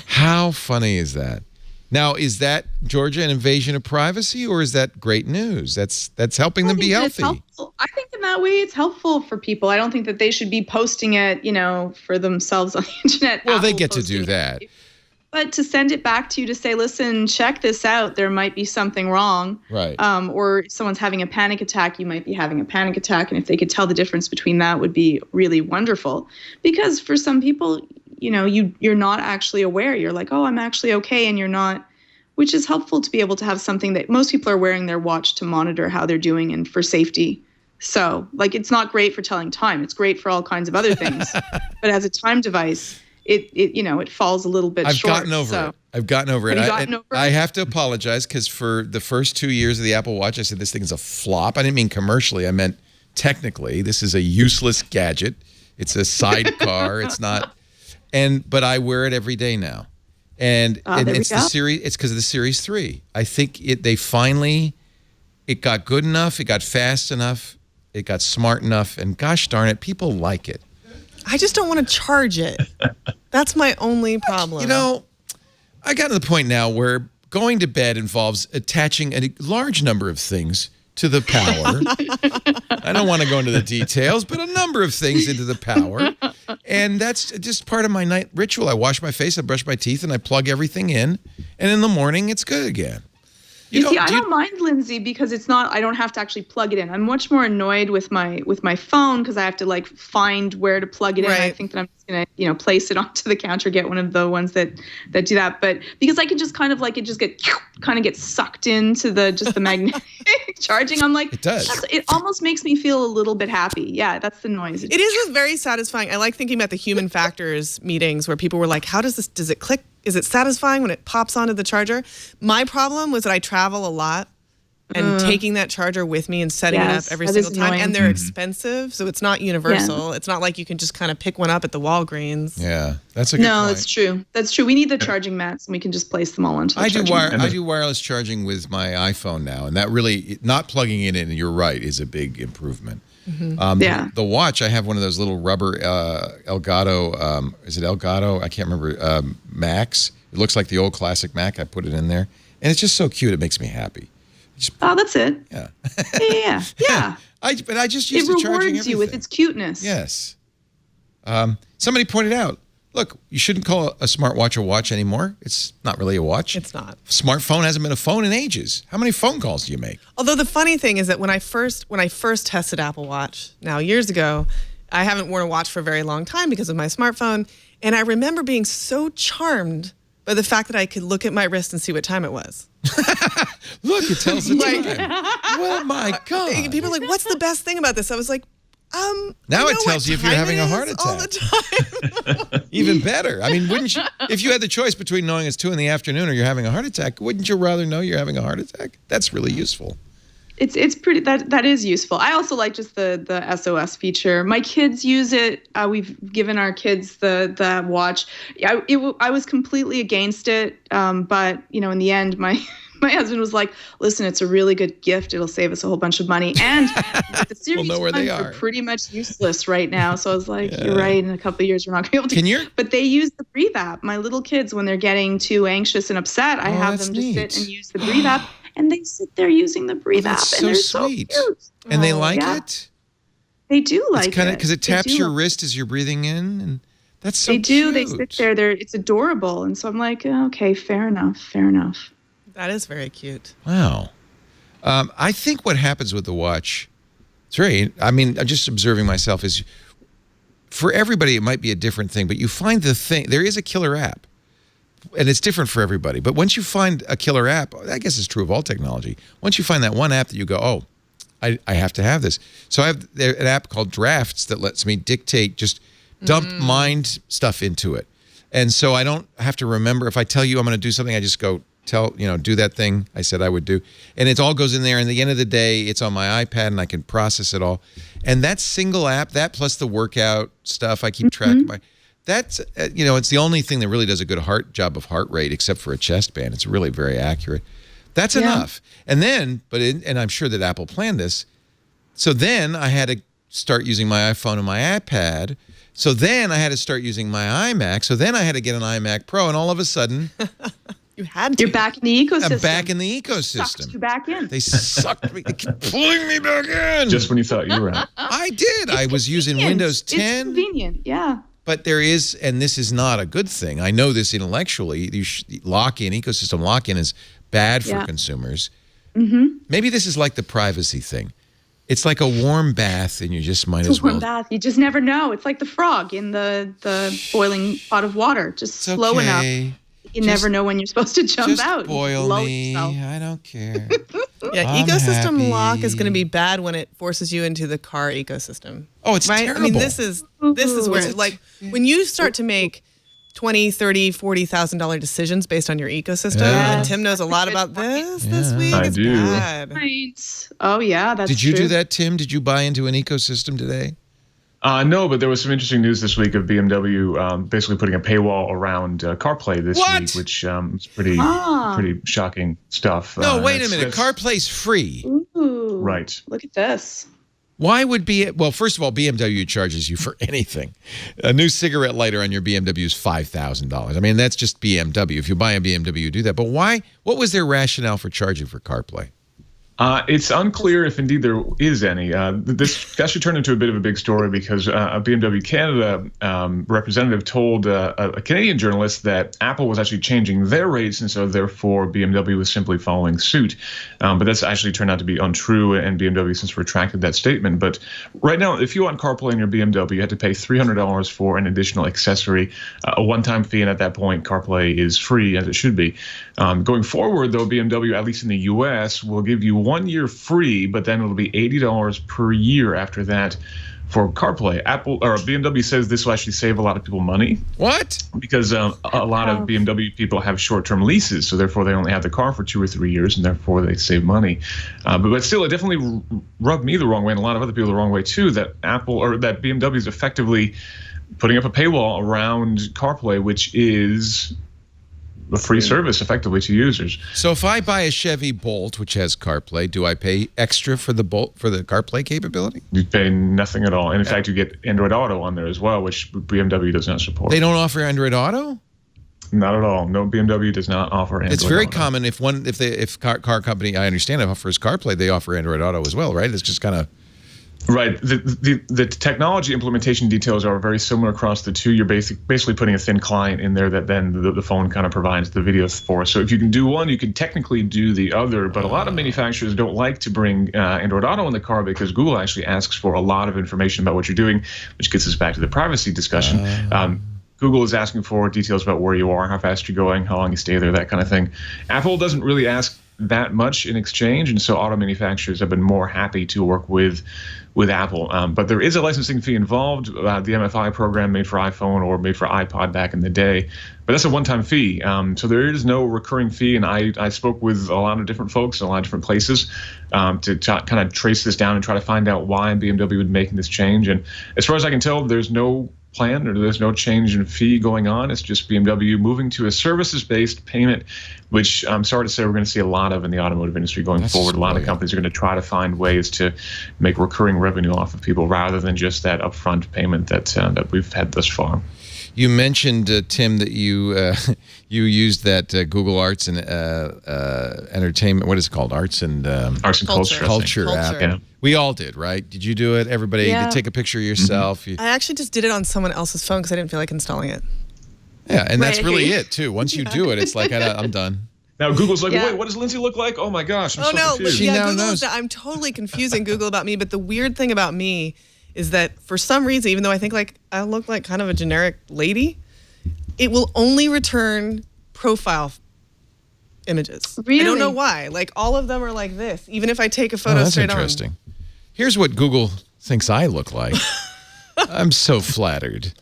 How funny is that? Now, is that, Georgia, an invasion of privacy, or is that great news? That's helping them be healthy. I think in that way it's helpful for people. I don't think that they should be posting it, for themselves on the internet. Well, they get to do that. But to send it back to you to say, listen, check this out. There might be something wrong. Right. Or if someone's having a panic attack, you might be having a panic attack. And if they could tell the difference between that would be really wonderful. Because for some people, you're not actually aware. You're like, oh, I'm actually okay. And you're not, which is helpful to be able to have something that most people are wearing their watch to monitor how they're doing and for safety. So it's not great for telling time. It's great for all kinds of other things. But as a time device, it falls a little bit short. I've gotten over it. Have you gotten over it? I have to apologize because for the first 2 years of the Apple Watch, I said this thing is a flop. I didn't mean commercially. I meant technically. This is a useless gadget. It's a sidecar. It's not. But I wear it every day now. And it's the series. It's because of the Series 3. I think it got good enough. It got fast enough. It got smart enough. And gosh darn it, people like it. I just don't want to charge it. That's my only problem. I got to the point now where going to bed involves attaching a large number of things to the power. I don't want to go into the details, but a number of things into the power. And that's just part of my night ritual. I wash my face, I brush my teeth, and I plug everything in. And in the morning, it's good again. I don't mind, Lindsay, because it's not. I don't have to actually plug it in. I'm much more annoyed with my phone because I have to find where to plug it in. I think that I'm just gonna place it onto the counter, get one of the ones that do that. But because I can just kind of get sucked into the magnetic charging. I'm like, it does. It almost makes me feel a little bit happy. Yeah, that's the noise. It is very satisfying. I like thinking about the human factors meetings where people were like, how does it click? Is it satisfying when it pops onto the charger? My problem was that I travel a lot and taking that charger with me and setting it up every single time. And they're expensive, so it's not universal. Yeah. It's not like you can just kind of pick one up at the Walgreens. Yeah, that's a good point. No, that's true. That's true. We need the charging mats, and we can just place them all onto the charging mat. I do wireless charging with my iPhone now, and that really, not plugging it in, you're right, is a big improvement. Mm-hmm. The watch, I have one of those little rubber Elgato, is it Elgato? I can't remember, Max. It looks like the old classic Mac. I put it in there. And it's just so cute. It makes me happy. That's it. Yeah. Yeah. But I just used to charging everything. It rewards you with its cuteness. Yes. Somebody pointed out, look, you shouldn't call a smartwatch a watch anymore. It's not really a watch. It's not. Smartphone hasn't been a phone in ages. How many phone calls do you make? Although the funny thing is that when I first tested Apple Watch, now years ago, I haven't worn a watch for a very long time because of my smartphone. And I remember being so charmed by the fact that I could look at my wrist and see what time it was. Look, it tells the time. Oh my God. People are like, what's the best thing about this? I was like, now it tells you if you're having a heart attack. All the time. Even better. I mean, wouldn't you, if you had the choice between knowing it's 2 PM or you're having a heart attack, wouldn't you rather know you're having a heart attack? That's really useful. It's pretty, that is useful. I also like just the SOS feature. My kids use it. We've given our kids the watch. I was completely against it, but in the end, my husband was like, "Listen, it's a really good gift. It'll save us a whole bunch of money." And the series we'll know where they are pretty much useless right now. So I was like, "You're right. In a couple of years, we're not going to be able to." But they use the Breathe app. My little kids, when they're getting too anxious and upset, I have them just sit and use the Breathe app. And they sit there using the Breathe app, and they're sweet. So cute. And they like it? They do like it. Because it taps your wrist as you're breathing in, and that's so cute. They do. They sit there. It's adorable. And so I'm like, okay, fair enough. That is very cute. Wow. I think what happens with the watch, I'm just observing myself, is for everybody it might be a different thing, but you find there is a killer app, and it's different for everybody. But once you find a killer app, I guess it's true of all technology, once you find that one app that you go, oh, I have to have this. So I have an app called Drafts that lets me dictate, just dump mind stuff into it. And so I don't have to remember. If I tell you I'm going to do something, I just go, do that thing I said I would do. And it all goes in there. And at the end of the day, it's on my iPad and I can process it all. And that single app, that plus the workout stuff, I keep track of that's, it's the only thing that really does a good job of heart rate, except for a chest band. It's really very accurate. That's enough. And then, and I'm sure that Apple planned this. So then I had to start using my iPhone and my iPad. So then I had to start using my iMac. So then I had to get an iMac Pro. And all of a sudden, you had to. You're back in the ecosystem. I'm back in the ecosystem. Sucked you back in. They sucked me. They kept pulling me back in. Just when you thought you were out. I did. I was using Windows 10. It's convenient, yeah. But there is, and this is not a good thing. I know this intellectually. Ecosystem lock-in is bad for consumers. Maybe this is like the privacy thing. It's like a warm bath, and you just might as well. Warm bath. You just never know. It's like the frog in the boiling pot of water. Just slow enough. You never know when you're supposed to jump out. Just boil me. Yourself. I don't care. Ecosystem lock is going to be bad when it forces you into the car ecosystem. Oh, it's terrible. I mean, this is where, like, when you start to make $20,000, $30,000, $40,000 decisions based on your ecosystem. And Tim knows a lot about this week. I do. Bad. Right. Oh, yeah, that's Did you true. do that, Tim? Did you buy into an ecosystem today? No, but there was some interesting news this week of BMW basically putting a paywall around CarPlay this week, which is pretty shocking stuff. No, wait a minute. CarPlay's free. Ooh, right. Look at this. Why would well, first of all, BMW charges you for anything. A new cigarette lighter on your BMW is $5,000. I mean, that's just BMW. If you buy a BMW, you do that. But why? What was their rationale for charging for CarPlay? It's unclear if indeed there is any. This actually turned into a bit of a big story because a BMW Canada representative told a Canadian journalist that Apple was actually changing their rates, and so therefore BMW was simply following suit. But that's actually turned out to be untrue, and BMW since retracted that statement. But right now, if you want CarPlay in your BMW, you have to pay $300 for an additional accessory, a one-time fee, and at that point, CarPlay is free, as it should be. Going forward, though, BMW, at least in the U.S., will give you 1 year free, but then it'll be $80 per year after that for CarPlay. BMW says this will actually save a lot of people money. What? Because a lot of BMW people have short-term leases, so therefore they only have the car for 2 or 3 years, and therefore they save money. But still, it definitely rubbed me the wrong way, and a lot of other people the wrong way too. That that BMW is effectively putting up a paywall around CarPlay, which is a free service effectively to users. So if I buy a Chevy Bolt, which has CarPlay, do I pay extra for the Bolt for the CarPlay capability? You pay nothing at all. And in fact, you get Android Auto on there as well, which BMW does not support. They don't offer Android Auto? Not at all. No, BMW does not offer Android Auto. It's very common if car company, I understand, offers CarPlay, they offer Android Auto as well, right? It's just kind of... Right. The technology implementation details are very similar across the two. You're basically putting a thin client in there that then the phone kind of provides the video for. So if you can do one, you can technically do the other. But a lot of manufacturers don't like to bring Android Auto in the car because Google actually asks for a lot of information about what you're doing, which gets us back to the privacy discussion. Google is asking for details about where you are, how fast you're going, how long you stay there, that kind of thing. Apple doesn't really ask that much in exchange, and so auto manufacturers have been more happy to work with Apple. But there is a licensing fee involved, the MFI program made for iPhone or made for iPod back in the day. But that's a one-time fee. So there is no recurring fee, and I spoke with a lot of different folks in a lot of different places to kind of trace this down and try to find out why BMW would be making this change. And as far as I can tell, there's no plan or there's no change in fee going on. It's just BMW moving to a services-based payment, which I'm sorry to say we're going to see a lot of in the automotive industry going forward. A lot of companies are going to try to find ways to make recurring revenue off of people rather than just that upfront payment that we've had thus far. You mentioned, Tim, that you used that Google Arts and Entertainment. What is it called? Arts and Culture app. Yeah. We all did, right? Did you do it? Everybody did take a picture of yourself. I actually just did it on someone else's phone because I didn't feel like installing it. Yeah, and that's really it too. Once you do it, it's like I'm done. Now Google's like, wait, what does Lindsay look like? Oh my gosh, I'm so confused. I'm totally confusing Google about me. But the weird thing about me is that for some reason, even though I think like I look like kind of a generic lady, it will only return profile images. Really? I don't know why. Like all of them are like this, even if I take a photo straight on. That's interesting. Here's what Google thinks I look like. I'm so flattered.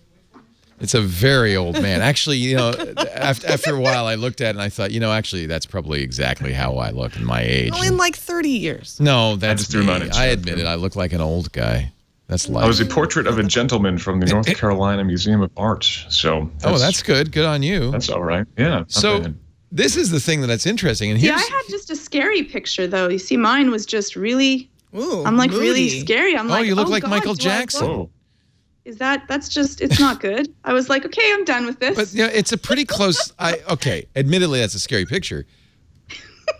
It's a very old man. Actually, you know, after a while, I looked at it and I thought, you know, actually, that's probably exactly how I look in my age. Oh, in like 30 years. No, that's me. I admit it. I look like an old guy. That's life. I was a portrait of a gentleman from the North Carolina Museum of Art. So that's good. Good on you. That's all right. Yeah. So this is the thing that's interesting. And here's, I had just a scary picture, though. You see, mine was just really, I'm like moody. really scary. I'm like, you look like God, Michael Jackson. That's just, it's not good. I was like, okay, I'm done with this. But you know, it's a pretty close, admittedly, that's a scary picture.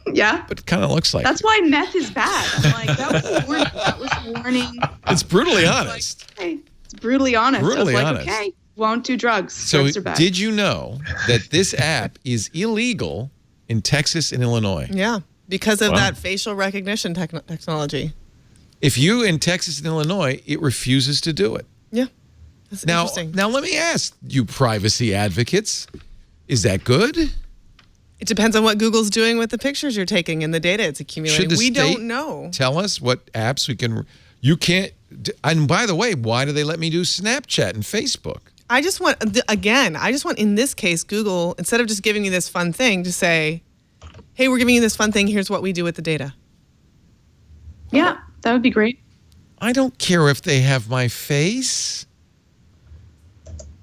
Yeah. But it kind of looks like That's why meth is bad. I'm like, that was a warning. It's brutally honest. Like, okay. It's brutally honest. Brutally I was like, honest. okay, won't do drugs. So Drugs are bad. did you know that this app is illegal in Texas and Illinois? Yeah, because of that facial recognition technology. If you in Texas and Illinois, it refuses to do it. Yeah. That's interesting. Now let me ask you privacy advocates, is that good? It depends on what Google's doing with the pictures you're taking and the data it's accumulating. We don't know. Tell us what apps you can't, and by the way, why do they let me do Snapchat and Facebook? I just want in this case, Google, instead of just giving you this fun thing, to say, hey, we're giving you this fun thing, here's what we do with the data. Yeah, that would be great. I don't care if they have my face.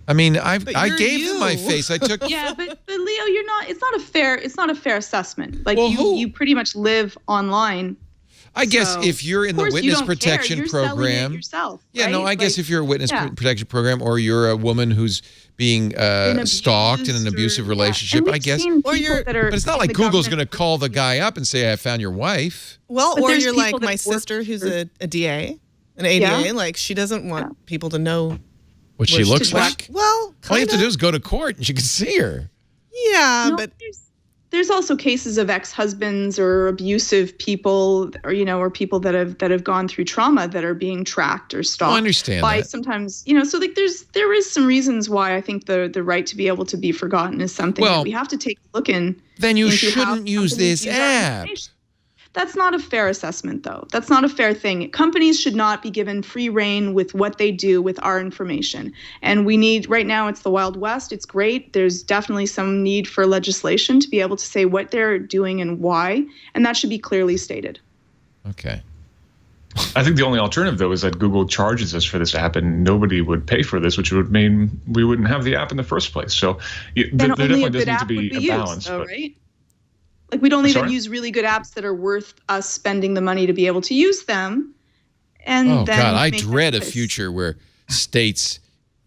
I mean, I gave them my face. I took. Yeah, but Leo, you're not. It's not a fair assessment. Like well, you pretty much live online. I guess if you're in the witness protection program, yourself, yeah, right? no, I guess if you're a witness protection program, or you're a woman who's being stalked in an abusive relationship, I guess. But it's not like Google's going to call the guy up and say, "I found your wife." Well, but or you're like my sister, who's a DA, an ADA. Like she doesn't want people to know what she looks like. Well, all you have to do is go to court and you can see her. Yeah, but there's also cases of ex-husbands or abusive people, or people that have gone through trauma that are being tracked or stalked. I understand by that. Sometimes, so like there is some reasons why I think the right to be able to be forgotten is something that we have to take a look in. Then you shouldn't use this app. That's not a fair assessment, though. That's not a fair thing. Companies should not be given free rein with what they do with our information. And right now, it's the Wild West. It's great. There's definitely some need for legislation to be able to say what they're doing and why. And that should be clearly stated. Okay. I think the only alternative, though, is that Google charges us for this app and nobody would pay for this, which would mean we wouldn't have the app in the first place. So there definitely does need to be a balance. Right? Like, we'd only use really good apps that are worth us spending the money to be able to use them. And then God, I dread a future where states,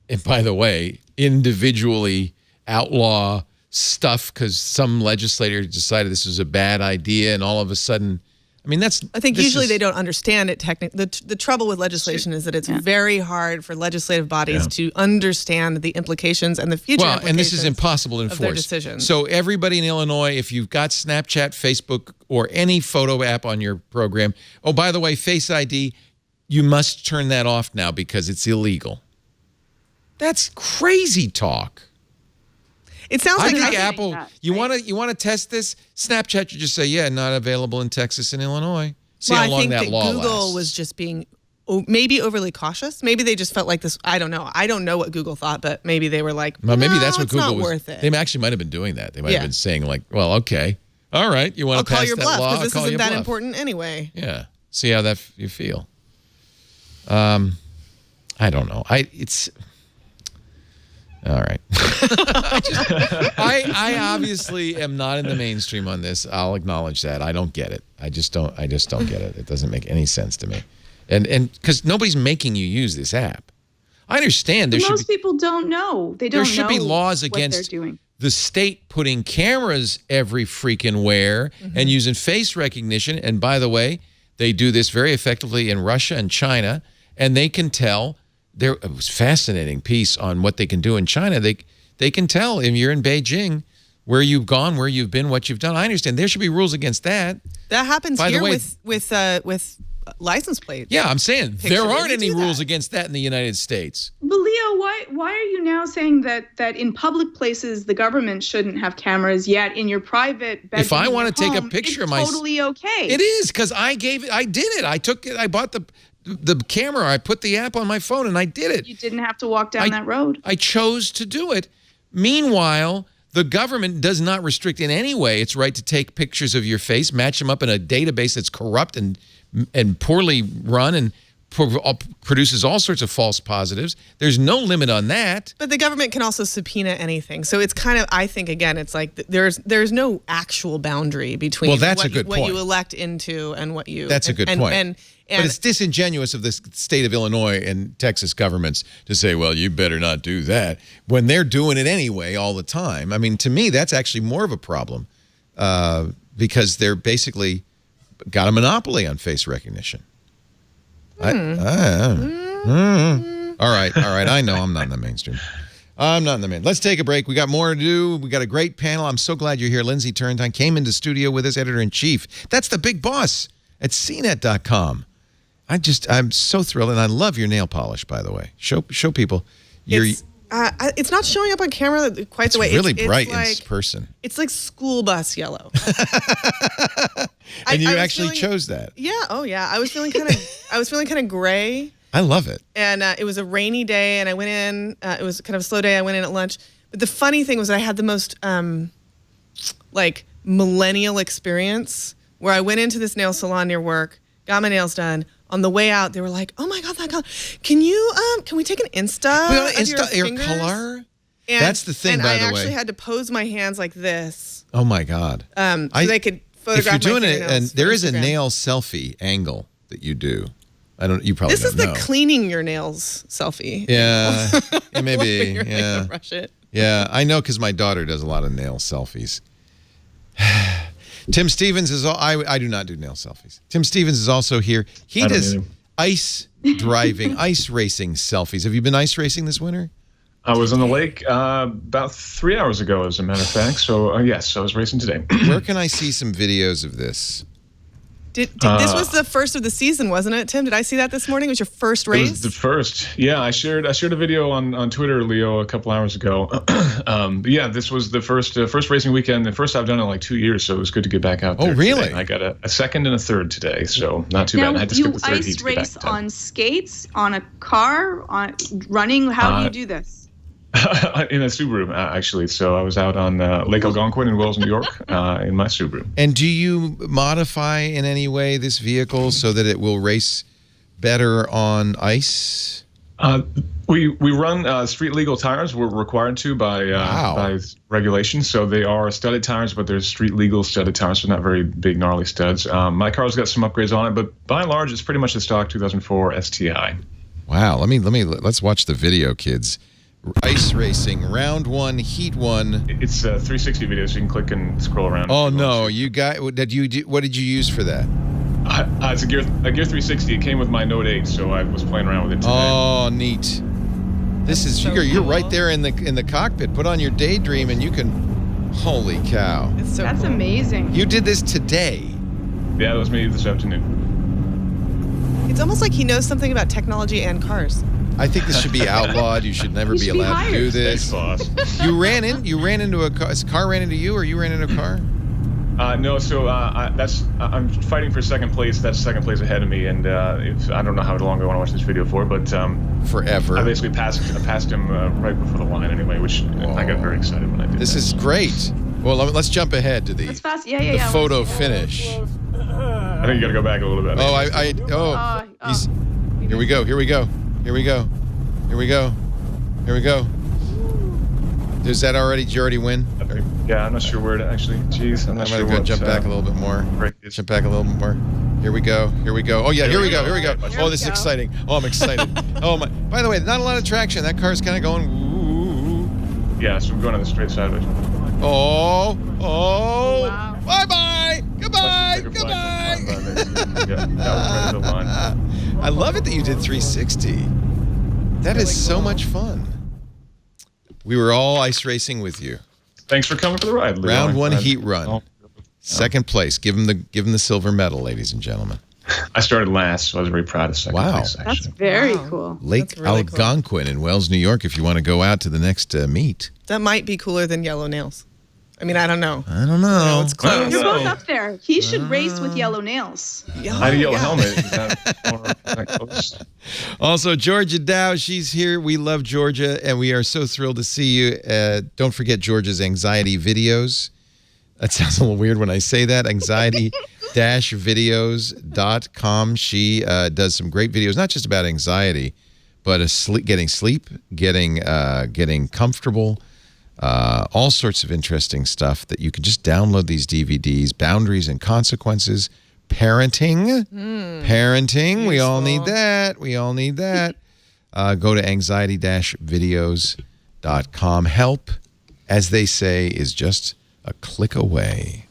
and by the way, individually outlaw stuff because some legislator decided this was a bad idea, and all of a sudden, I mean, I think usually they don't understand it technically. The trouble with legislation is that it's very hard for legislative bodies to understand the implications and the future implications. And this is impossible to enforce. Of their decisions. So everybody in Illinois, if you've got Snapchat, Facebook, or any photo app on your program, oh, by the way, Face ID, you must turn that off now because it's illegal. That's crazy talk. It sounds like I think Apple. You want to test this? Snapchat, you just say, yeah, not available in Texas and Illinois. See how long that law lasts. I think Google was just being maybe overly cautious. Maybe they just felt like this. I don't know. I don't know what Google thought, but maybe they were like, well, maybe that's what Google was. Worth it. They actually might have been doing that. They might have been saying like, well, okay, all right, you want to pass that law? I'll call your bluff because this isn't that bluff. important anyway. Yeah. See how you feel. I don't know. It's. All right. I obviously am not in the mainstream on this. I'll acknowledge that. I don't get it. I just don't get it. It doesn't make any sense to me. And because nobody's making you use this app. I understand most people don't know. They don't know. There should be laws against what they're doing. The state putting cameras every freaking where and using face recognition. And by the way, they do this very effectively in Russia and China, and they can tell. It was a fascinating piece on what they can do in China. They can tell if you're in Beijing, where you've gone, where you've been, what you've done. I understand there should be rules against that. That happens By the here way, with license plates. Yeah, I'm saying there aren't They any do rules that. against that in the United States. But Leo, why are you now saying that in public places the government shouldn't have cameras, yet in your private bedroom, If I want to take a home, picture of it's my, totally okay. it is because I did it. I took it. I bought the camera. I put the app on my phone and I did it. You didn't have to walk down that road. I chose to do it. Meanwhile, the government does not restrict in any way its right to take pictures of your face, match them up in a database that's corrupt and poorly run and produces all sorts of false positives. There's no limit on that. But the government can also subpoena anything. So it's kind of, I think, again, it's like there's no actual boundary between what you elect into and what you... That's a good point. But it's disingenuous of the state of Illinois and Texas governments to say, well, you better not do that, when they're doing it anyway all the time. I mean, to me, that's actually more of a problem because they're basically got a monopoly on face recognition. All right. I know I'm not in the mainstream. I'm not in the main. Let's take a break. We got more to do. We got a great panel. I'm so glad you're here. Lindsay Turrentine came into studio with us, editor-in-chief. That's the big boss at CNET.com. I'm so thrilled, and I love your nail polish, by the way. Show people. It's not showing up on camera quite the way. It's really bright like, in person. It's like school bus yellow. And you actually chose that. Yeah. Oh, yeah. I was feeling kind of gray. I love it. And it was a rainy day, and I went in. It was kind of a slow day. I went in at lunch. But the funny thing was I had the most millennial experience where I went into this nail salon near work, got my nails done. On the way out, they were like, "Oh my God, that color! Can we take an Insta of your color?" And, that's the thing, by the way. And I actually had to pose my hands like this. Oh my God! So they could photograph. If you're doing it, and there is a Instagram. Nail selfie angle that you do. You probably this don't know. This is the cleaning your nails selfie. Yeah, maybe. Yeah, brush it. Yeah, I know because my daughter does a lot of nail selfies. Tim Stevens is. I do not do nail selfies. Tim Stevens is also here. He does ice driving, ice racing selfies. Have you been ice racing this winter? I was on the lake about 3 hours ago, as a matter of fact. So yes, I was racing today. Where can I see some videos of this? This was the first of the season, wasn't it, Tim? Did I see that this morning? It was your first race? It was the first. Yeah, I shared a video on Twitter, Leo, a couple hours ago. But yeah, this was the first racing weekend. The first I've done in like 2 years, so it was good to get back out there. Oh, really? Today. I got a second and a third today, so not too bad. I had to skip the third heat to get back. You ice race on skates, on a car, on running? How do you do this? In a Subaru, actually. So I was out on Lake Algonquin in Wells, New York, in my Subaru. And do you modify in any way this vehicle so that it will race better on ice? We run street legal tires. We're required to by regulation. So they are studded tires, but they're street legal studded tires, so not very big gnarly studs. My car's got some upgrades on it, but by and large, it's pretty much the stock 2004 STI. Wow. Let's watch the video, kids. Ice racing, round one, heat one. It's 360 videos, so you can click and scroll around. Oh no, what did you use for that? It's a Gear 360. It came with my Note 8, so I was playing around with it today. Oh, neat. This is so you're right there in the cockpit. Put on your Daydream and you can. Holy cow! That's amazing. You did this today. Yeah, that was me this afternoon. It's almost like he knows something about technology and cars. I think this should be outlawed. You should never be allowed to do this. Thanks, boss. You ran into a car. A car ran into you, or you ran into a car? No. So I'm fighting for second place. That's second place ahead of me, and I don't know how long I want to watch this video for, but forever. I basically passed him right before the line anyway, which I got very excited when I did. This is great. Well, let's jump ahead to the photo finish. I think you got to go back a little bit. Here we go. Did you already win? Yeah, I'm not sure where to actually. Jeez, I'm not sure. I'm gonna jump back a little bit more. Jump back a little bit more. Here we go. Oh yeah, here we go. Oh, this is exciting. Oh, I'm excited. Oh my. By the way, not a lot of traction. That car's kind of going. Ooh. Yeah, so I'm going on the straight side of it. Oh. Wow. Bye. Goodbye. I love it that you did 360. That is so much fun. We were all ice racing with you. Thanks for coming for the ride, Leo. Round 1 heat run. Second place. Give him the silver medal, ladies and gentlemen. I started last, so I was very proud of second place, actually. That's very cool. Lake Algonquin in Wells, New York, if you want to go out to the next meet. That might be cooler than yellow nails. I mean, I don't know. It's close. You're both up there. He should race with yellow nails. I had a yellow helmet. Is that close? Also, Georgia Dow, she's here. We love Georgia, and we are so thrilled to see you. Don't forget Georgia's anxiety videos. That sounds a little weird when I say that. Anxiety-videos.com. She does some great videos, not just about anxiety, but getting sleep, getting comfortable, all sorts of interesting stuff that you can just download these DVDs, Boundaries and Consequences, Parenting. Parenting. We all need that. Go to anxiety-videos.com. Help, as they say, is just a click away.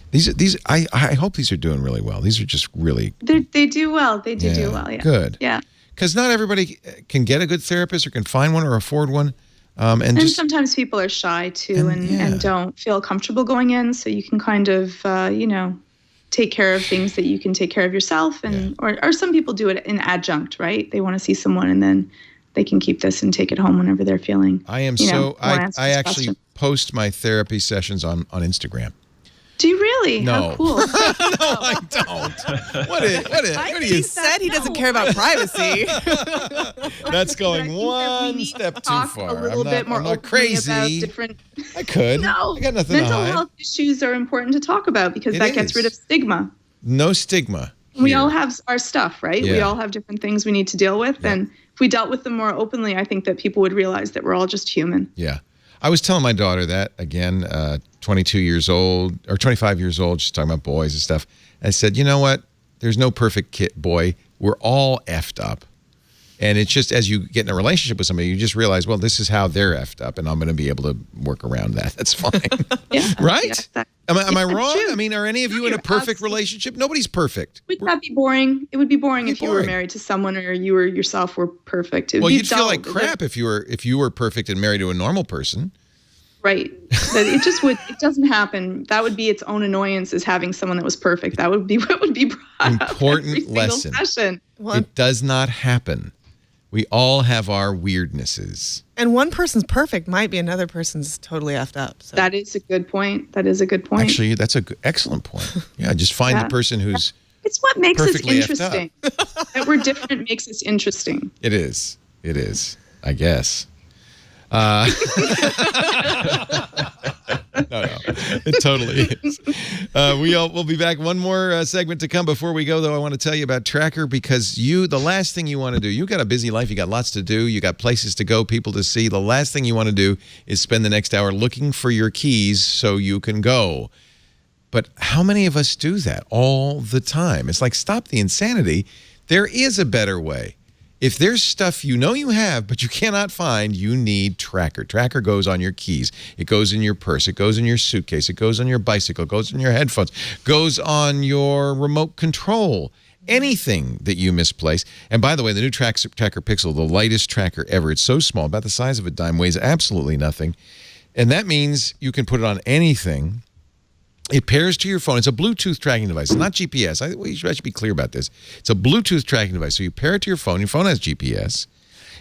These I hope these are doing really well. These are just really they do well. They do well. Yeah. Good. Yeah. Because not everybody can get a good therapist or can find one or afford one. And sometimes people are shy too and don't feel comfortable going in. So you can kind of take care of things that you can take care of yourself, or some people do it in adjunct, right? They want to see someone and then they can keep this and take it home whenever they're feeling. I actually post my therapy sessions on Instagram. Do you really? No. How cool. No, I don't. What do you said he doesn't care about privacy. That's going one step too far. A little bit more I'm not crazy. About different... I could. No. I got nothing to hide. Mental health issues are important to talk about because that gets rid of stigma. No stigma. We all have our stuff, right? Yeah. We all have different things we need to deal with. Yeah. And if we dealt with them more openly, I think that people would realize that we're all just human. Yeah. I was telling my daughter that, again, 22 years old, or 25 years old, she's talking about boys and stuff. I said, you know what? There's no perfect boy. We're all effed up. And it's just, as you get in a relationship with somebody, you just realize, well, this is how they're effed up, and I'm going to be able to work around that. That's fine. Right? Yeah, am I wrong? True. I mean, are any of you in a perfect relationship? Nobody's perfect. Would that be boring? It would be boring if you were married to someone or you or yourself were perfect. Well, you'd feel like crap if you were perfect and married to a normal person. Right. But it doesn't happen. That would be its own annoyance, is having someone that was perfect. That would be what would be brought important up lesson. Session. It does not happen. We all have our weirdnesses. And one person's perfect might be another person's totally effed up. So. That is a good point. Actually, that's an excellent point. Yeah, just find the person who's It's what makes us interesting. That we're different makes us interesting. It is, I guess. No, it totally is. We'll be back. One more segment to come. Before we go, though, I want to tell you about TrackR, because the last thing you want to do, you got a busy life, you got lots to do, you got places to go, people to see. The last thing you want to do is spend the next hour looking for your keys so you can go. But how many of us do that all the time? It's like, stop the insanity. There is a better way. If there's stuff you know you have, but you cannot find, you need TrackR. TrackR goes on your keys. It goes in your purse. It goes in your suitcase. It goes on your bicycle. It goes in your headphones. Goes on your remote control. Anything that you misplace. And by the way, the new TrackR Pixel, the lightest tracker ever. It's so small, about the size of a dime, weighs absolutely nothing. And that means you can put it on anything. It pairs to your phone. It's a Bluetooth tracking device. It's not GPS. I should be clear about this. It's a Bluetooth tracking device. So you pair it to your phone. Your phone has GPS.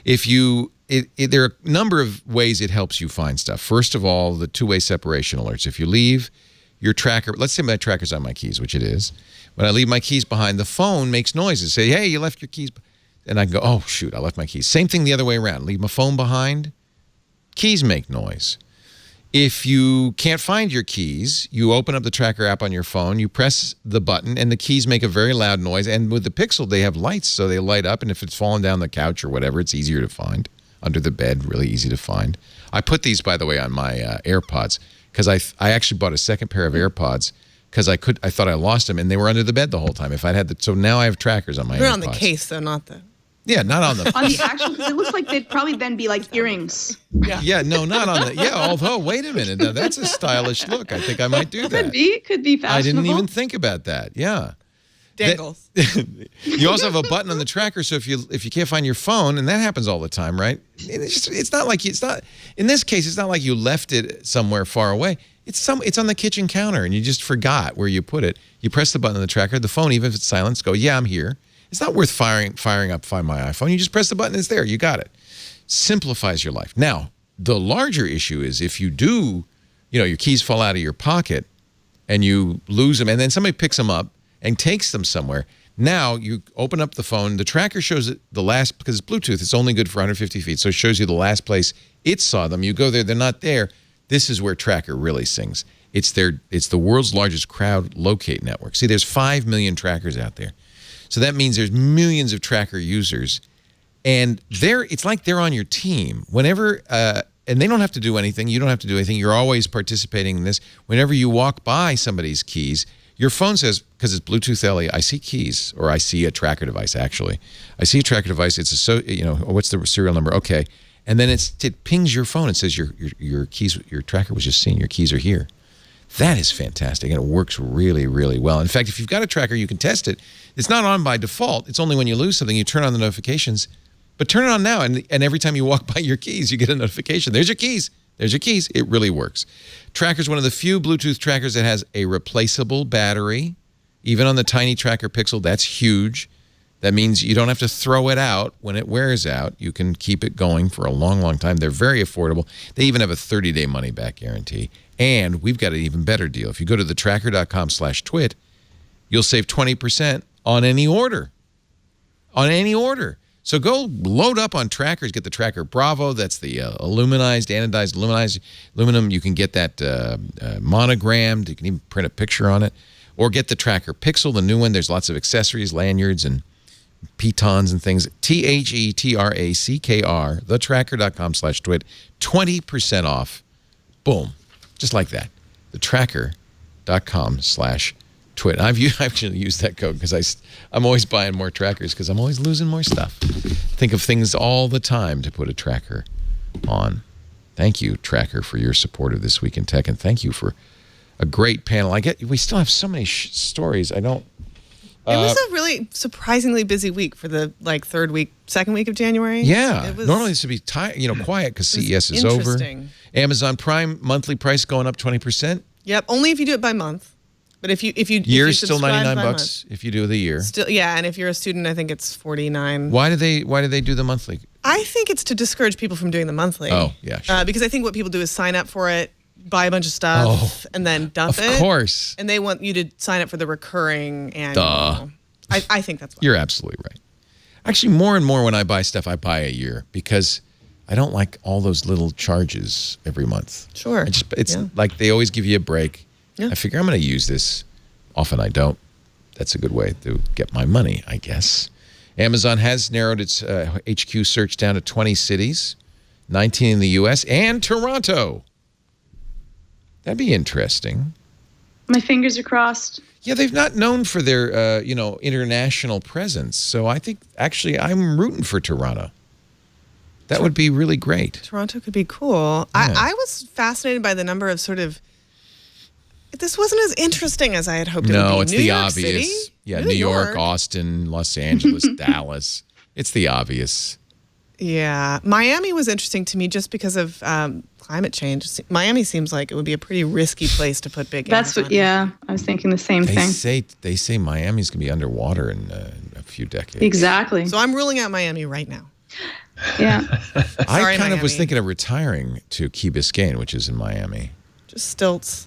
There are a number of ways it helps you find stuff. First of all, the two-way separation alerts. If you leave your tracker, let's say my tracker's on my keys, which it is. When I leave my keys behind, the phone makes noises. Say, hey, you left your keys. And I can go, oh, shoot, I left my keys. Same thing the other way around. Leave my phone behind. Keys make noise. If you can't find your keys, you open up the TrackR app on your phone, you press the button, and the keys make a very loud noise. And with the Pixel, they have lights, so they light up. And if it's fallen down the couch or whatever, it's easier to find. Under the bed, really easy to find. I put these, by the way, on my AirPods, because I actually bought a second pair of AirPods because I thought I lost them, and they were under the bed the whole time. If I'd had so now I have trackers on my AirPods. They're on the case, though, not the... Yeah, not on the... on the actual, because it looks like they'd probably then be like earrings. Yeah, no, not on the... Yeah, although, wait a minute. Now, that's a stylish look. I think I might do that. Could be fashionable. I didn't even think about that. Yeah. Dangles. You also have a button on the tracker, so if you can't find your phone, and that happens all the time, right? It's not like in this case, it's not like you left it somewhere far away. It's on the kitchen counter, and you just forgot where you put it. You press the button on the tracker, the phone, even if it's silenced, go, yeah, I'm here. It's not worth firing up Find My iPhone. You just press the button, it's there. You got it. Simplifies your life. Now, the larger issue is if you do, your keys fall out of your pocket and you lose them, and then somebody picks them up and takes them somewhere. Now you open up the phone. The tracker shows it the last, because it's Bluetooth, it's only good for 150 feet. So it shows you the last place it saw them. You go there, they're not there. This is where TrackR really sings. It's the world's largest crowd locate network. See, there's 5 million trackers out there. So that means there's millions of TrackR users. And it's like they're on your team. Whenever, and they don't have to do anything. You don't have to do anything. You're always participating in this. Whenever you walk by somebody's keys, your phone says, because it's Bluetooth LE, I see keys, or I see a tracker device, actually. I see a tracker device. It's what's the serial number? Okay. And then it pings your phone and says your keys, your tracker was just seen. Your keys are here. That is fantastic, and it works really, really well. In fact, if you've got a tracker, you can test it. It's not on by default. It's only when you lose something, you turn on the notifications. But turn it on now, and every time you walk by your keys, you get a notification. There's your keys. There's your keys. It really works. TrackR is one of the few Bluetooth trackers that has a replaceable battery. Even on the tiny TrackR Pixel, that's huge. That means you don't have to throw it out when it wears out. You can keep it going for a long, long time. They're very affordable. They even have a 30-day money-back guarantee. And we've got an even better deal. If you go to thetracker.com/twit, you'll save 20% on any order. On any order. So go load up on trackers. Get the TrackR Bravo. That's the anodized aluminum. You can get that monogrammed. You can even print a picture on it. Or get the TrackR Pixel, the new one. There's lots of accessories, lanyards, and pitons and things. TheTrackR, thetracker.com/twit. 20% off. Boom. Just like that. Thetracker.com/twit. I've actually used that code because I'm always buying more trackers because I'm always losing more stuff. Think of things all the time to put a tracker on. Thank you, TrackR, for your support of This Week in Tech, and thank you for a great panel. We still have so many stories. It was a really surprisingly busy week for the second week of January. Yeah, normally this would be quiet because CES is over. Amazon Prime monthly price going up 20%. Yep, only if you do it by month. But if you year's still $99 if you do the year. Still, yeah, and if you're a student, I think it's $49. Why do they do the monthly? I think it's to discourage people from doing the monthly. Oh, yeah, sure. Because I think what people do is sign up for it, buy a bunch of stuff, and then dump it. Of course. And they want you to sign up for the recurring annual. Duh. I think that's why. You're absolutely right. Actually, more and more when I buy stuff, I buy a year because I don't like all those little charges every month. Sure. It's like they always give you a break. Yeah. I figure I'm going to use this. Often I don't. That's a good way to get my money, I guess. Amazon has narrowed its HQ search down to 20 cities, 19 in the U.S., and Toronto. That'd be interesting. My fingers are crossed. Yeah, they've not known for their, international presence. So I think, actually, I'm rooting for Toronto. That would be really great. Toronto could be cool. Yeah. I was fascinated by the number of this wasn't as interesting as I had hoped it would be. No, it's New the York obvious. City? Yeah, New York, Austin, Los Angeles, Dallas. It's the obvious. Yeah. Miami was interesting to me just because of climate change. Miami seems like it would be a pretty risky place to put big Amazon. I was thinking the same thing. They say Miami's going to be underwater in a few decades. Exactly. So I'm ruling out Miami right now. Yeah. I kind of was thinking of retiring to Key Biscayne, which is in Miami. Just stilts.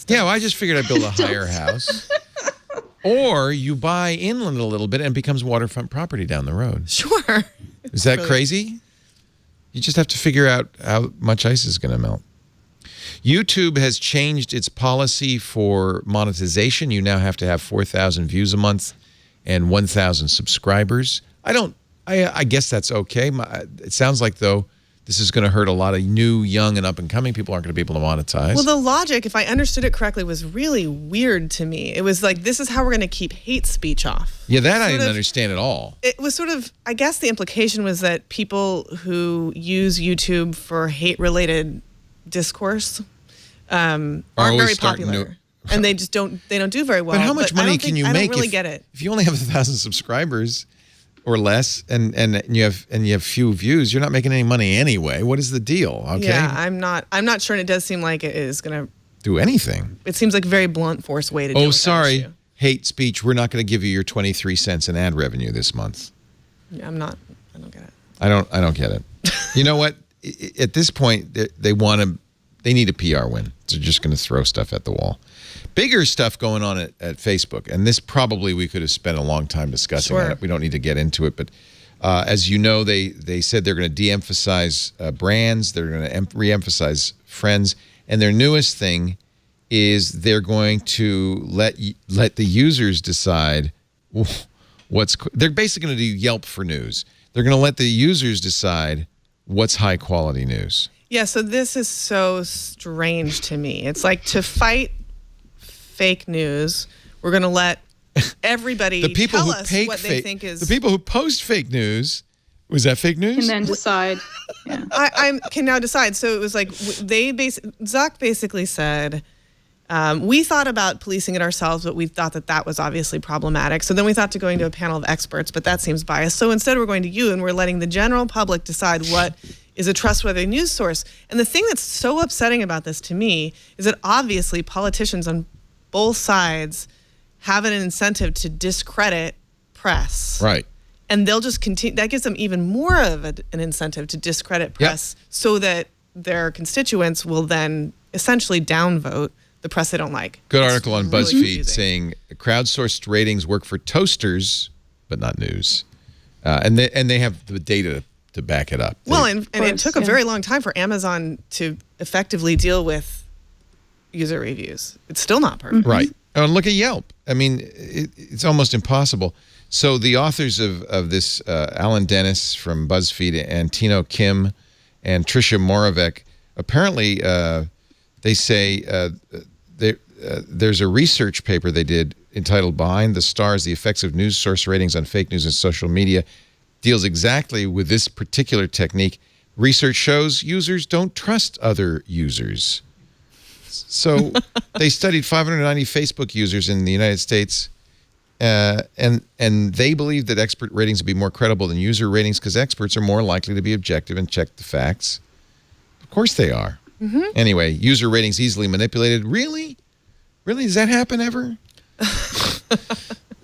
Yeah, well, I just figured I'd build a higher house. Or you buy inland a little bit and it becomes waterfront property down the road. Sure. Is that crazy? You just have to figure out how much ice is going to melt. YouTube has changed its policy for monetization. You now have to have 4,000 views a month and 1,000 subscribers. I guess that's okay. It sounds like, though, this is going to hurt a lot of new, young, and up-and-coming people aren't going to be able to monetize. Well, the logic, if I understood it correctly, was really weird to me. It was like, this is how we're going to keep hate speech off. Yeah, that I didn't understand at all. It was sort of, I guess the implication was that people who use YouTube for hate-related discourse aren't very popular. and they just don't do very well. But how much money can you make? I don't really get it. If you only have 1,000 subscribers or less, and you have few views, you're not making any money anyway. What is the deal? Okay. Yeah, I'm not sure, and it does seem like it is going to do anything. It seems like a very blunt force way to do it. Oh, sorry. Hate speech. We're not going to give you your 23 cents in ad revenue this month. Yeah, I don't get it. I don't get it. You know what? At this point, they need a PR win. They're just going to throw stuff at the wall. Bigger stuff going on at Facebook, and this probably we could have spent a long time discussing. Sure. We don't need to get into it, but as you know, they said they're going to de-emphasize brands. They're going to re-emphasize friends, and their newest thing is they're going to let the users decide they're basically going to do Yelp for news. They're going to let the users decide what's high quality news. Yeah, so this is so strange to me. It's like, to fight fake news, we're going to let everybody tell us what they think is... The people who post fake news, was that fake news? And then decide. Yeah. I can now decide. So it was like, Zuck basically said... we thought about policing it ourselves, but we thought that was obviously problematic. So then we thought to going to a panel of experts, but that seems biased. So instead we're going to you, and we're letting the general public decide what is a trustworthy news source. And the thing that's so upsetting about this to me is that obviously politicians on both sides have an incentive to discredit press. Right. And they'll just continue. That gives them even more of an incentive to discredit press, so that their constituents will then essentially downvote the press they don't like. Good article on really BuzzFeed confusing. saying crowdsourced ratings work for toasters, but not news. And they have the data to back it up. Well, and it took a very long time for Amazon to effectively deal with user reviews. It's still not perfect. Right. Oh, and look at Yelp. I mean, it's almost impossible. So the authors of this, Alan Dennis from BuzzFeed and Tino Kim and Tricia Moravec, apparently they say there's a research paper they did entitled Behind the Stars, the Effects of News Source Ratings on Fake News and Social Media, deals exactly with this particular technique. Research shows users don't trust other users. So they studied 590 Facebook users in the United States, and they believe that expert ratings would be more credible than user ratings because experts are more likely to be objective and check the facts. Of course they are. Mm-hmm. Anyway, user ratings easily manipulated. Really? Really? Does that happen ever?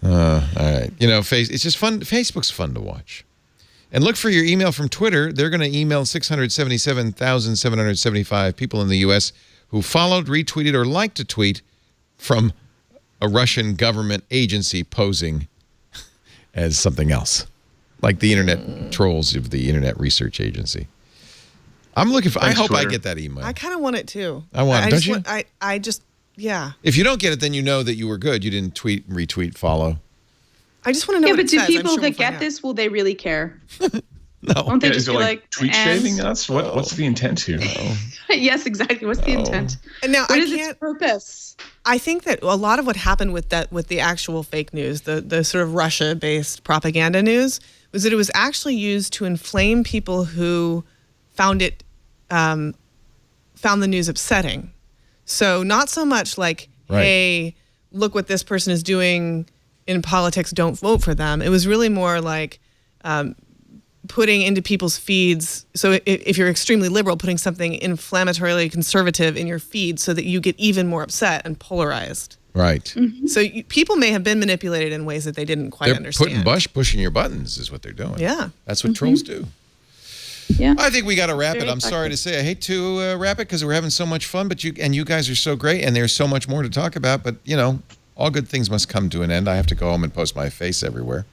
All right. You know, it's just fun. Facebook's fun to watch. And look for your email from Twitter. They're going to email 677,775 people in the U.S. who followed, retweeted, or liked a tweet from a Russian government agency posing as something else, like the internet trolls of the Internet Research Agency. I'm looking for. Thanks, I hope Twitter. I get that email. I kind of want it too. I want it. Don't you? I just, yeah. If you don't get it, then you know that you were good. You didn't tweet, retweet, follow. I just want to know. Yeah, what but it do says. people I'm sure that get this, will they really care? No. Won't they Yeah, just is it be like tweet shaving us? What's the intent here? Yes, exactly. What's the intent? And now What is its purpose? I think that a lot of what happened with the actual fake news, the sort of Russia-based propaganda news, was that it was actually used to inflame people who found the news upsetting. So not so much like, hey, look what this person is doing in politics, don't vote for them. It was really more like putting into people's feeds. So if you're extremely liberal, putting something inflammatorily conservative in your feed so that you get even more upset and polarized. Right. Mm-hmm. So people may have been manipulated in ways that they didn't quite They're understand. pushing your buttons is what they're doing. Yeah. That's what trolls do. Yeah. I think we got to wrap it. Very I'm sorry to say. I hate to wrap it because we're having so much fun, but you guys are so great, and there's so much more to talk about. But, you know, all good things must come to an end. I have to go home and post my face everywhere.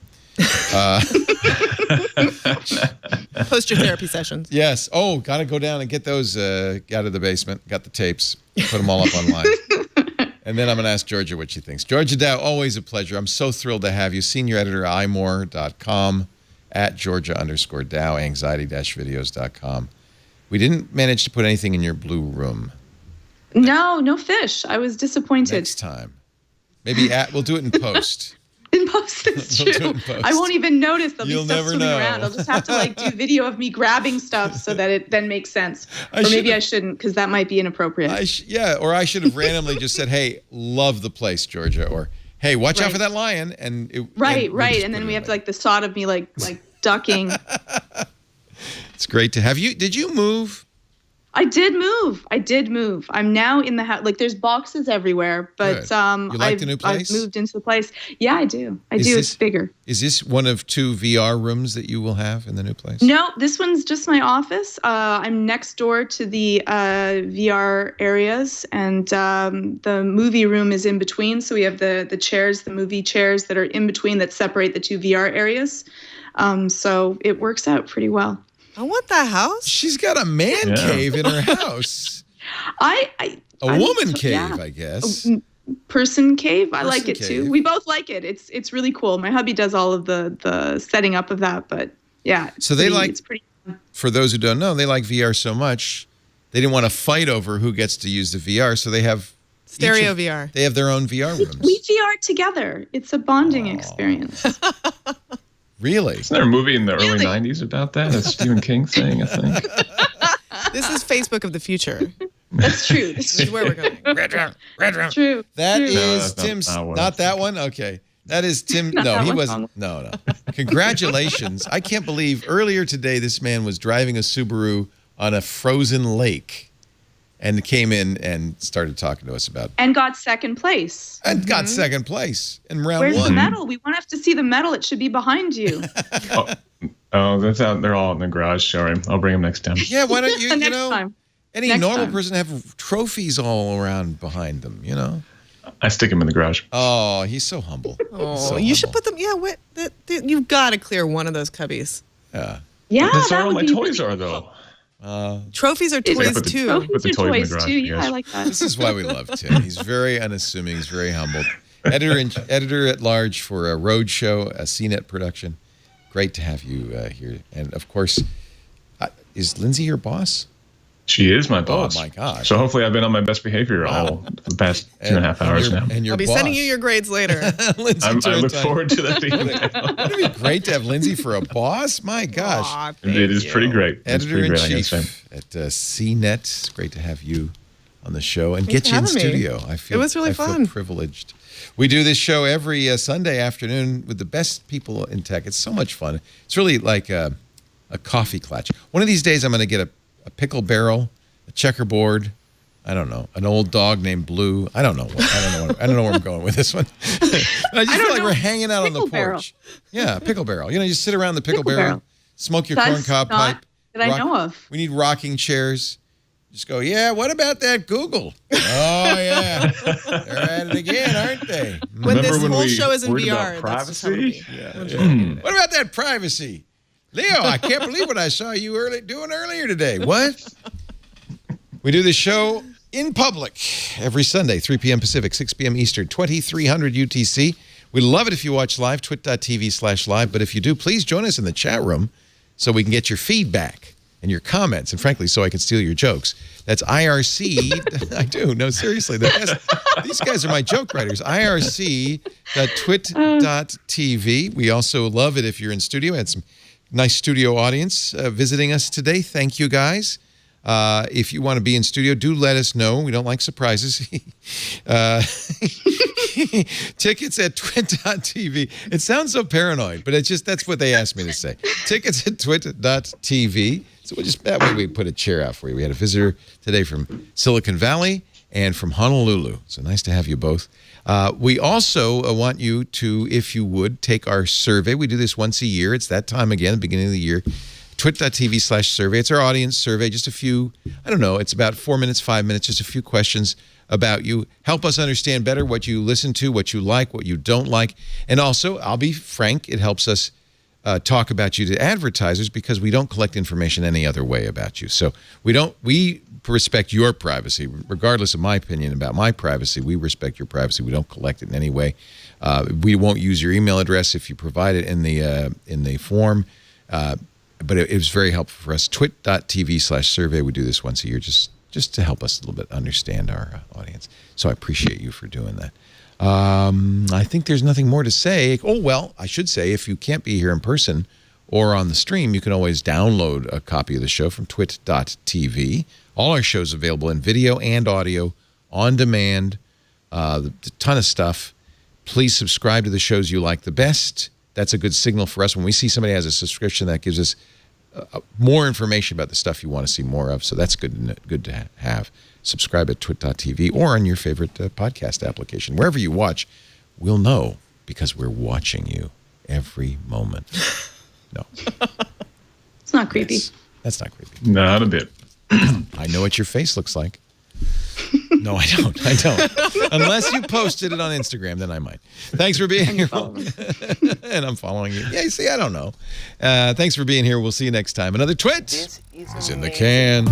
Post your therapy sessions. Yes. Oh, got to go down and get those out of the basement. Got the tapes. Put them all up online. And then I'm going to ask Georgia what she thinks. Georgia Dow, always a pleasure. I'm so thrilled to have you. Senior editor, imore.com, at Georgia_Dow, anxiety-videos.com. We didn't manage to put anything in your blue room. No fish. I was disappointed. Next time. Maybe we'll do it in post. In post, it's true. I won't even notice. There'll be stuff swimming around. I'll just have to do video of me grabbing stuff so that it then makes sense. Or maybe I shouldn't, because that might be inappropriate. Or I should have randomly just said, "Hey, love the place, Georgia," or "Hey, watch out for that lion." And and then we have the shot of me like ducking. It's great to have you. Did you move? I did move. I'm now in the house. There's boxes everywhere, but you like the new place? I've moved into the place. Yeah, I do. It's bigger. Is this one of 2 VR rooms that you will have in the new place? No, this one's just my office. I'm next door to the VR areas, and the movie room is in between. So we have the chairs, the movie chairs that are in between that separate the 2 VR areas. So it works out pretty well. I want that house. She's got a man cave in her house. A woman cave, I guess. Person cave. I like it too. We both like it. It's really cool. My hubby does all of the setting up of that, but yeah. So it's pretty fun. For those who don't know, they like VR so much, they didn't want to fight over who gets to use the VR, so they have stereo VR. They have their own VR rooms. We VR together. It's a bonding experience. Really? Isn't there a movie in the early 90s about that? A Stephen King thing, I think. This is Facebook of the future. That's true. This is where we're going. Red True. That is Tim's. Not that one? Okay. That is Tim. No, he wasn't. No. Congratulations. I can't believe earlier today this man was driving a Subaru on a frozen lake and came in and started talking to us about it. And got second place. Got second place in round 1. Where's the medal? We want to see the medal. It should be behind you. That's out. They're all in the garage. Sorry, I'll bring them next time. Yeah, why don't you? Next time. Any normal person have trophies all around behind them? I stick them in the garage. Oh, he's so humble. Oh, you should put them. Yeah, you've got to clear one of those cubbies. Yeah. Yeah, that's where all my toys are, though. Trophies are toys too. Trophies are toys too. Yeah, I like that. This is why we love Tim. He's very unassuming. He's very humble. Editor at large for a Roadshow, a CNET production. Great to have you here. And of course, is Lindsay your boss? She is my boss. Oh my gosh! So hopefully, I've been on my best behavior all the past 2.5 hours now. And I'll be sending you your grades later. I look forward to that email. Wouldn't it be great to have Lindsay for a boss? My gosh! It is pretty great. Editor-in-chief at CNET. It's great to have you on the show and get you in studio. I feel it was really fun. I feel privileged. We do this show every Sunday afternoon with the best people in tech. It's so much fun. It's really like a coffee clutch. One of these days, I'm going to get a pickle barrel, a checkerboard, I don't know, an old dog named Blue. I don't know where I'm going with this one. I just feel like we're hanging out on the porch. Yeah, pickle barrel. You sit around the pickle barrel, smoke your corncob pipe. That I know of. We need rocking chairs. Just go, yeah, what about that Google? Oh, yeah. They're at it again, aren't they? When this whole show is in VR. Privacy? What about that privacy? Leo, I can't believe what I saw you doing earlier today. What? We do this show in public every Sunday, 3 p.m. Pacific, 6 p.m. Eastern, 2300 UTC. We love it if you watch live, twit.tv/live. But if you do, please join us in the chat room so we can get your feedback and your comments. And frankly, so I can steal your jokes. That's IRC. I do. No, seriously. These guys are my joke writers. IRC.twit.tv. We also love it if you're in studio. We had some nice studio audience visiting us today. Thank you, guys. If you want to be in studio, do let us know. We don't like surprises. Tickets at twit.tv. It sounds so paranoid, but that's what they asked me to say. Tickets at twit.tv. So that way we put a chair out for you. We had a visitor today from Silicon Valley and from Honolulu. So nice to have you both. We also want you to, if you would, take our survey. We do this once a year. It's that time again, the beginning of the year. Twit.tv/survey. It's our audience survey. Just a few, I don't know, it's about 4 minutes, 5 minutes, just a few questions about you. Help us understand better what you listen to, what you like, what you don't like. And also, I'll be frank, it helps us talk about you to advertisers because we don't collect information any other way about you. So we respect your privacy, regardless of my opinion about my privacy. We respect your privacy. We don't collect it in any way. We won't use your email address if you provide it in the form. But it was very helpful for us. Twit.tv/survey. We do this once a year just to help us a little bit understand our audience. So I appreciate you for doing that. I think there's nothing more to say. Oh, well, I should say, if you can't be here in person or on the stream, you can always download a copy of the show from twit.tv. All our shows available in video and audio, on demand, a ton of stuff. Please subscribe to the shows you like the best. That's a good signal for us. When we see somebody has a subscription, that gives us more information about the stuff you want to see more of. So that's good to have. Subscribe at twit.tv or on your favorite podcast application. Wherever you watch, we'll know because we're watching you every moment. No. It's not creepy. That's not creepy. Not a bit. I know what your face looks like. No, I don't. Unless you posted it on Instagram, then I might. Thanks for being here. And I'm following you. Yeah, you see, I don't know. Thanks for being here. We'll see you next time. Another Twit is in the can.